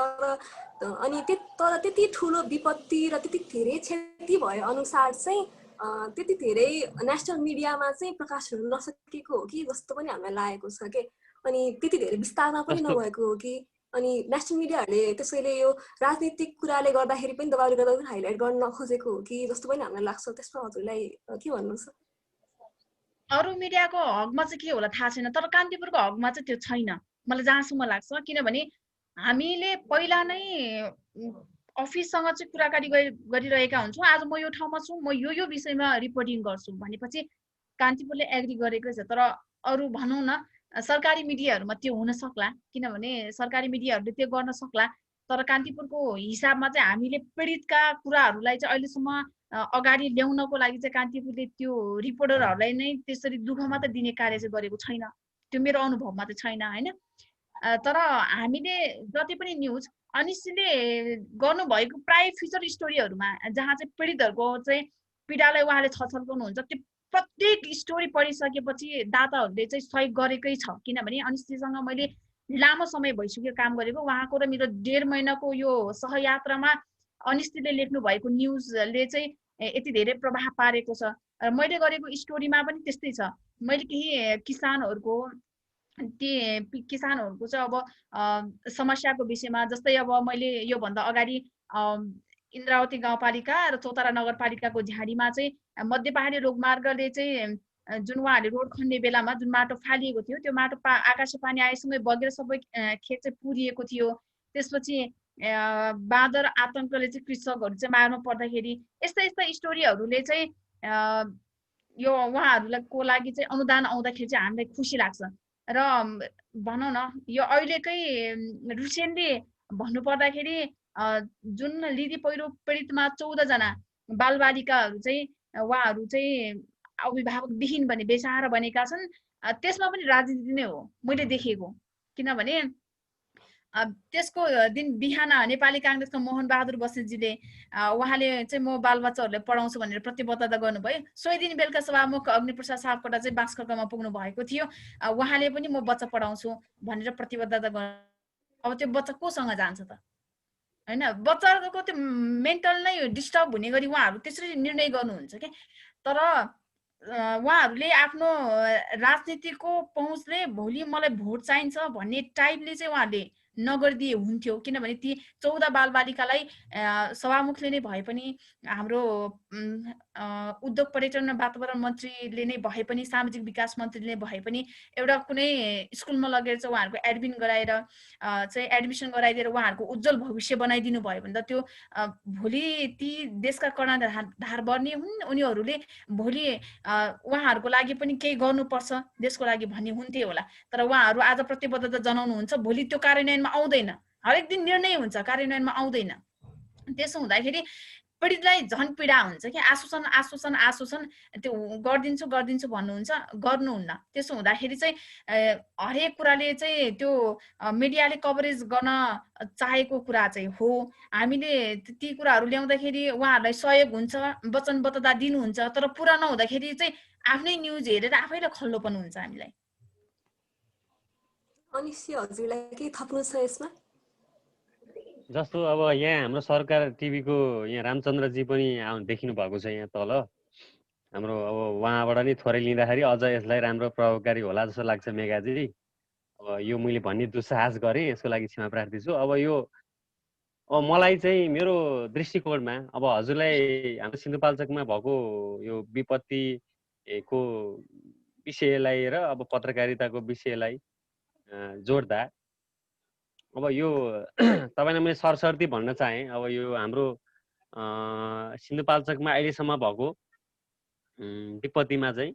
अनि तर त्यति ठुलो विपत्ति र त्यति धेरै क्षति भए अनुसार चाहिँ त्यति धेरै नेसनल मिडियामा चाहिँ प्रकाश हुन नसकेको हो कि जस्तो पनि हामीलाई लागेको छ के। अनि त्यति धेरै विस्तारमा पनि नभएको हो कि, अनि नेसनल मिडियाहरूले त्यसैले यो राजनीतिक कुराले गर्दाखेरि पनि दबाउले गर्दा पनि हाइलाइट गर्न नखोजेको हो कि जस्तो पनि हामीलाई लाग्छ। त्यसमा हजुरलाई के भन्नुहुन्छ? अरू मिडियाको हकमा चाहिँ के होला थाहा छैन, तर कान्तिपुरको हकमा चाहिँ त्यो छैन मलाई जहाँसम्म लाग्छ। किनभने हामीले पहिला नै अफिससँग चाहिँ कुराकानी गरिरहेका हुन्छौँ, आज म यो ठाउँमा छु, म यो विषयमा रिपोर्टिङ गर्छु भनेपछि कान्तिपुरले एग्री गरेकै छ। तर अरू भनौँ न सरकारी मिडियाहरूमा त्यो हुन सक्ला, किनभने सरकारी मिडियाहरूले त्यो गर्न सक्ला। तर कान्तिपुरको हिसाबमा चाहिँ हामीले पीडितका कुराहरूलाई चाहिँ अहिलेसम्म अगाडि ल्याउनको लागि चाहिँ कान्तिपुरले त्यो रिपोर्टरहरूलाई नै त्यसरी दुःख मात्र दिने कार्य चाहिँ गरेको छैन, त्यो मेरो अनुभवमा चाहिँ छैन होइन। तर हामीले जति पनि न्युज अनिश्चयले गर्नुभएको प्राय फिचर स्टोरीहरूमा जहाँ चाहिँ पीडितहरूको चाहिँ पीडालाई उहाँले छलफल्नुहुन्छ, त्यो प्रत्येक स्टोरी पढिसकेपछि दाताहरूले चाहिँ सहयोग गरेकै छ। किनभने अनिश्चयसँग मैले लामो समय भइसक्यो काम गरेको, उहाँको र मेरो 1.5 महिनाको यो सहयात्रामा अनिश्चयले लेख्नु भएको न्युजले चाहिँ यति धेरै प्रभाव पारेको छ। मैले गरेको स्टोरीमा पनि त्यस्तै छ। मैले केही किसानहरूको चाहिँ अब समस्याको विषयमा, जस्तै अब मैले योभन्दा अगाडि इन्द्रावती गाउँपालिका र चौतारा नगरपालिकाको झाडीमा चाहिँ मध्य पहाडी रोगमार्गले चाहिँ जुन उहाँहरूले रोड खन्ने बेलामा जुन माटो फालिएको थियो, त्यो माटो आकाशे पानी आएसँगै बगेर सबै खेत चाहिँ पुरिएको थियो। त्यसपछि बाँदर आतङ्कले चाहिँ कृषकहरू चाहिँ मार्नु पर्दाखेरि यस्ता स्टोरीहरूले चाहिँ यो उहाँहरूको लागि चाहिँ अनुदान आउँदाखेरि चाहिँ हामीलाई खुसी लाग्छ। र भनौँ न यो अहिलेकै रिसेन्टली भन्नुपर्दाखेरि जुन लिदी पहिरो पीडितमा 14 जना बालबालिकाहरू चाहिँ उहाँहरू चाहिँ अभिभावकविहीन भने बेचारा बनेका छन्, त्यसमा पनि राजनीति नै हो मैले देखेको। किनभने त्यसको दिन बिहान नेपाली काङ्ग्रेसका मोहन बहादुर बस्नेतजीले उहाँले चाहिँ म बालबच्चाहरूलाई पढाउँछु भनेर प्रतिबद्धता गर्नुभयो। सोही दिन बेलुका सभामुख अग्निप्रसाद सापकोटा चाहिँ बाँसखोर्कामा पुग्नु भएको थियो। उहाँले पनि म बच्चा पढाउँछु भनेर प्रतिबद्धता गर्नु। अब त्यो बच्चा कोसँग जान्छ त, होइन? बच्चाको त्यो मेन्टल नै डिस्टर्ब हुने गरी उहाँहरू त्यसरी निर्णय गर्नुहुन्छ क्या। तर उहाँहरूले आफ्नो राजनीतिको पहुँचले भोलि मलाई भोट चाहिन्छ भन्ने टाइपले चाहिँ उहाँहरूले नगरिदिए हुन्थ्यो। किनभने ती 14 बालबालिकालाई सभामुखले नै भए पनि, हाम्रो उद्योग पर्यटन वातावरण मन्त्रीले नै भए पनि, सामाजिक विकास मन्त्रीले नै भए पनि एउटा कुनै स्कुलमा लगेर चाहिँ उहाँहरूको एडमिन गराएर चाहिँ एडमिसन गराइदिएर उहाँहरूको उज्जवल भविष्य बनाइदिनु भयो भने त त्यो भोलि ती देशका कर्णधार बन्ने हुन्। उनीहरूले भोलि उहाँहरूको लागि पनि केही गर्नुपर्छ देशको लागि भन्ने हुन्थे होला। तर उहाँहरू आज प्रतिबद्धता जनाउनुहुन्छ, भोलि त्यो कार्यान्वयनमा आउँदैन। हरेक दिन निर्णय हुन्छ, कार्यान्वयनमा आउँदैन। त्यसो हुँदाखेरि पीडितलाई झन् पीडा हुन्छ कि आश्वासन आश्वासन आश्वासन त्यो गरिदिन्छु गरिदिन्छु भन्नुहुन्छ, गर्नुहुन्न। त्यसो हुँदाखेरि चाहिँ हरेक कुराले चाहिँ त्यो मिडियाले कभरेज गर्न चाहेको कुरा चाहिँ हो। हामीले ती कुराहरू ल्याउँदाखेरि उहाँहरूलाई सहयोग हुन्छ, वचनबद्धता दिनुहुन्छ, तर पुरा नहुँदाखेरि चाहिँ आफ्नै न्युज हेरेर आफैलाई खल्लोपन हुन्छ हामीलाई। अनिश्चय हजुरलाई के थप्नु छ यसमा? जस्तो अब यहाँ हाम्रो सरकार टिभीको यहाँ रामचन्द्रजी पनि देखिनु भएको छ यहाँ तल। हाम्रो अब उहाँबाट नि थोरै लिँदाखेरि अझ यसलाई राम्रो प्रभावकारी होला जस्तो लाग्छ मेघाजी। अब यो मैले भन्ने दुस्साहस गरेँ, यसको लागि क्षमा प्रार्थी छु। अब यो मलाई चाहिँ मेरो दृष्टिकोणमा अब हजुरलाई हाम्रो सिन्धुपाल्चोकमा भएको यो विपत्तिको विषयलाई र अब पत्रकारिताको विषयलाई जोड्दा अब यो तपाईँलाई मैले सरसर्ती भन्न चाहेँ। अब यो हाम्रो सिन्धुपाल्चोकमा अहिलेसम्म भएको विपत्तिमा चाहिँ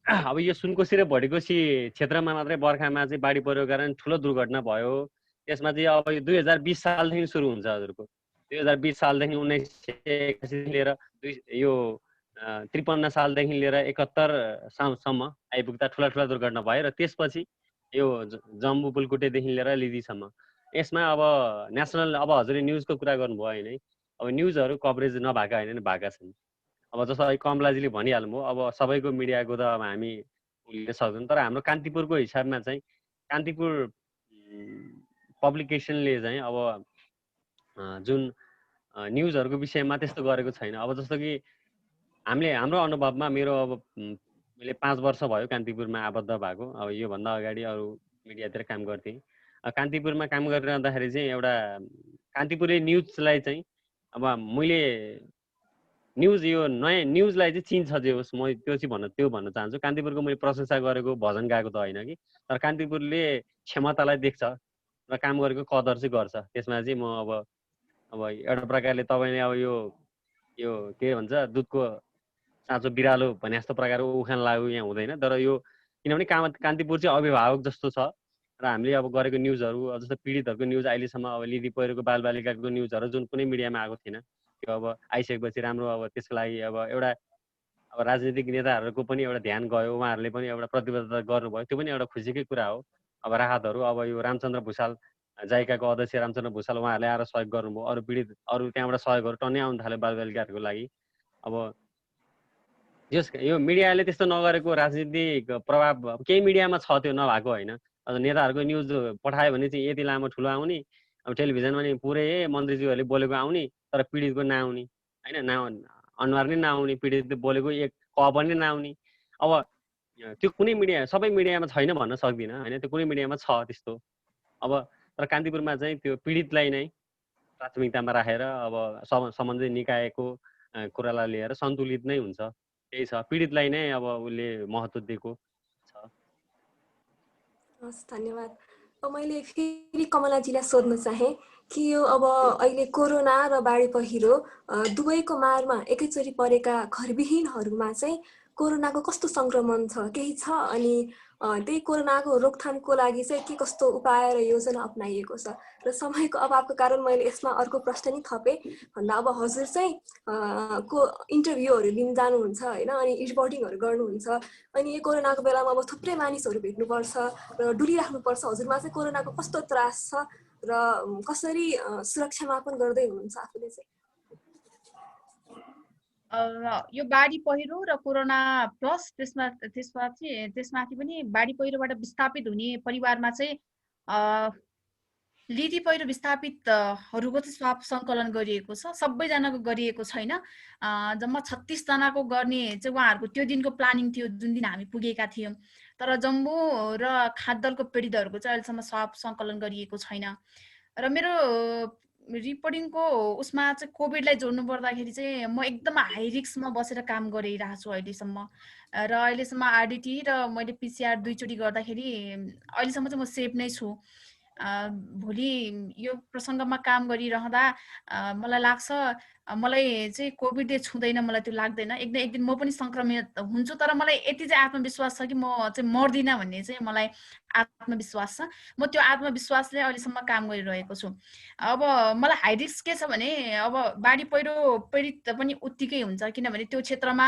अब यो सुनकोशी र भडीकोशी क्षेत्रमा मात्रै बर्खामा चाहिँ बाढी पहिरोको कारण ठुलो दुर्घटना भयो। त्यसमा चाहिँ अब यो 2020 सालदेखि सुरु हुन्छ हजुरको। 2020 सालदेखि 1981 लिएर यो 53 सालदेखि लिएर 71 सालसम्म आइपुग्दा ठुला ठुला दुर्घटना भयो। र त्यसपछि यो जम्बू पुलकुटेदेखि लिएर लिदीसम्म यसमा अब नेसनल अब हजुरले न्युजको कुरा गर्नुभयो होइन, अब न्युजहरू कभरेज नभएका होइन भएका छन्। अब जस्तो कमलाजीले भनिहाल्नुभयो, अब सबैको मिडियाको त अब हामी लिन सक्दैनौँ। तर हाम्रो कान्तिपुरको हिसाबमा चाहिँ कान्तिपुर पब्लिकेसनले चाहिँ अब जुन न्युजहरूको विषयमा त्यस्तो गरेको छैन। अब जस्तो कि हाम्रो अनुभवमा मेरो अब मैले 5 वर्ष भयो कान्तिपुरमा आबद्ध भएको। अब योभन्दा अगाडि अरू मिडियातिर काम गर्थेँ। कान्तिपुरमा काम गरिरहँदाखेरि चाहिँ एउटा कान्तिपुरे न्युजलाई चाहिँ अब मैले न्युज यो नयाँ न्युजलाई चाहिँ चिन्छ जे होस्, म त्यो भन्न चाहन्छु। कान्तिपुरको मैले प्रशंसा गरेको भजन गाएको त होइन कि, तर कान्तिपुरले क्षमतालाई देख्छ र काम गरेको कदर चाहिँ गर्छ। त्यसमा चाहिँ म अब एउटा प्रकारले तपाईँले अब यो के भन्छ दुधको साँचो बिरालो भने जस्तो प्रकारको उखान लागु यहाँ हुँदैन। तर यो किनभने कान्तिपुर चाहिँ अभिभावक जस्तो छ र हामीले अब गरेको न्युजहरू जस्तो पीडितहरूको न्युज अहिलेसम्म अब लिदी पहिरोको बालबालिकाको न्युजहरू जुन कुनै मिडियामा आएको थिएन, त्यो अब आइसकेपछि राम्रो अब त्यसको लागि अब एउटा अब राजनीतिक नेताहरूको पनि एउटा ध्यान गयो, उहाँहरूले पनि एउटा प्रतिबद्धता गर्नुभयो, त्यो पनि एउटा खुसीकै कुरा हो। अब राहतहरू अब यो रामचन्द्र भुषाल जाइकाको अध्यक्ष रामचन्द्र भुषाल उहाँहरूले आएर सहयोग गर्नुभयो। अरू पीडित अरू त्यहाँबाट सहयोगहरू टन्नै आउनु थाल्यो बालबालिकाहरूको लागि। अब यो मिडियाले त्यस्तो नगरेको राजनीतिक प्रभाव केही मिडियामा छ, त्यो नभएको होइन। अब नेताहरूको न्युज पठायो भने चाहिँ यति लामो ठुलो आउने, अब टेलिभिजनमा नि पुरै मन्त्रीज्यूहरूले बोलेको आउने, तर पीडितको नआउने होइन, अनुहार नै नआउने, पीडित बोलेको एक क पनि नआउने। अब त्यो कुनै मिडिया सबै मिडियामा छैन भन्न सक्दिनँ होइन, त्यो कुनै मिडियामा छ त्यस्तो। अब तर कान्तिपुरमा चाहिँ त्यो पीडितलाई नै प्राथमिकतामा राखेर अब सम्बन्धित निकायको कुरालाई लिएर सन्तुलित नै हुन्छ, त्यही छ। पीडितलाई नै अब उसले महत्त्व दिएको छ। हस्, धन्यवाद। मैले फेरि कमलाजीलाई सोध्न चाहेँ कि यो अब अहिले कोरोना र बाढी पहिरो दुवैको मारमा एकैचोटि परेका घरविहीनहरूमा चाहिँ कोरोनाको कस्तो संक्रमण छ केही छ अनि त्यही कोरोनाको रोकथामको लागि चाहिँ के कस्तो उपाय र योजना अपनाइएको छ र समयको अभावको कारण मैले यसमा अर्को प्रश्न नि थपेँ भन्दा अब हजुर चाहिँ को इन्टरभ्यूहरू लिन जानुहुन्छ होइन अनि रिपोर्टिङहरू गर्नुहुन्छ अनि यो कोरोनाको बेलामा अब थुप्रै मानिसहरू भेट्नुपर्छ र डुलिराख्नुपर्छ हजुरमा चाहिँ कोरोनाको कस्तो त्रास छ र कसरी सुरक्षा मापन गर्दै हुनुहुन्छ आफूले चाहिँ यो बाढी पहिरो र कोरोना प्लस त्यसमाथि पनि बाढी पहिरोबाट विस्थापित हुने परिवारमा चाहिँ लिदी पहिरो विस्थापितहरूको चाहिँ स्वाप सङ्कलन गरिएको छ सबैजनाको गरिएको छैन जम्मा 36 जनाको गर्ने चाहिँ उहाँहरूको त्यो दिनको प्लानिङ थियो जुन दिन हामी पुगेका थियौँ तर जम्बू र खाद्दलको पीडितहरूको चाहिँ अहिलेसम्म स्वाप सङ्कलन गरिएको छैन र मेरो रिपोर्टिङको उसमा चाहिँ कोभिडलाई जोड्नु पर्दाखेरि चाहिँ म एकदम हाई रिस्कमा बसेर काम गरिरहेको छु अहिलेसम्म र अहिलेसम्म आरडिटी र मैले पिसिआर 2 चोटि गर्दाखेरि अहिलेसम्म चाहिँ म सेफ नै छु भोलि यो प्रसङ्गमा काम गरिरहँदा मलाई लाग्छ मलाई चाहिँ कोभिडले छुँदैन मलाई त्यो लाग्दैन एक दिन म पनि सङ्क्रमित हुन्छु तर मलाई यति चाहिँ आत्मविश्वास छ कि म चाहिँ मर्दिनँ भन्ने चाहिँ मलाई आत्मविश्वास छ म त्यो आत्मविश्वासले अहिलेसम्म काम गरिरहेको छु अब मलाई हाई रिस्क के छ भने अब बाढी पहिरो पीडित पनि उत्तिकै हुन्छ किनभने त्यो क्षेत्रमा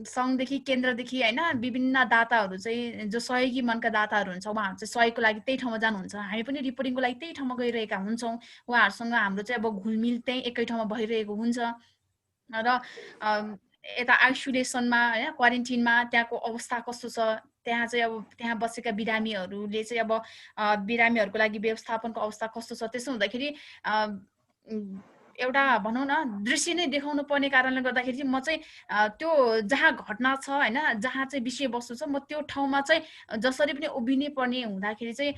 सङ्घदेखि केन्द्रदेखि होइन विभिन्न दाताहरू चाहिँ जो सहयोगी मनका दाताहरू हुन्छ उहाँहरू चाहिँ सहयोगको लागि त्यही ठाउँमा जानुहुन्छ हामी पनि रिपोर्टिङको लागि त्यही ठाउँमा गइरहेका हुन्छौँ उहाँहरूसँग हाम्रो चाहिँ अब घुलमिल त्यही एकै ठाउँमा भइरहेको हुन्छ र यता आइसोलेसनमा होइन क्वारेन्टिनमा त्यहाँको अवस्था कस्तो छ त्यहाँ चाहिँ अब त्यहाँ बसेका बिरामीहरूले चाहिँ अब बिरामीहरूको लागि व्यवस्थापनको अवस्था कस्तो छ त्यसो हुँदाखेरि एउटा भनौँ न दृश्य नै देखाउनु पर्ने कारणले गर्दाखेरि चाहिँ म चाहिँ त्यो जहाँ घटना छ होइन जहाँ चाहिँ विषयवस्तु छ म त्यो ठाउँमा चाहिँ जसरी पनि उभिनै पर्ने हुँदाखेरि चाहिँ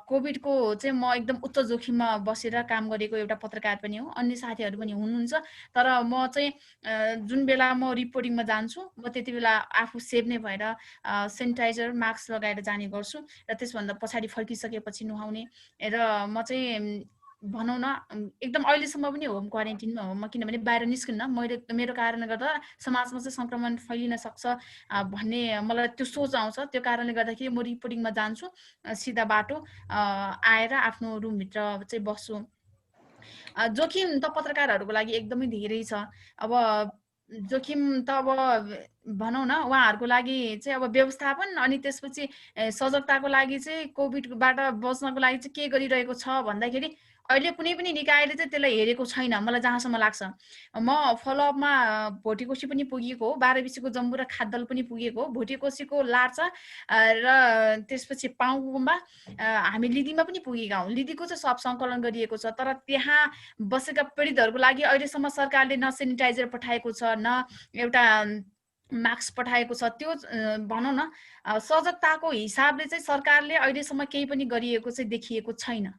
कोभिडको चाहिँ म एकदम उच्च जोखिममा बसेर काम गरेको एउटा पत्रकार पनि हो अन्य साथीहरू पनि हुनुहुन्छ तर म चाहिँ जुन बेला म रिपोर्टिङमा जान्छु म त्यति बेला आफू सेभ नै भएर सेनिटाइजर मास्क लगाएर जाने गर्छु र त्यसभन्दा पछाडि फर्किसकेपछि नुहाउने र म चाहिँ भनौँ न एकदम अहिलेसम्म पनि होम क्वारेन्टिनमा हो म किनभने बाहिर निस्किन्न मेरो कारणले गर्दा समाजमा चाहिँ सङ्क्रमण फैलिन सक्छ भन्ने मलाई त्यो सोच आउँछ त्यो कारणले गर्दाखेरि म रिपोर्टिङमा जान्छु सिधा बाटो आएर आफ्नो रुमभित्र चाहिँ बस्छु जोखिम त पत्रकारहरूको लागि एकदमै धेरै छ अब जोखिम त अब भनौँ न उहाँहरूको लागि चाहिँ अब व्यवस्थापन अनि त्यसपछि सजगताको लागि चाहिँ कोभिडबाट बच्नको लागि चाहिँ के गरिरहेको छ भन्दाखेरि अहिले कुनै पनि निकायले चाहिँ त्यसलाई हेरेको छैन मलाई जहाँसम्म लाग्छ म फलोअपमा भोटेकोसी पनि पुगेको हो 12 बिसीको जम्बू र खाद्दल पनि पुगेको हो भोटेकोसीको लार्चा र त्यसपछि पाउँगुम्बा हामी लिदीमा पनि पुगेका हौँ लिदीको चाहिँ सब सङ्कलन गरिएको छ तर त्यहाँ बसेका पीडितहरूको लागि अहिलेसम्म सरकारले न सेनिटाइजर पठाएको छ न एउटा मास्क पठाएको छ त्यो भनौँ न सजगताको हिसाबले चाहिँ सरकारले अहिलेसम्म केही पनि गरिएको चाहिँ देखिएको छैन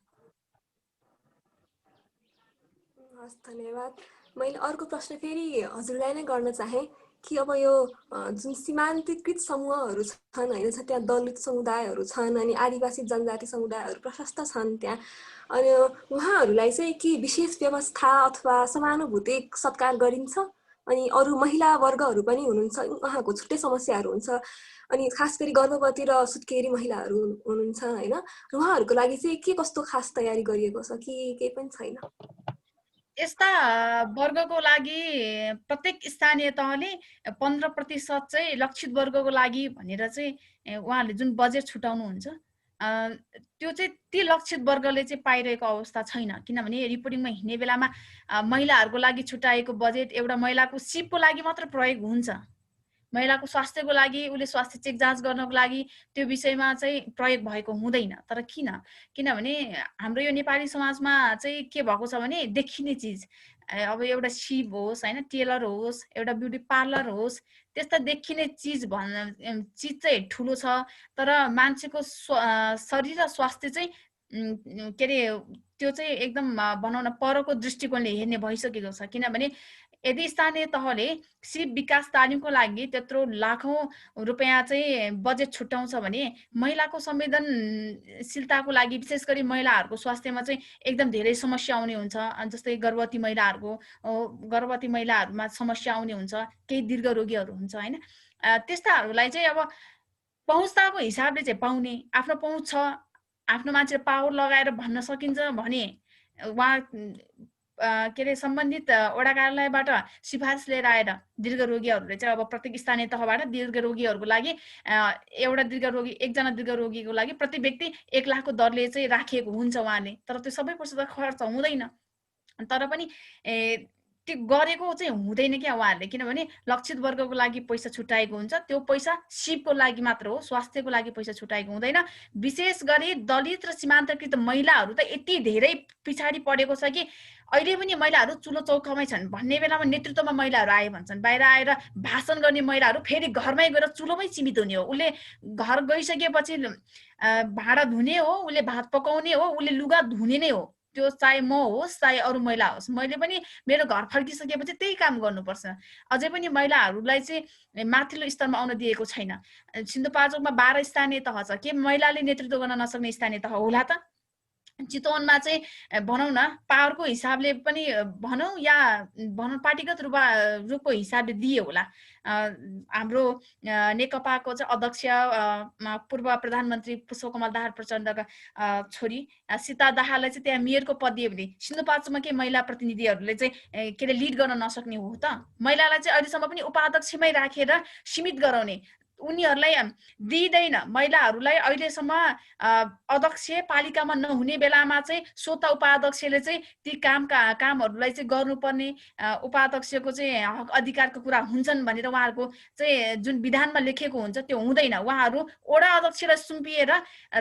धन्यवाद मैले अर्को प्रश्न फेरि हजुरलाई नै गर्न चाहे कि अब यो जुन सीमान्तकृत समूहहरू छन् होइन त्यहाँ दलित समुदायहरू छन् अनि आदिवासी जनजाति समुदायहरू प्रशस्त छन् त्यहाँ अनि उहाँहरूलाई चाहिँ के विशेष व्यवस्था अथवा समानुभूति सत्कार गरिन्छ अनि अरू महिला वर्गहरू पनि हुनुहुन्छ उहाँको छुट्टै समस्याहरू हुन्छ अनि खास गरी गर्भवती र सुत्केरी महिलाहरू हुनुहुन्छ होइन उहाँहरूको लागि चाहिँ के कस्तो खास तयारी गरिएको छ कि केही पनि छैन यस्ता वर्गको लागि प्रत्येक स्थानीय तहले 15% चाहिँ लक्षित वर्गको लागि भनेर चाहिँ उहाँहरूले जुन बजेट छुटाउनुहुन्छ त्यो चाहिँ ती लक्षित वर्गले चाहिँ पाइरहेको अवस्था छैन किनभने रिपोर्टिङमा हिँड्ने बेलामा महिलाहरूको लागि छुटाएको बजेट एउटा महिलाको सिपको लागि मात्र प्रयोग हुन्छ महिलाको स्वास्थ्यको लागि उसले स्वास्थ्य चेक जाँच गर्नको लागि त्यो विषयमा चाहिँ प्रयोग भएको हुँदैन तर किनभने हाम्रो यो नेपाली समाजमा चाहिँ के भएको छ भने देखिने चिज अब एउटा सिप होस् होइन टेलर होस् एउटा ब्युटी पार्लर होस् त्यस्ता देखिने चिज चाहिँ ठुलो छ तर मान्छेको शरीर र स्वास्थ्य चाहिँ के अरे त्यो चाहिँ एकदम भनौँ न परको दृष्टिकोणले हेर्ने भइसकेको छ किनभने यदि स्थानीय तहले सिप विकास तालिमको लागि त्यत्रो लाखौँ रुपियाँ चाहिँ बजेट छुट्याउँछ भने महिलाको संवेदनशीलताको लागि विशेष गरी महिलाहरूको स्वास्थ्यमा चाहिँ एकदम धेरै समस्या आउने हुन्छ जस्तै गर्भवती महिलाहरूमा समस्या आउने हुन्छ केही दीर्घ रोगीहरू हुन्छ होइन त्यस्ताहरूलाई चाहिँ अब पहुँचताको हिसाबले चाहिँ पाउने, आफ्नो पहुँच छ, आफ्नो मान्छे पावर लगाएर भन्न सकिन्छ भने उहाँ के अरे सम्बन्धित वडा कार्यालयबाट सिफारिस लिएर आएर दीर्घ रोगीहरूले चाहिँ अब प्रत्येक स्थानीय तहबाट दीर्घ रोगीहरूको लागि एउटा दीर्घ रोगी, एकजना दीर्घ रोगीको लागि प्रति व्यक्ति 1 लाखको दरले चाहिँ राखिएको हुन्छ उहाँले। तर त्यो सबै पैसा त खर्च हुँदैन, तर पनि त्यो गरेको चाहिँ हुँदैन क्या उहाँहरूले, किनभने लक्षित वर्गको लागि पैसा छुट्याएको हुन्छ। त्यो पैसा सिपको लागि मात्र हो, स्वास्थ्यको लागि पैसा छुट्याएको हुँदैन। विशेष गरी दलित र सीमान्तकृत महिलाहरू त यति धेरै पछाडि परेको छ कि अहिले पनि महिलाहरू चुलो चौकामै छन् भन्ने बेलामा नेतृत्वमा महिलाहरू आए भन्छन्, बाहिर आएर भाषण गर्ने महिलाहरू फेरि घरमै गएर चुलोमै सीमित हुने हो। उसले घर गइसकेपछि भाँडा धुने हो, उसले भात पकाउने हो, उसले लुगा धुने नै हो, त्यो चाहे म होस् चाहे अरू महिला होस्। मैले पनि मेरो घर फर्किसकेपछि त्यही काम गर्नुपर्छ। अझै पनि महिलाहरूलाई चाहिँ माथिल्लो स्तरमा आउन दिएको छैन। सिन्धुपाल्चोकमा 12 स्थानीय तह छ, के महिलाले नेतृत्व गर्न नसक्ने स्थानीय तह होला त? चितवनमा चाहिँ भनौँ न पावरको हिसाबले पनि भनौँ या भनौँ पार्टीगत रूपको हिसाबले दिए होला। हाम्रो नेकपाको चाहिँ अध्यक्ष पूर्व प्रधानमन्त्री पुष्पकमल दाहाल प्रचण्डका छोरी सीता दाहाललाई चाहिँ त्यहाँ मेयरको पद दियो भने सिन्धुपाल्चोकमा के महिला प्रतिनिधिहरूले चाहिँ के अरे लिड गर्न नसक्ने हो त? महिलालाई चाहिँ अहिलेसम्म पनि उपाध्यक्षमै राखेर सीमित गराउने, उनीहरूलाई दिइँदैन। महिलाहरूलाई अहिलेसम्म अध्यक्ष पालिकामा नहुने बेलामा चाहिँ स्वतः उपाध्यक्षले चाहिँ ती कामहरूलाई चाहिँ गर्नुपर्ने, उपाध्यक्षको चाहिँ हक अधिकारको कुरा हुन्छन् भनेर उहाँहरूको चाहिँ जुन विधानमा लेखेको हुन्छ त्यो हुँदैन। उहाँहरू वडा अध्यक्षलाई सुम्पिएर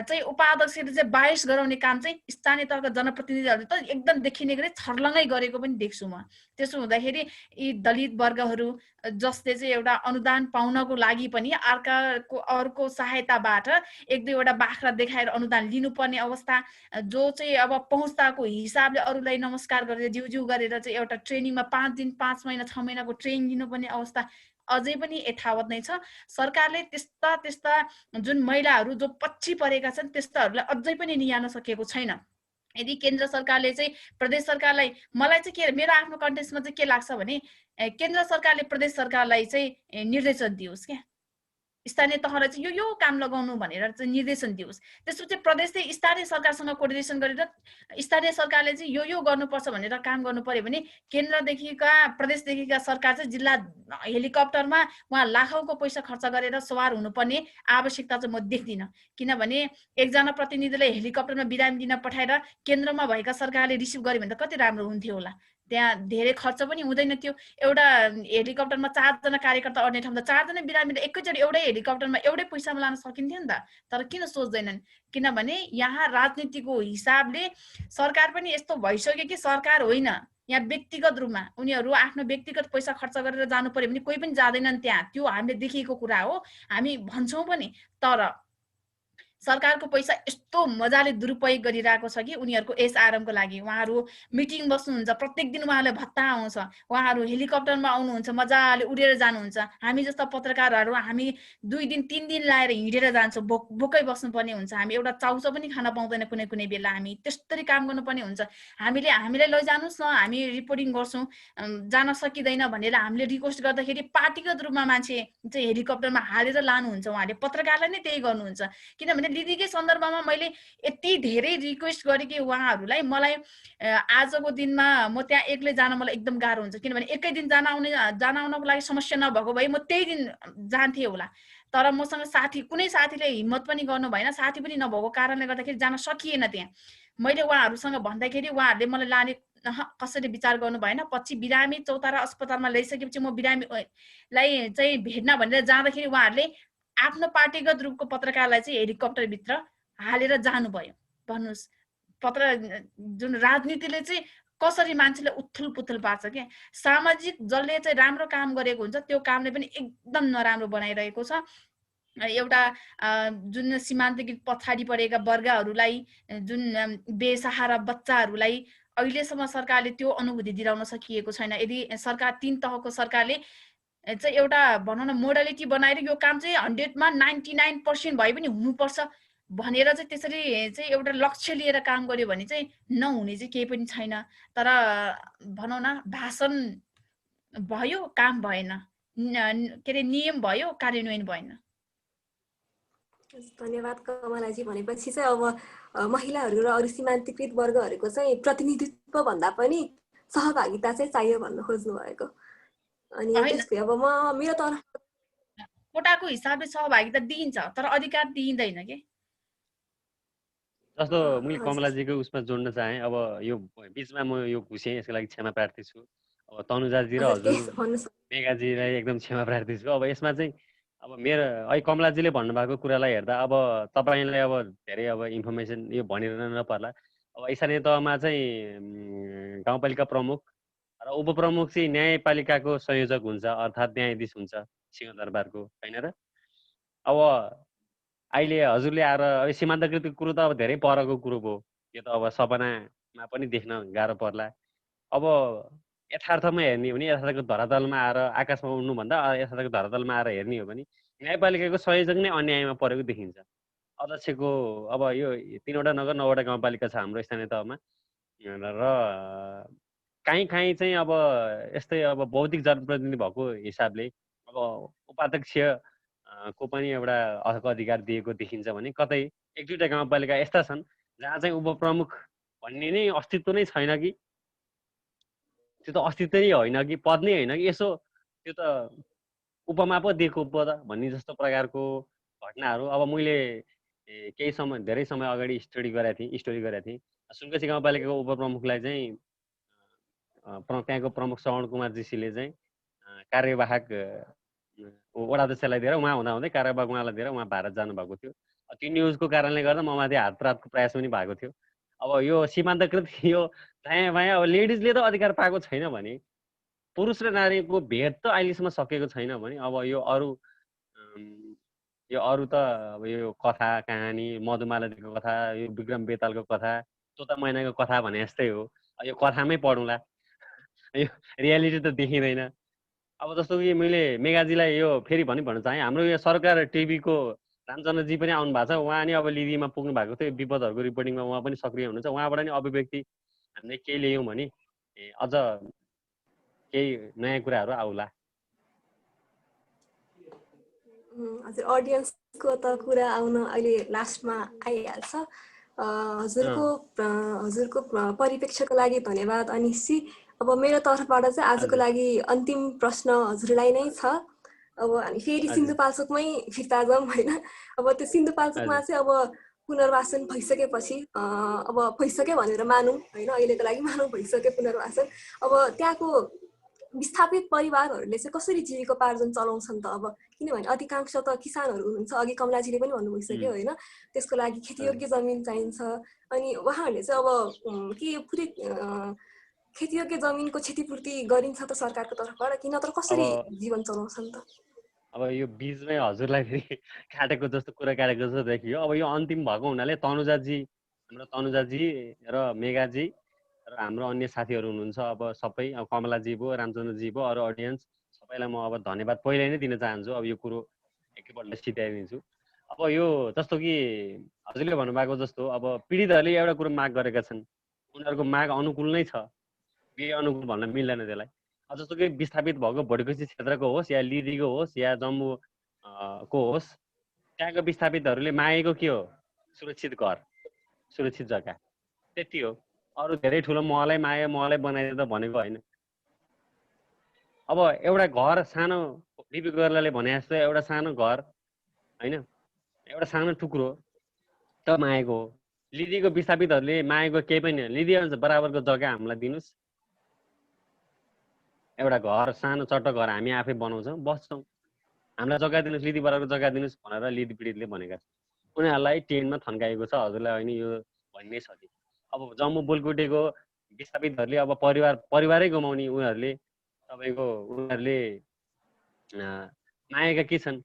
चाहिँ उपाध्यक्षले चाहिँ बाहिर गराउने काम चाहिँ स्थानीय तहका जनप्रतिनिधिहरूले त एकदम देखिने गरी छर्लङ्गै गरेको पनि देख्छु म। त्यसो हुँदाखेरि यी दलित वर्गहरू जसले चाहिँ एउटा अनुदान पाउनको लागि पनि अर्को सहायताबाट 1-2वटा बाख्रा देखाएर अनुदान लिनुपर्ने अवस्था, जो चाहिँ अब पहुँचताको हिसाबले अरूलाई नमस्कार गरेर जिउ गरेर चाहिँ एउटा ट्रेनिङमा 5 दिन 5 महिना 6 महिनाको ट्रेनिङ लिनुपर्ने अवस्था अझै पनि यथावत नै छ। सरकारले त्यस्ता जुन महिलाहरू जो पछि परेका छन् त्यस्ताहरूलाई अझै पनि नियाल्न सकेको छैन। यदि केन्द्र सरकारले चाहिँ प्रदेश सरकारलाई, मलाई चाहिँ के मेरो आफ्नो कन्टेक्स्टमा चाहिँ के लाग्छ भने केन्द्र सरकारले प्रदेश सरकारलाई चाहिँ निर्देशन दियोस् क्या, स्थानीय तहलाई चाहिँ यो काम लगाउनु भनेर चाहिँ निर्देशन दियोस्। त्यसपछि प्रदेश चाहिँ स्थानीय सरकारसँग कोर्डिनेसन गरेर स्थानीय सरकारले चाहिँ यो गर्नुपर्छ भनेर काम गर्नु पर्यो भने केन्द्रदेखिका प्रदेशदेखिका सरकार चाहिँ जिल्ला हेलिकप्टरमा उहाँ लाखौँको पैसा खर्च गरेर सवार हुनुपर्ने आवश्यकता चाहिँ म देख्दिनँ। किनभने एकजना प्रतिनिधिलाई हेलिकप्टरमा बिरामी दिन पठाएर केन्द्रमा भएका सरकारले रिसिभ गर्यो भने त कति राम्रो हुन्थ्यो होला। त्यहाँ धेरै खर्च पनि हुँदैन थियो। एउटा हेलिकप्टरमा 4 जना कार्यकर्ता अड्ने ठाउँमा 4 जना बिरामीलाई एकैचोटि एउटै हेलिकप्टरमा एउटै पैसामा लान सकिन्थ्यो नि त। तर किन सोच्दैनन्? किनभने यहाँ राजनीतिको हिसाबले सरकार पनि यस्तो भइसक्यो कि सरकार होइन, यहाँ व्यक्तिगत रूपमा उनीहरू आफ्नो व्यक्तिगत पैसा खर्च गरेर जानु पर्यो भने कोही पनि जाँदैनन् त्यहाँ। त्यो हामीले देखेको कुरा हो, हामी भन्छौँ पनि। तर सरकारको पैसा यस्तो मजाले दुरुपयोग गरिरहेको छ कि उनीहरूको एसआरएमको लागि उहाँहरू मिटिङ बस्नुहुन्छ, प्रत्येक दिन उहाँलाई भत्ता आउँछ, उहाँहरू हेलिकप्टरमा आउनुहुन्छ, मजाले उडेर जानुहुन्छ। हामी जस्ता पत्रकारहरू हामी 2 दिन 3 दिन लाएर हिँडेर जान्छौँ, भोकै बस्नुपर्ने हुन्छ। हामी एउटा चाउचो पनि खान पाउँदैन, कुनै बेला हामी त्यस्तरी काम गर्नुपर्ने हुन्छ। हामीलाई लैजानुस् न, हामी रिपोर्टिङ गर्छौँ, जान सकिँदैन भनेर हामीले रिक्वेस्ट गर्दाखेरि पार्टीगत रूपमा मान्छे चाहिँ हेलिकप्टरमा हालेर लानुहुन्छ। उहाँले पत्रकारलाई नै त्यही गर्नुहुन्छ। किनभने दिदीकै सन्दर्भमा मैले यति धेरै रिक्वेस्ट गरेँ कि उहाँहरूलाई, मलाई आजको दिनमा म त्यहाँ एक्लै जान मलाई एकदम गाह्रो हुन्छ। किनभने एकै दिन जान आउनको लागि समस्या नभएको भए म त्यही दिन जान्थेँ होला। तर मसँग कुनै साथीले हिम्मत पनि गर्नु भएन, साथी पनि नभएको कारणले गर्दाखेरि जान सकिएन त्यहाँ। मैले उहाँहरूसँग भन्दाखेरि उहाँहरूले मलाई लाने कसरी विचार गर्नु भएन। पछि बिरामी चौतारा अस्पतालमा ल्याइसकेपछि म बिरामीलाई चाहिँ भेट्न भनेर जाँदाखेरि उहाँहरूले आफ्नो पार्टीगत रूपको पत्रकारलाई चाहिँ हेलिकप्टरभित्र हालेर जानुभयो। भन्नुहोस्, जुन राजनीतिले चाहिँ कसरी मान्छेले उथुल पुथुल पार्छ क्या। सामाजिक जसले चाहिँ राम्रो काम गरेको हुन्छ त्यो कामले पनि एकदम नराम्रो बनाइरहेको छ। एउटा जुन सीमान्तकृत पछाडि परेका वर्गहरूलाई, जुन बेसहारा बच्चाहरूलाई अहिलेसम्म सरकारले त्यो अनुभूति दिलाउन सकिएको छैन। यदि सरकार 3 तहको सरकारले चाहिँ एउटा भनौँ न मोडालिटी बनाएर यो काम चाहिँ 100मा 99% भए पनि हुनुपर्छ भनेर चाहिँ त्यसरी चाहिँ एउटा लक्ष्य लिएर काम गर्यो भने चाहिँ नहुने चाहिँ केही पनि छैन। तर भनौँ न भाषण भयो, काम भएन, के अरे नियम भयो, कार्यान्वयन भएन। धन्यवाद कमलाजी। भनेपछि चाहिँ अब महिलाहरू र अरू सीमान्तकृत वर्गहरूको चाहिँ प्रतिनिधित्व भन्दा पनि सहभागिता चाहिँ चाहियो भन्न खोज्नु भएको। अनि त्यसको अब मेरो तर्फ कोटाको हिसाबले सहभागिता दिइन्छ तर अधिकार दिइँदैन के। जस्तो मैले कमलाजीको उसमा जोड्न चाहेँ, अब यो बिचमा म यो घुसेँ, यसको लागि क्षमा प्रार्थी छु। अब तनुजाजी र हजुर मेघाजीलाई एकदम क्षमा प्रार्थी छु। अब यसमा चाहिँ अब मेरो अहिले कमलाजीले भन्नुभएको कुरालाई हेर्दा अब तपाईँलाई अब धेरै अब इन्फर्मेसन यो भनिरहन नपर्ला। अब स्थानीय तहमा चाहिँ गाउँपालिका प्रमुख र उपप्रमुख चाहिँ न्यायपालिकाको संयोजक हुन्छ, अर्थात् न्यायाधीश हुन्छ सिंहदरबारको, होइन र? अब अहिले हजुरले आएर अब सीमान्तकृतको कुरो त अब धेरै परको कुरो भयो, यो त अब सपनामा पनि देख्न गाह्रो पर्ला। अब यथार्थमा हेर्ने हो भने यथार्थको धरातलमा आएर आकाशमा उड्नुभन्दा यथार्थको धरातलमा आएर हेर्ने हो भने न्यायपालिकाको संयोजक नै अन्यायमा परेको देखिन्छ। अध्यक्षको अब यो 3वटा नगर 9वटा गाउँपालिका छ हाम्रो स्थानीय तहमा र काहीँ चाहिँ अब यस्तै अब बौद्धिक जनप्रतिनिधि भएको हिसाबले अब उपाध्यक्ष को पनि एउटा हक अधिकार दिएको देखिन्छ भने कतै 1-2टा गाउँपालिका यस्ता छन् जहाँ चाहिँ उपप्रमुख भन्ने नै अस्तित्व नै छैन कि, त्यो त अस्तित्व नै होइन कि, पद नै होइन कि, यसो त्यो त उपमा पो दिएको पो त भन्ने जस्तो प्रकारको घटनाहरू अब मैले केही समय धेरै समय अगाडि स्टडी गरेको थिएँ। सुनकोशी गाउँपालिकाको उपप्रमुखलाई चाहिँ त्यहाँको प्रमुख श्रवण कुमार जीसीले चाहिँ कार्यवाहक वडाध्यक्षलाई दिएर उहाँ हुँदाहुँदै कार्यवाहक उहाँलाई दिएर उहाँ भारत जानुभएको थियो। त्यो न्युजको कारणले गर्दा ममाथि हातरातको प्रयास पनि भएको थियो। अब यो सीमान्तकृत यो दायाँ बायाँ अब लेडिजले त अधिकार पाएको छैन भने पुरुष र नारीको भेद त अहिलेसम्म सकेको छैन भने अब यो अरू त अब यो कथा कहानी मधुमालतीको कथा, यो विक्रम बेतालको कथा, तोता मैनाको कथा भने जस्तै हो। यो कथामै पढौँला, यो रियालिटी त देखिँदैन। अब जस्तो कि मैले मेघाजीलाई यो फेरि भन्न चाहेँ, हाम्रो यो सरकार टिभीको रामचन्द्रजी पनि आउनु भएको छ। उहाँ नि अब लिदीमा पुग्नु भएको थियो, विपदहरूको रिपोर्टिङमा उहाँ पनि सक्रिय हुनुहुन्छ। उहाँबाट नि अभिव्यक्ति हामीले केही ल्यायौँ भने अझ केही नयाँ कुराहरू आउला। हजुर, अडियन्सको त कुरा आउन अहिले लास्टमा आइहाल्छ। हजुरको परिप्रेक्ष्यको लागि धन्यवाद अनिशजी। अब मेरो तर्फबाट चाहिँ आजको लागि अन्तिम प्रश्न हजुरलाई नै छ। अब हामी फेरि सिन्धुपाल्चोकमै फिर्ता जाउँ होइन। अब त्यो सिन्धुपाल्चोकमा चाहिँ अब पुनर्वासन भइसकेपछि अब भइसक्यो भनेर मानौँ होइन, अहिलेको लागि मानौँ भइसक्यो पुनर्वासन। अब त्यहाँको विस्थापित परिवारहरूले चाहिँ कसरी जीविकोपार्जन चलाउँछन् त? अब किनभने अधिकांश त किसानहरू हुनुहुन्छ, अघि कमलाजीले पनि भन्नु भइसक्यो होइन। त्यसको लागि खेतीयोग्य जमिन चाहिन्छ। अनि उहाँहरूले चाहिँ अब के पुरै खेतीयोग्य जमिनको क्षतिपूर्ति गरिन्छ त सरकारको तर्फबाट कि नत्र कसरी जीवन चलाउँछन् त? अब यो बिचमै हजुरलाई फेरि काटेको जस्तो कुरा काटेको जस्तो देखियो। अब यो अन्तिम भएको हुनाले हाम्रो तनुजाजी र मेघाजी र हाम्रो अन्य साथीहरू हुनुहुन्छ, अब सबै अब कमलाजी भयो, रामचन्द्रजी भयो, अरू अडियन्स सबैलाई म अब धन्यवाद पहिले नै दिन चाहन्छु। अब यो कुरो एकैपल्ट सिध्याइदिन्छु। अब यो जस्तो कि हजुरले भन्नुभएको जस्तो अब पीडितहरूले एउटा कुरो माग गरेका छन्, उनीहरूको माग अनुकूल नै छ, अनुकूल भन्न मिल्दैन त्यसलाई। जस्तो कि विस्थापित भएको भोटकोशी क्षेत्रको होस् या लिदीको होस् या जम्मू को होस्, त्यहाँको विस्थापितहरूले मागेको के हो? सुरक्षित घर, सुरक्षित जग्गा, त्यति हो। अरू धेरै ठुलो महलै मागे महलै बनाइदियो त भनेको होइन। अब एउटा घर सानो बिपी गर्लाले भने जस्तो एउटा सानो घर होइन, एउटा सानो टुक्रो त मागेको हो। लिदीको विस्थापितहरूले मागेको केही पनि होइन। लिदी बराबरको जग्गा हामीलाई दिनुहोस्, एउटा घर सानो चट्ट घर हामी आफै बनाउँछौँ, बस्छौँ, हामीलाई जग्गा दिनुहोस्, लिदी बराबरको जग्गा दिनुहोस् भनेर लिदी पीडितले भनेका छन्। उनीहरूलाई टेनमा थन्काएको छ हजुरलाई होइन, यो भन्ने छ कि अब जम्मू बुलकुटेको विस्थापितहरूले अब परिवारै गुमाउने उनीहरूले मागेका के छन्?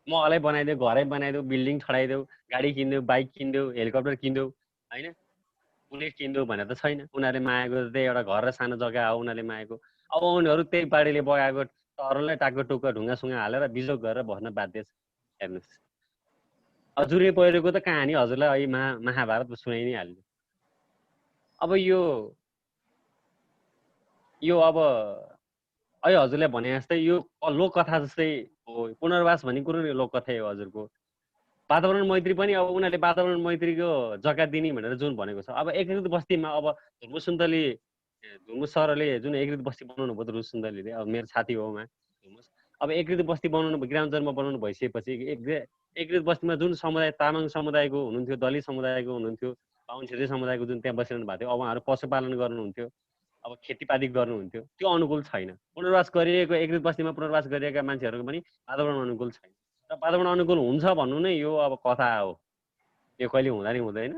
महलै बनाइदेऊ, घरै बनाइदेऊ, बिल्डिङ छडाइदेऊ, गाडी किनिदेऊ, बाइक किनिदेऊ, हेलिकप्टर किनिदेऊ होइन, बुलेट किनिदेऊ भनेर त छैन। उनीहरूले मागेको त्यही एउटा घर र सानो जग्गा हो उनीहरूले मागेको। अब उनीहरू त्यही बाढीले बगाएको टरलै टाक्को टुक्का ढुङ्गासुङ्गा हालेर बिजोग गरेर बस्न बाध्य छ। हेर्नुहोस्, जुरे पहिरोको त कहानी हजुरलाई अहिले महाभारत सुनाइ नै हाल्यो। अब यो अब अहिले हजुरले भने जस्तै यो लोककथा जस्तै हो। पुनर्वास भन्ने कुरो नै लोककथै हो हजुरको। वातावरण मैत्री पनि अब उनीहरूले वातावरण मैत्रीको जग्गा दिने भनेर जुन भनेको छ, अब एकीकृत बस्तीमा अब धुर्मु सुन्तली सरले जुन एकीकृत बस्ती बनाउनु भयो धुर्मु सुन्तलीले, अब मेरो साथी हो उहाँ धुर्मुस, अब एकीकृत बस्ती बनाउनु ग्रामजन्म बनाउनु भइसकेपछि एकीकृत बस्तीमा जुन समुदाय तामाङ समुदायको हुनुहुन्थ्यो, दलित समुदायको हुनुहुन्थ्यो, बाहुन क्षेत्रीय समुदायको जुन त्यहाँ बसिरहनु भएको थियो, अब उहाँहरू पशुपालन गर्नुहुन्थ्यो, अब खेतीपाती गर्नुहुन्थ्यो, त्यो अनुकूल छैन। पुनर्वास गरिएको एकीकृत बस्तीमा पुनर्वास गरिएका मान्छेहरूको पनि वातावरण अनुकूल छैन। र वातावरण अनुकूल हुन्छ भन्नु नै यो अब कथा हो, यो कहिले हुँदा नि हुँदैन।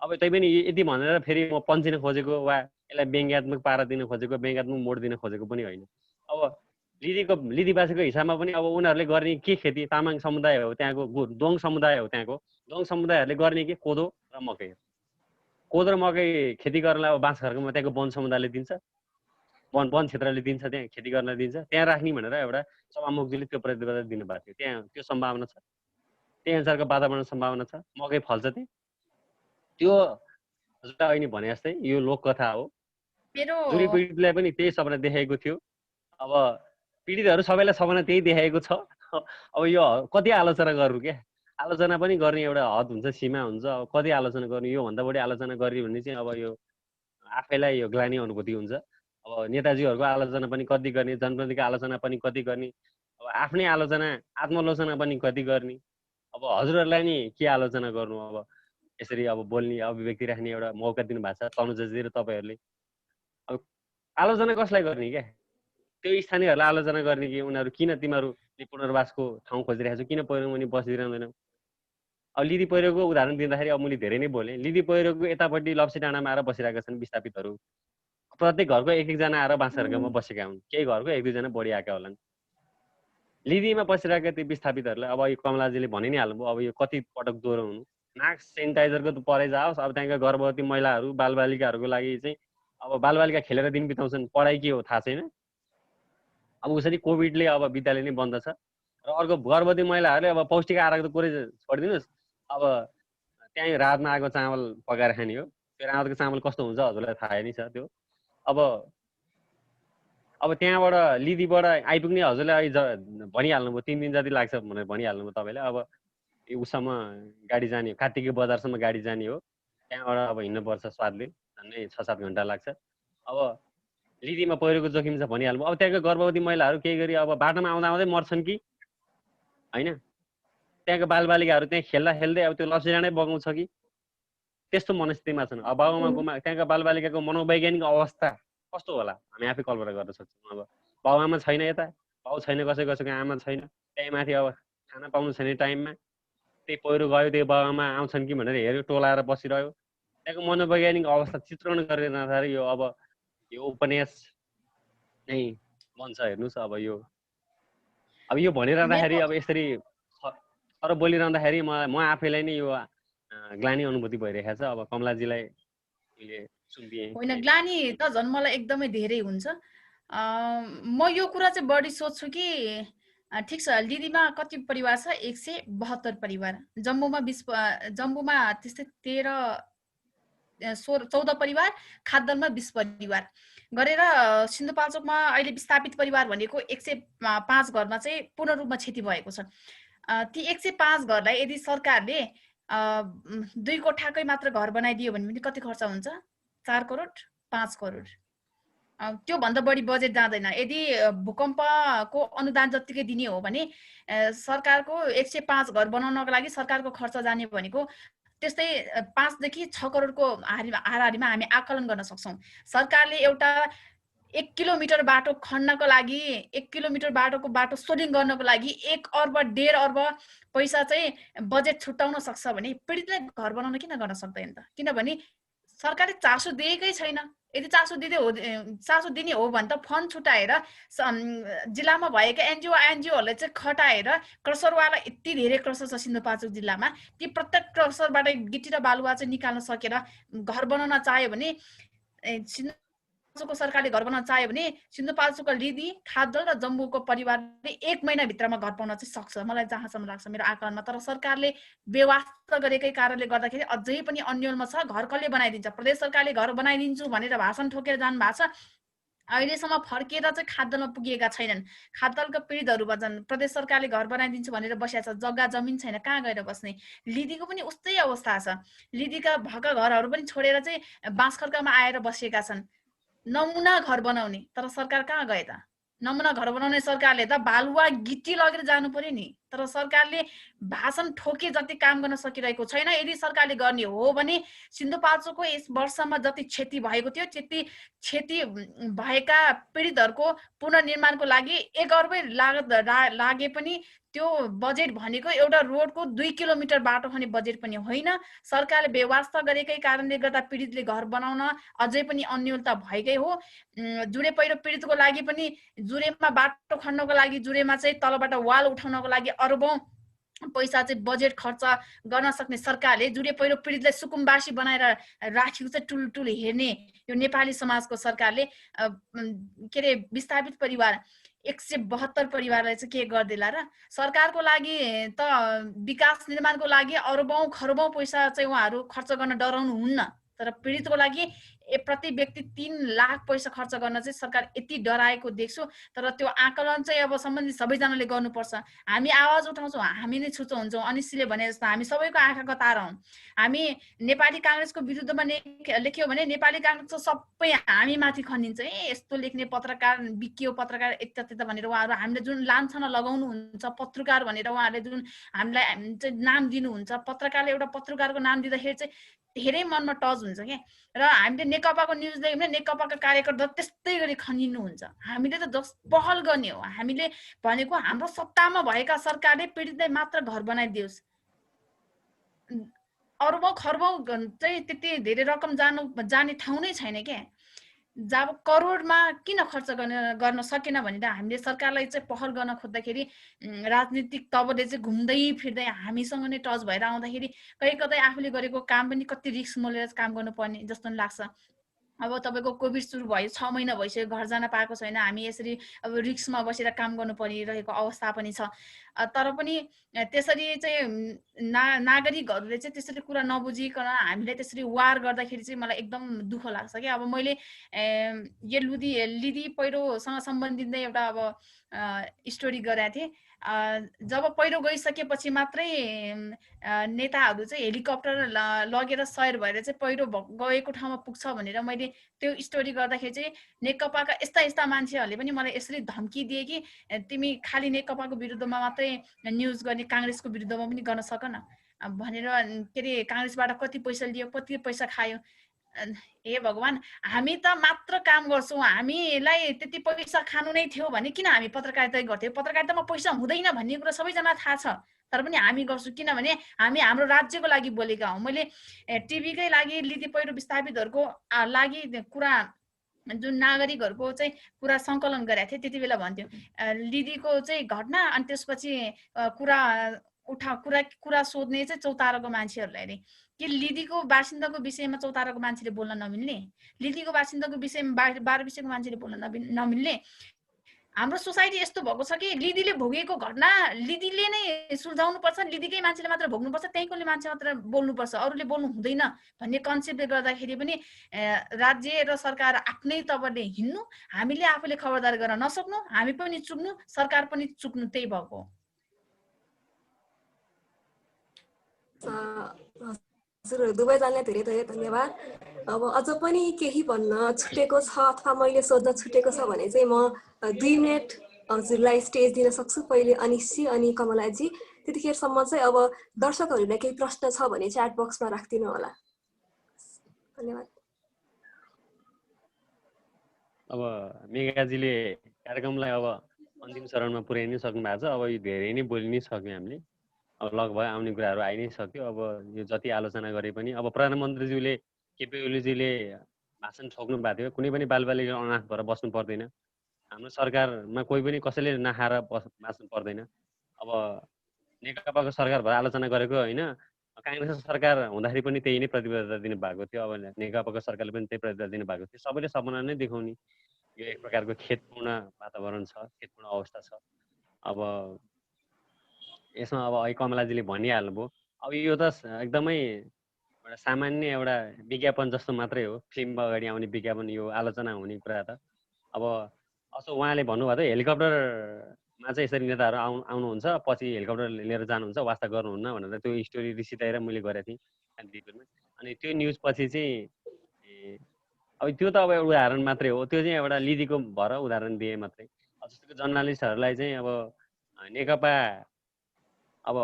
अब तैपनि यति भनेर फेरि म पन्चिन खोजेको वा यसलाई व्यङ्ग्यात्मक पारा दिन खोजेको, व्यङ्ग्यात्मक मोड दिन खोजेको पनि होइन। अब लिदिबासीको हिसाबमा पनि अब उनीहरूले गर्ने के खेती, तामाङ समुदाय हो त्यहाँको, दोङ समुदाय हो त्यहाँको, दोङ समुदायहरूले गर्ने के कोदो र मकै। कोदो र मकै खेती गर्नलाई अब बाँसघरकोमा त्यहाँको वन समुदायले दिन्छ, वन क्षेत्रले दिन्छ, त्यहाँ खेती गर्नलाई दिन्छ, त्यहाँ राख्ने भनेर एउटा सभामुखजीले त्यो प्रतिबद्धता दिनुभएको थियो। त्यहाँ त्यो सम्भावना छ, त्यही अनुसारको वातावरण सम्भावना छ, मकै फल्छ त्यहाँ। त्यो हजुरले अहिले भने जस्तै यो लोककथा हो। जुरी पीडितलाई पनि त्यही सपना देखाएको थियो। अब पीडितहरू सबैलाई सपना त्यही देखाएको छ। अब यो कति आलोचना गर्नु क्या, आलोचना पनि गर्ने एउटा हद हुन्छ, सीमा हुन्छ। अब कति आलोचना गर्नु, योभन्दा बढी आलोचना गर्ने भने चाहिँ अब यो आफैलाई यो ग्लानि अनुभूति हुन्छ। अब नेताजीहरूको आलोचना पनि कति गर्ने, जनप्रतिनिधिको आलोचना पनि कति गर्ने, अब आफ्नै आलोचना आत्मालोचना पनि कति गर्ने। अब हजुरहरूलाई नि के आलोचना गर्नु, अब यसरी अब बोल्ने अभिव्यक्ति राख्ने एउटा मौका दिनुभएको छ तनुजाजी र तपाईँहरूले। अब आलोचना कसलाई गर्ने क्या, त्यो स्थानीयहरूलाई आलोचना गर्ने कि उनीहरू किन तिमीहरूले पुनर्वासको ठाउँ खोजिरहेको छौ, किन पहिरो मुनि बसिरहँदैनौ। अब लिदी पहिरोको उदाहरण दिँदाखेरि अब मैले धेरै नै बोलेँ। लिदी पहिरोको यतापट्टि लप्सी डाँडामा आएर बसिरहेका छन् विस्थापितहरू। प्रत्येक घरको एक एकजना आएर बाँसघरकोमा बसेका हुन्, केही घरको एक दुईजना बढी आएका होलान्। लिदीमा बसिरहेका ती विस्थापितहरूलाई अब यो कमलाजीले भनि नै हाल्नुभयो, अब यो कति पटक दोहोऱ्याउनु। नाक सेनिटाइजरको त परै जाओस्। अब त्यहाँका गर्भवती महिलाहरू बालबालिकाहरूको लागि चाहिँ अब बालबालिका खेलेर दिन बिताउँछन्, पढाइ के हो थाहा छैन। अब उसरी कोभिडले अब विद्यालय नै बन्द छ। र अर्को गर्भवती महिलाहरूले अब पौष्टिक आहारको त कुरै छोडिदिनुहोस्, अब त्यहीँ रातमा आएको चामल पकाएर खाने हो। त्यो रातको चामल कस्तो हुन्छ हजुरलाई थाहा नै छ त्यो। अब त्यहाँबाट लिदीबाट आइपुग्ने हजुरले अहिले भनिहाल्नुभयो 3 दिन जति लाग्छ भनेर भनिहाल्नुभयो तपाईँले। अब उसँग गाडी जाने हो, कार्तिकी बजारसम्म गाडी जाने हो, त्यहाँबाट अब हिँड्नुपर्छ स्वादले, झन्डै 6-7 घन्टा लाग्छ। अब लिदीमा पहिरोको जोखिम छ भनिहाल्नुभयो। अब त्यहाँको गर्भवती महिलाहरू केही गरी अब बाटोमा आउँदा आउँदै मर्छन् कि होइन, त्यहाँको बालबालिकाहरू त्यहाँ खेल्दा खेल्दै अब त्यो लप्सी डाँडै बगाउँछ कि, त्यस्तो मनस्थितिमा छन्। अब बाबुआमाकोमा त्यहाँका बालबालिकाको मनोवैज्ञानिक अवस्था कस्तो होला हामी आफै कल्पना गर्न सक्छौँ। अब बाबुआमा छैन, यता बाउ छैन, कसैको आमा छैन, त्यही माथि अब खाना पाउनु छैन टाइममा, त्यही पहिरो गयो, त्यही बाबुआमा आउँछन् कि भनेर हेऱ्यो, टोलाएर बसिरह्यो। त्यहाँको मनोवैज्ञानिक अवस्था चित्रण गरेर जाँदाखेरि यो अब यो उपन्यास नै बन्छ। हेर्नुहोस् अब यो भनिरहँदाखेरि अब यसरी तर बोलिरहँदाखेरि म आफैलाई नै यो ग्लानि अनुभूति भइरहेको छ। अब कमलाजीलाई सुनिदिएँ होइन, ग्लानि त झन् मलाई एकदमै धेरै हुन्छ। म यो कुरा चाहिँ बढी सोध्छु कि ठिक छ, लिदीमा कति परिवार छ? 172 परिवार। जम्बूमा त्यस्तै 14 परिवार, खाद्दलमा 20 परिवार गरेर सिन्धुपाल्चोकमा अहिले विस्थापित परिवार भनेको 105 घरमा चाहिँ पूर्ण रूपमा क्षति भएको छ। ती 105 घरलाई यदि सरकारले 2 कोठाकै मात्र घर बनाइदियो भने पनि कति खर्च हुन्छ? 4 करोड 5 करोड। त्योभन्दा बढी बजेट जाँदैन। यदि भूकम्पको अनुदान जत्तिकै दिने हो भने सरकारको 105 घर बनाउनको लागि सरकारको खर्च जाने भनेको त्यस्तै 5 देखि 6 करोडको हाराहारीमा हामी आकलन गर्न सक्छौँ। सरकारले एउटा 1 किलोमिटर बाटो खन्नको लागि, 1 किलोमिटर बाटो सोलिङ गर्नको लागि 1 अर्ब 1.5 अर्ब पैसा चाहिँ बजेट छुट्याउन सक्छ भने पीडितलाई घर बनाउन किन गर्न सक्दैन त? किनभने सरकारले चासो दिएकै छैन। यदि चासो दिने हो भने त फन्ड छुट्याएर जिल्लामा भएका एनजिओहरूले चाहिँ खटाएर क्रसरवाला यति धेरै क्रसर छ सिन्धुपाल्चोक जिल्लामा, ती प्रत्येक क्रसरबाट गिटी र बालुवा चाहिँ निकाल्न सकेर घर बनाउन चाह्यो भने, सिन्धुपाल्चोकको सरकारले घर बनाउन चाह्यो भने सिन्धुपाल्चोकको लिदी, खाद्दल र जम्बूको परिवारले 1 महिनाभित्रमा घर पाउन चाहिँ सक्छ, मलाई जहाँसम्म लाग्छ मेरो आकलनमा। तर सरकारले बेवास्ता गरेकै कारणले गर्दाखेरि अझै पनि अन्यलमा छ। घर कसले बनाइदिन्छ? प्रदेश सरकारले घर बनाइदिन्छु भनेर भाषण ठोकेर जानु भएको छ। अहिलेसम्म फर्केर चाहिँ खाद्यान्नमा पुगेका छैनन्। खाद्यान्नका पीडितहरू भन्छन् प्रदेश सरकारले घर बनाइदिन्छु भनेर बसेको छ, जग्गा जमिन छैन, कहाँ गएर बस्ने। लिदीको पनि उस्तै अवस्था छ। लिदीका भएका घरहरू पनि छोडेर चाहिँ बाँसखर्कामा आएर बसेका छन्। नमुना घर बनाउने, तर सरकार कहाँ गए त? नमुना घर बनाउने सरकारले त बालुवा गिटी लगेर जानु पर्यो नि, तर सरकारले भाषण ठोके जति काम गर्न सकिरहेको छैन। यदि सरकारले गर्ने हो भने सिन्धुपाल्चोकको यस वर्षमा जति क्षति भएको थियो त्यति क्षति भएका पीडितहरूको पुनर्निर्माणको लागि 1 अर्बै लागत लागे पनि त्यो बजेट भनेको एउटा रोडको 2 किलोमिटर बाटो भने बजेट पनि होइन। सरकारले बेवास्ता गरेकै कारणले गर्दा पीडितले घर बनाउन अझै पनि अन्योलता भएकै हो। जुरे पहिरो पीडितको लागि पनि जुरेमा बाटो खन्नको लागि, जुरेमा चाहिँ तलबाट वाल उठाउनको लागि अरबौं पैसा चाहिँ बजेट खर्च गर्न सक्ने सरकारले जुरे पहिरो पीडितलाई सुकुम्बासी बनाएर राखेको चाहिँ टुलटुल हेर्ने यो नेपाली समाजको सरकारले के अरे विस्थापित परिवार 172 परिवारलाई चाहिँ के गर्देला र? सरकारको लागि त विकास निर्माणको लागि अरबौं खरबौं पैसा चाहिँ उहाँहरू खर्च गर्न डराउनु हुन्न, तर पीडितको लागि प्रति व्यक्ति 3 लाख पैसा खर्च गर्न चाहिँ सरकार यति डराएको देख्छु। तर त्यो आकलन चाहिँ अब सम्बन्धित सबैजनाले गर्नुपर्छ। हामी आवाज उठाउँछौँ, हामी नै छुचो हुन्छौँ। अनिसले भने जस्तो हामी सबैको आँखाको तारा हौँ। हामी नेपाली काङ्ग्रेसको विरुद्धमा लेख्यो भने नेपाली काङ्ग्रेसको सबै हामी माथि खनिन्छ। यस्तो लेख्ने पत्रकार बिकियो, पत्रकार यता भनेर उहाँहरू हामीले जुन लान्छना लगाउनुहुन्छ पत्रकार भनेर उहाँहरूले जुन हामीलाई चाहिँ नाम दिनुहुन्छ, पत्रकारले एउटा पत्रकारको नाम दिँदाखेरि चाहिँ धेरै मनमा टच हुन्छ क्या। र हामीले नेकपाको न्युज देख्यौँ भने नेकपाका कार्यकर्ता त्यस्तै गरी खनिनुहुन्छ। हामीले त पहल गर्ने हो। हामीले भनेको हाम्रो सत्तामा भएका सरकारले पीडितलाई मात्र घर बनाइदियोस्। अरबौं खरबौं चाहिँ त्यति धेरै रकम जाने ठाउँ नै छैन क्या। जब करोडमा किन खर्च गर्न सकेन भनेर हामीले सरकारलाई चाहिँ पहल गर्न खोज्दाखेरि राजनीतिक तबले चाहिँ घुम्दै फिर्दै हामीसँग नै टच भएर आउँदाखेरि कहीँ कतै आफूले गरेको काम पनि कति रिस्क मोलेर काम गर्नुपर्ने जस्तो लाग्छ। अब तपाईँको कोभिड सुरु भयो, 6 महिना भइसक्यो, घर जान पाएको छैन। हामी यसरी अब रिस्कमा बसेर काम गर्नु परिरहेको अवस्था पनि छ। तर पनि त्यसरी चाहिँ नागरिकहरूले चाहिँ त्यसरी कुरा नबुझिकन हामीले त्यसरी वार गर्दाखेरि चाहिँ मलाई एकदम दुःख लाग्छ क्या। अब मैले यो लिदी पहिरोसँग सम्बन्धित नै एउटा अब स्टोरी गरेको थिएँ। जब पहिरो गइसकेपछि मात्रै नेताहरू चाहिँ हेलिकप्टर लगेर सयर भएर चाहिँ पहिरो गएको ठाउँमा पुग्छ भनेर मैले त्यो स्टोरी गर्दाखेरि चाहिँ नेकपाका यस्ता मान्छेहरूले पनि मलाई यसरी धम्की दिए कि तिमी खालि नेकपाको विरुद्धमा मात्रै न्युज गर्ने, काङ्ग्रेसको विरुद्धमा पनि गर्न सक न भनेर। के अरे काङ्ग्रेसबाट कति पैसा लियो, कति पैसा खायो। हे भगवान्, हामी त मात्र काम गर्छौँ, हामीलाई त्यति पैसा खानु नै थियो भने किन हामी पत्रकारिता गर्थ्यौँ? पत्रकारितामा पैसा हुँदैन भन्ने कुरा सबैजना थाहा छ, तर पनि हामी गर्छौँ किनभने हामी हाम्रो राज्यको लागि बोलेका हौँ। मैले टिभीकै लागि लिदी पहिरो विस्थापितहरूको लागि कुरा जुन नागरिकहरूको चाहिँ कुरा सङ्कलन गरेको थिएँ त्यति बेला भन्थ्यो लिदीको चाहिँ घटना, अनि त्यसपछि कुरा सोध्ने चाहिँ चौताराको मान्छेहरूलाई अरे कि लिदीको बासिन्दाको विषयमा चौताराको मान्छेले बोल्न नमिल्ने, लिदीको बासिन्दाको विषयमा बाह्र विषयको मान्छेले बोल्न नमिल्ने। हाम्रो सोसाइटी यस्तो भएको छ कि लिदीले भोगेको घटना लिदीले नै सुल्झाउनु पर्छ, लिदीकै मान्छेले मात्र भोग्नुपर्छ, त्यहीँकोले मान्छे मात्र बोल्नुपर्छ, अरूले बोल्नु हुँदैन भन्ने कन्सेप्टले गर्दाखेरि पनि राज्य र सरकार आफ्नै तवरले हिँड्नु, हामीले आफूले खबरदार गर्न नसक्नु, हामी पनि चुक्नु, सरकार पनि चुक्नु, त्यही भएको हो। हजुर, दुवैजनालाई धेरै धेरै धन्यवाद। अब अझ पनि केही भन्न छुटेको छ अथवा मैले सोध्न छुटेको छ भने चाहिँ म 2 मिनट हजुरलाई स्टेज दिन सक्छु। पहिले अनिसजी अनि कमलाजी, त्यतिखेरसम्म चाहिँ अब दर्शकहरूलाई केही प्रश्न छ भने च्याट बक्समा राखिदिनु होला। धन्यवाद। अब मेघाजीले कार्यक्रमलाई अब अन्तिम चरणमा पुर्याइ नै सक्नु भएको छ। अब यो धेरै नै बोलि नै सक्यौँ हामीले। अब लगभग आउने कुराहरू आइ नै सक्यो। अब यो जति आलोचना गरे पनि अब प्रधानमन्त्रीज्यूले केपी ओलीजीले भाषण ठोक्नु भएको थियो, कुनै पनि बालबालिका अनाथ भएर बस्नु पर्दैन, हाम्रो सरकारमा कोही पनि कसैले नखाएर बाँच्नु पर्दैन। अब नेकपाको सरकार भएर आलोचना गरेको होइन, काङ्ग्रेसको सरकार हुँदाखेरि पनि त्यही नै प्रतिबद्धता दिनु भएको थियो। अब नेकपाको सरकारले पनि त्यही प्रतिबद्धता दिनु भएको थियो। सबैले सपना नै देखाउने यो एक प्रकारको खेदपूर्ण वातावरण छ, खेदपूर्ण अवस्था छ। अब यसमा अब अहिले कमलाजीले भनिहाल्नुभयो, अब यो त एकदमै एउटा सामान्य एउटा विज्ञापन जस्तो मात्रै हो, फिल्ममा अगाडि आउने विज्ञापन, यो आलोचना हुने कुरा त अब असो उहाँले भन्नुभयो त हेलिकप्टरमा चाहिँ यसरी नेताहरू आउनुहुन्छ, पछि हेलिकप्टर लिएर जानुहुन्छ, वास्ता गर्नुहुन्न भनेर त्यो स्टोरी रिसिताएर मैले गरेको थिएँ कान्तिपुरमा। अनि त्यो न्युज पछि चाहिँ अब त्यो त अब एउटा उदाहरण मात्रै हो, त्यो चाहिँ एउटा लिदिको भएर उदाहरण दिए मात्रै। जस्तो जर्नलिस्टहरूलाई चाहिँ अब नेकपा अब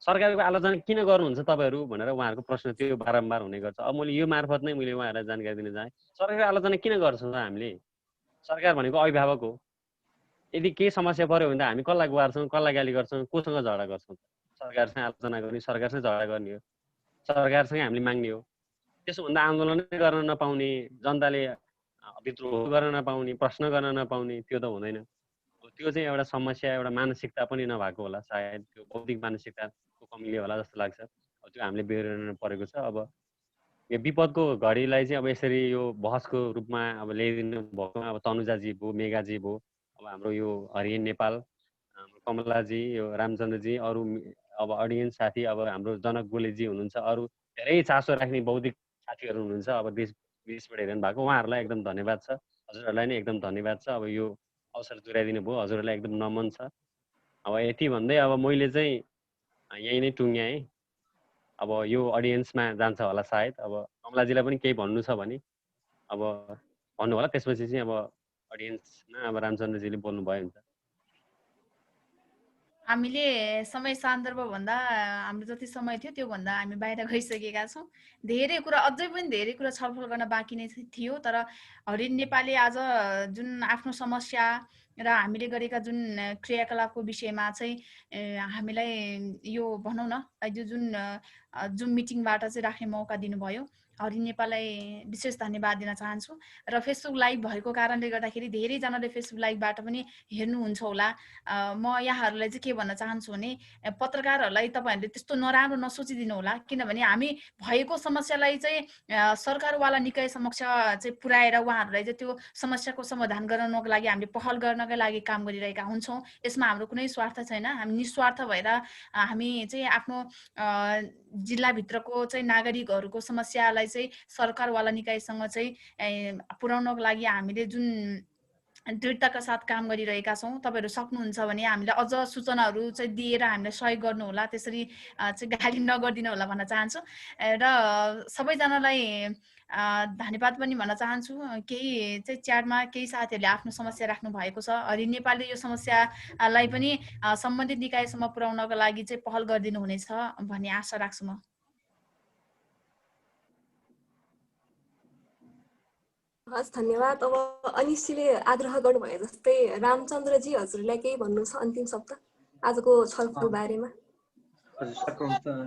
सरकारको आलोचना किन गर्नुहुन्छ तपाईँहरू भनेर उहाँहरूको प्रश्न त्यो बारम्बार हुने गर्छ। अब मैले यो मार्फत नै मैले उहाँहरूलाई जानकारी दिन चाहेँ, सरकारको आलोचना किन गर्छौँ त हामीले? सरकार भनेको अभिभावक हो। यदि केही समस्या पऱ्यो भने त हामी कसलाई गुहार्छौँ, कसलाई गाली गर्छौँ, कोसँग झगडा गर्छौँ? सरकारसँग आलोचना गर्ने, सरकारसँग झगडा गर्ने हो, सरकारसँग हामीले माग्ने हो। त्यसो भन्दा आन्दोलनै गर्न नपाउने, जनताले विद्रोह गर्न नपाउने, प्रश्न गर्न नपाउने, त्यो त हुँदैन। त्यो चाहिँ एउटा समस्या, एउटा मानसिकता पनि नभएको होला सायद, त्यो बौद्धिक मानसिकताको कमीले होला जस्तो लाग्छ। त्यो हामीले बेहोर्न परेको छ। अब यो विपदको घडीलाई चाहिँ अब यसरी यो बहसको रूपमा अब ल्याइदिनु भएको अब तनुजाजी भयो, मेगाजी भयो, अब हाम्रो यो हरियन नेपाल, हाम्रो कमलाजी, यो रामचन्द्रजी, अरू अब अडियन्स साथी, अब हाम्रो जनक गोलेजी हुनुहुन्छ, अरू धेरै चासो राख्ने बौद्धिक साथीहरू हुनुहुन्छ अब देश विदेशबाट हेरिनु भएको, उहाँहरूलाई एकदम धन्यवाद छ। हजुरहरूलाई नै एकदम धन्यवाद छ। अब यो अवसर जुराइदिनु भयो, हजुरहरूलाई एकदम नमन छ। अब यति भन्दै अब मैले चाहिँ यही नै टुङ्ग्याएँ। अब यो अडियन्समा जान्छ होला सायद। अब कमलाजीलाई पनि केही भन्नु छ भने अब भन्नु होला, त्यसपछि चाहिँ अब अडियन्समा अब रामचन्द्रजीले बोल्नुभयो हुन्छ। हामीले समय सन्दर्भ भन्दा हाम्रो जति समय थियो त्योभन्दा हामी बाहिर गइसकेका छौँ। धेरै कुरा, अझै पनि धेरै कुरा छलफल गर्न बाँकी नै थियो। तर हरिन नेपालले आज जुन आफ्नो समस्या र हामीले गरेका जुन क्रियाकलापको विषयमा चाहिँ हामीलाई यो भनौँ न, यो जुन जुम मिटिङबाट चाहिँ राख्ने मौका दिनुभयो, हरिन नेपाललाई विशेष धन्यवाद दिन चाहन्छु। र फेसबुक लाइभ भएको कारणले गर्दाखेरि धेरैजनाले फेसबुक लाइभबाट पनि हेर्नुहुन्छ होला। म यहाँहरूलाई चाहिँ के भन्न चाहन्छु भने, पत्रकारहरूलाई तपाईँहरूले त्यस्तो नराम्रो नसोचिदिनु होला, किनभने हामी भएको समस्यालाई चाहिँ सरकारवाला निकाय समक्ष चाहिँ पुर्याएर उहाँहरूलाई चाहिँ त्यो समस्याको समाधान गराउनको लागि हामीले पहल गर्नकै लागि काम गरिरहेका हुन्छौँ। यसमा हाम्रो कुनै स्वार्थ छैन। हामी निस्वार्थ भएर हामी चाहिँ आफ्नो जिल्लाभित्रको चाहिँ नागरिकहरूको समस्यालाई चाहिँ सरकारवाला निकायसँग चाहिँ पुर्याउनको लागि हामीले जुन दृढताका साथ काम गरिरहेका छौँ। तपाईँहरू सक्नुहुन्छ भने हामीलाई अझ सूचनाहरू चाहिँ दिएर हामीलाई सहयोग गर्नुहोला, त्यसरी चाहिँ गाली नगरिदिनु होला भन्न चाहन्छु। र सबैजनालाई धन्यवाद पनि भन्न चाहन्छु। केही चाहिँ च्याटमा केही साथीहरूले आफ्नो समस्या राख्नु भएको छ। हरिन नेपालले यो समस्यालाई पनि सम्बन्धित निकायसम्म पुर्याउनको लागि चाहिँ पहल गरिदिनु हुनेछ भन्ने आशा राख्छु म। हस्, धन्यवाद। अब अनिशजीले आग्रह गर्नुभयो जस्तै रामचन्द्रजी, हजुरलाई केही भन्नु छ अन्तिम शब्द आजको छलफल बारेमा? हजुर,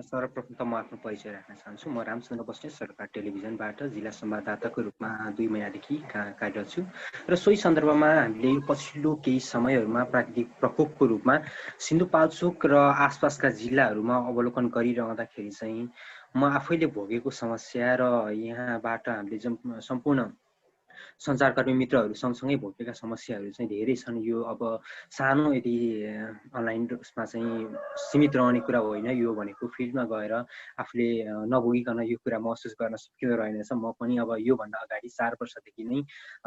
सर्वप्रथम त म आफ्नो परिचय राख्न चाहन्छु। म रामचन्द्र बस्नेत सरकार टेलिभिजनबाट जिल्ला संवाददाताको रूपमा 2 महिनादेखि कार्यरत छु। र सोही सन्दर्भमा हामीले पछिल्लो केही समयहरूमा प्राकृतिक प्रकोपको रूपमा सिन्धुपाल्चोक र आसपासका जिल्लाहरूमा अवलोकन गरिरहँदाखेरि चाहिँ म आफैले भोगेको समस्या र यहाँबाट हामीले सम्पूर्ण सञ्चारकर्मी मित्रहरू सँगसँगै भोगेका समस्याहरू चाहिँ धेरै छन्। यो अब सानो यदि अनलाइन उसमा चाहिँ सीमित रहने कुरा होइन। यो भनेको फिल्डमा गएर आफूले नभोगिकन यो कुरा महसुस गर्न सकिँदो रहेनछ। म पनि अब योभन्दा अगाडि 4 वर्षदेखि नै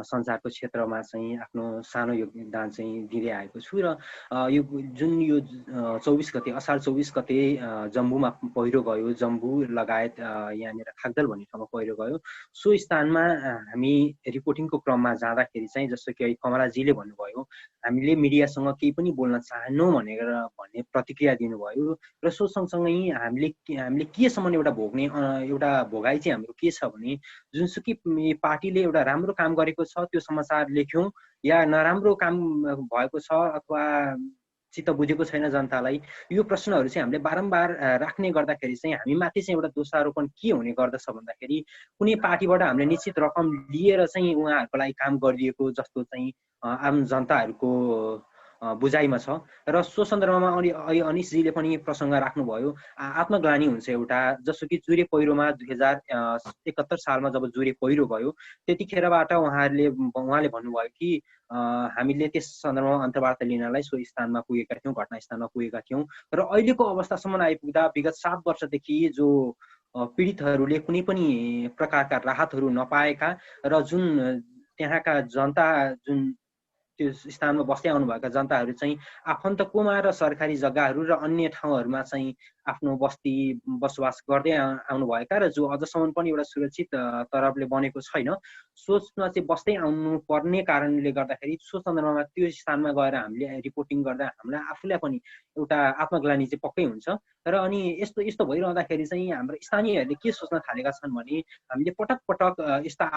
सञ्चारको क्षेत्रमा चाहिँ आफ्नो सानो योगदान चाहिँ दिँदै आएको छु। र यो जुन यो 24 गते असार 24 गते जम्बूमा पहिरो गयो, जम्बू लगायत यहाँनिर खागदल भन्ने ठाउँमा पहिरो गयो, सो स्थानमा हामी रिपोर्टिङको क्रममा जाँदाखेरि चाहिँ जस्तो कि कमलाजीले भन्नुभयो, हामीले मिडियासँग केही पनि बोल्न चाहन्नौँ भन्ने प्रतिक्रिया दिनुभयो। र सो सँगसँगै हामीले केसम्म एउटा भोग्ने एउटा भोगाइ चाहिँ हाम्रो के छ भने, जुनसुकै पार्टीले एउटा राम्रो काम गरेको छ त्यो समाचार लेख्यौँ, या नराम्रो काम भएको छ अथवा चित्त बुझेको छैन जनतालाई, यो प्रश्नहरू चाहिँ हामीले बारम्बार राख्ने गर्दाखेरि चाहिँ हामी माथि चाहिँ एउटा दोषारोपण के हुने गर्दछ भन्दाखेरि, कुनै पार्टीबाट हामीले निश्चित रकम लिएर चाहिँ उहाँहरूको लागि काम गरिदिएको जस्तो चाहिँ आम जनताहरूको बुझाइमा छ। र सो सन्दर्भमा अनिशजीले पनि प्रसङ्ग राख्नुभयो, आत्मग्लानी हुन्छ एउटा। जस्तो कि जुरे पहिरोमा 2071 सालमा जब जुरे पहिरो गयो त्यतिखेरबाट उहाँले भन्नुभयो कि हामीले त्यस सन्दर्भमा अन्तर्वार्ता लिनलाई सो स्थानमा पुगेका थियौँ, घटनास्थलमा पुगेका थियौँ। र अहिलेको अवस्थासम्म आइपुग्दा विगत 7 वर्षदेखि जो पीडितहरूले कुनै पनि प्रकारका राहतहरू नपाएका र जुन त्यहाँका जनता जुन त्यो स्थानमा बस्दै आउनुभएका जनताहरू चाहिँ आफन्तकोमा र सरकारी जग्गाहरू र अन्य ठाउँहरूमा चाहिँ आफ्नो बस्ती बसोबास गर्दै आउनुभएका र जो अझसम्म पनि एउटा सुरक्षित तरफले बनेको छैन सोचमा चाहिँ बस्दै आउनु पर्ने कारणले गर्दाखेरि सो सन्दर्भमा त्यो स्थानमा गएर हामीले रिपोर्टिङ गर्दा हामीलाई आफूलाई पनि एउटा आत्मग्लानी चाहिँ पक्कै हुन्छ र अनि यस्तो यस्तो भइरहँदाखेरि चाहिँ हाम्रो स्थानीयहरूले के सोच्न थालेका छन् भने हामीले पटक पटक यस्ता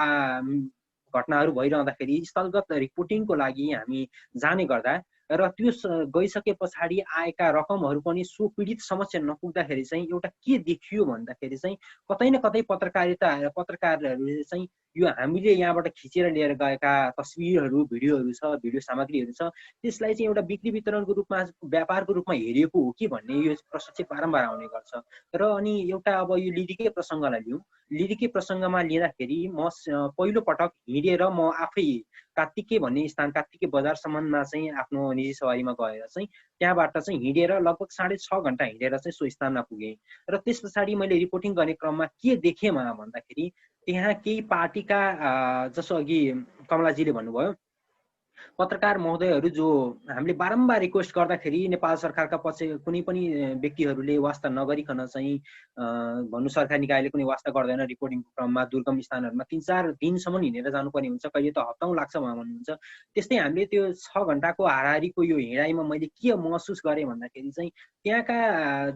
घटनाहरू भइरहँदाखेरि स्थलगत रिपोर्टिङको लागि हामी जाने गर्दा र त्यो गइसके पछाडि आएका रकमहरू पनि सो पीडित समक्ष नपुग्दाखेरि चाहिँ एउटा के देखियो भन्दाखेरि चाहिँ कतै न कतै पत्रकारहरूले चाहिँ यो हामीले यहाँबाट खिचेर लिएर गएका तस्बिरहरू भिडियोहरू छ भिडियो सामग्रीहरू छ त्यसलाई चाहिँ एउटा बिक्री वितरणको रूपमा व्यापारको रूपमा हेरिएको हो कि भन्ने यो प्रश्न चाहिँ बारम्बार आउने गर्छ र अनि एउटा अब यो लिडिकै प्रसङ्गलाई लिउँ लिडिकै प्रसङ्गमा लिँदाखेरि म पहिलो पटक हिँडेर म आफै कात्तिके भन्ने स्थान कात्तिके बजारसम्ममा चाहिँ आफ्नो निजी सवारीमा गएर चाहिँ त्यहाँबाट चाहिँ हिँडेर लगभग 6.5 घन्टा हिँडेर चाहिँ सो स्थानमा पुगेँ र त्यस पछाडि मैले रिपोर्टिङ गर्ने क्रममा के देखेँ भन्दाखेरि त्यहाँ केही पार्टीका जसो अघि कमलाजीले भन्नुभयो पत्रकार महोदयहरू जो हामीले बारम्बार रिक्वेस्ट गर्दाखेरि नेपाल सरकारका पछि कुनै पनि व्यक्तिहरूले वास्ता नगरिकन चाहिँ भन्नु सरकारी निकायले कुनै वास्ता गर्दैन रिपोर्टिङको क्रममा दुर्गम स्थानहरूमा 3-4 दिनसम्म हिँडेर जानुपर्ने हुन्छ कहिले त हप्ताौं लाग्छ भन्नुहुन्छ त्यस्तै हामीले त्यो 6 घन्टाको हाराहारीको यो हिँडाइमा मैले के महसुस गरेँ भन्दाखेरि चाहिँ त्यहाँका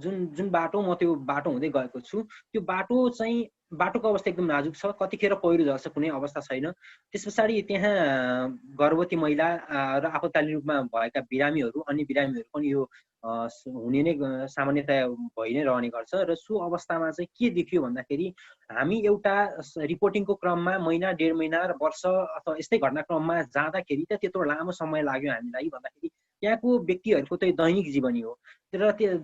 जुन बाटो म त्यो बाटो हुँदै गएको छु त्यो बाटो चाहिँ बाटोको अवस्था एकदम नाजुक छ कतिखेर पहिरो झर्छ कुनै अवस्था छैन त्यस पछाडि त्यहाँ गर्भवती महिला र आपतकालीन रूपमा भएका बिरामीहरू अन्य बिरामीहरू पनि यो हुने नै सामान्यतया भइ नै रहने गर्छ र सो अवस्थामा चाहिँ के देखियो भन्दाखेरि हामी एउटा रिपोर्टिङको क्रममा महिना 1.5 महिना र वर्ष अथवा यस्तै घटनाक्रममा जाँदाखेरि त त्यत्रो लामो समय लाग्यो हामीलाई भन्दाखेरि त्यहाँको व्यक्तिहरूको त दैनिक जीवनी हो र त्यो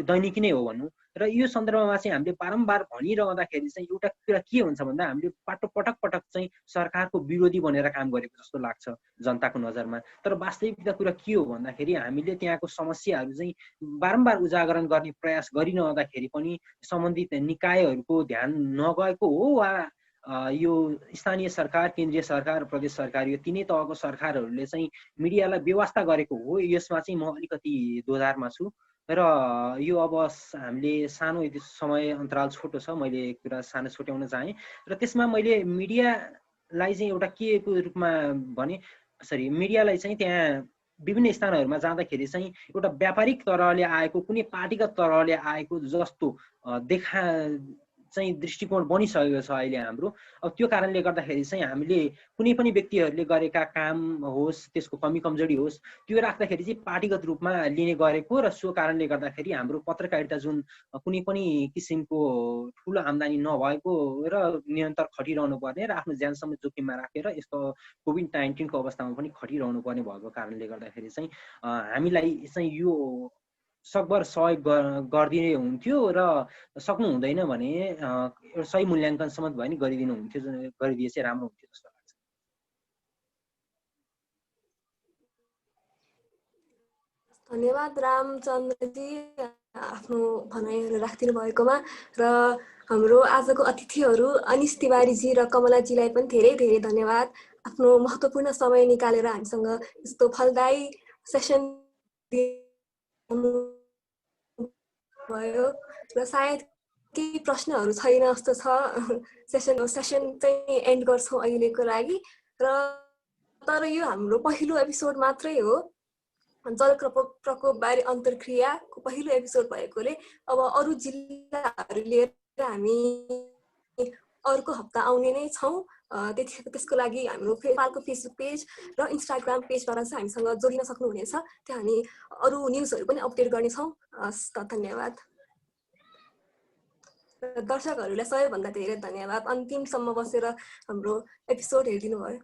दैनिकी नै हो भन्नु र यो सन्दर्भमा चाहिँ हामीले बारम्बार भनिरहँदाखेरि चाहिँ एउटा कुरा के हुन्छ भन्दा हामीले पटक पटक चाहिँ सरकारको विरोधी बनेर काम गरेको जस्तो लाग्छ जनताको नजरमा तर वास्तविकता कुरा के हो भन्दाखेरि हामीले त्यहाँको समस्याहरू चाहिँ बारम्बार उजागरण गर्ने प्रयास गरिरहँदाखेरि पनि सम्बन्धित निकायहरूको ध्यान नगएको हो वा यो स्थानीय सरकार केन्द्रीय सरकार प्रदेश सरकार यो तीनै तहको सरकारहरूले चाहिँ मिडियालाई व्यवस्था गरेको हो यसमा चाहिँ म अलिकति दोधारमा छु र यो अब हामीले सानो समय अन्तराल छोटो छ मैले कुरा सानो छुट्याउन चाहेँ र त्यसमा मैले मिडियालाई चाहिँ एउटा के को रूपमा भने मिडियालाई चाहिँ त्यहाँ विभिन्न स्थानहरूमा जाँदाखेरि चाहिँ एउटा व्यापारिक तरहले आएको कुनै पार्टीगत तरहले आएको जस्तो देखा चाहिँ दृष्टिकोण बनिसकेको छ अहिले हाम्रो अब त्यो कारणले गर्दाखेरि चाहिँ हामीले कुनै पनि व्यक्तिहरूले गरेका काम होस् त्यसको कमी कमजोरी होस् त्यो राख्दाखेरि चाहिँ पार्टीगत रूपमा लिने गरेको र सो कारणले गर्दाखेरि हाम्रो पत्रकारिता जुन कुनै पनि किसिमको ठुलो आम्दानी नभएको र निरन्तर खटिरहनु पर्ने र आफ्नो ज्यानसम्म जोखिममा राखेर यस्तो कोभिड-19 को अवस्थामा पनि खटिरहनु पर्ने भएको कारणले गर्दाखेरि चाहिँ हामीलाई चाहिँ यो सकभर सहयोग गरिदिने हुन्थ्यो र सक्नु हुँदैन भने सही मूल्याङ्कनसम्म भयो नि गरिदिनु हुन्थ्यो गरिदिए चाहिँ राम्रो हुन्थ्यो जस्तो लाग्छ। धन्यवाद रामचन्द्रजी आफ्नो भनाइहरू राखिदिनु भएकोमा र हाम्रो आजको अतिथिहरू अनिश तिवारीजी र कमलाजीलाई पनि धेरै धेरै धन्यवाद आफ्नो महत्त्वपूर्ण समय निकालेर हामीसँग यस्तो फलदायी सेसन भयो र सायद केही प्रश्नहरू छैन जस्तो छ सेसन चाहिँ एन्ड गर्छौँ अहिलेको लागि र तर यो हाम्रो पहिलो एपिसोड मात्रै हो जल प्रकोपबारे अन्तर्क्रियाको पहिलो एपिसोड भएकोले अब अरू जिल्लाहरू लिएर हामी अर्को हप्ता आउने नै छौँ त्यसको लागि हाम्रो नेपालको फेसबुक पेज र इन्स्टाग्राम पेजबाट चाहिँ हामीसँग जोडिन सक्नुहुनेछ त्यहाँ हामी अरू न्युजहरू पनि अपडेट गर्नेछौँ। धन्यवाद दर्शकहरूलाई सबैभन्दा धेरै धन्यवाद अन्तिमसम्म बसेर हाम्रो एपिसोड हेरिदिनु भयो।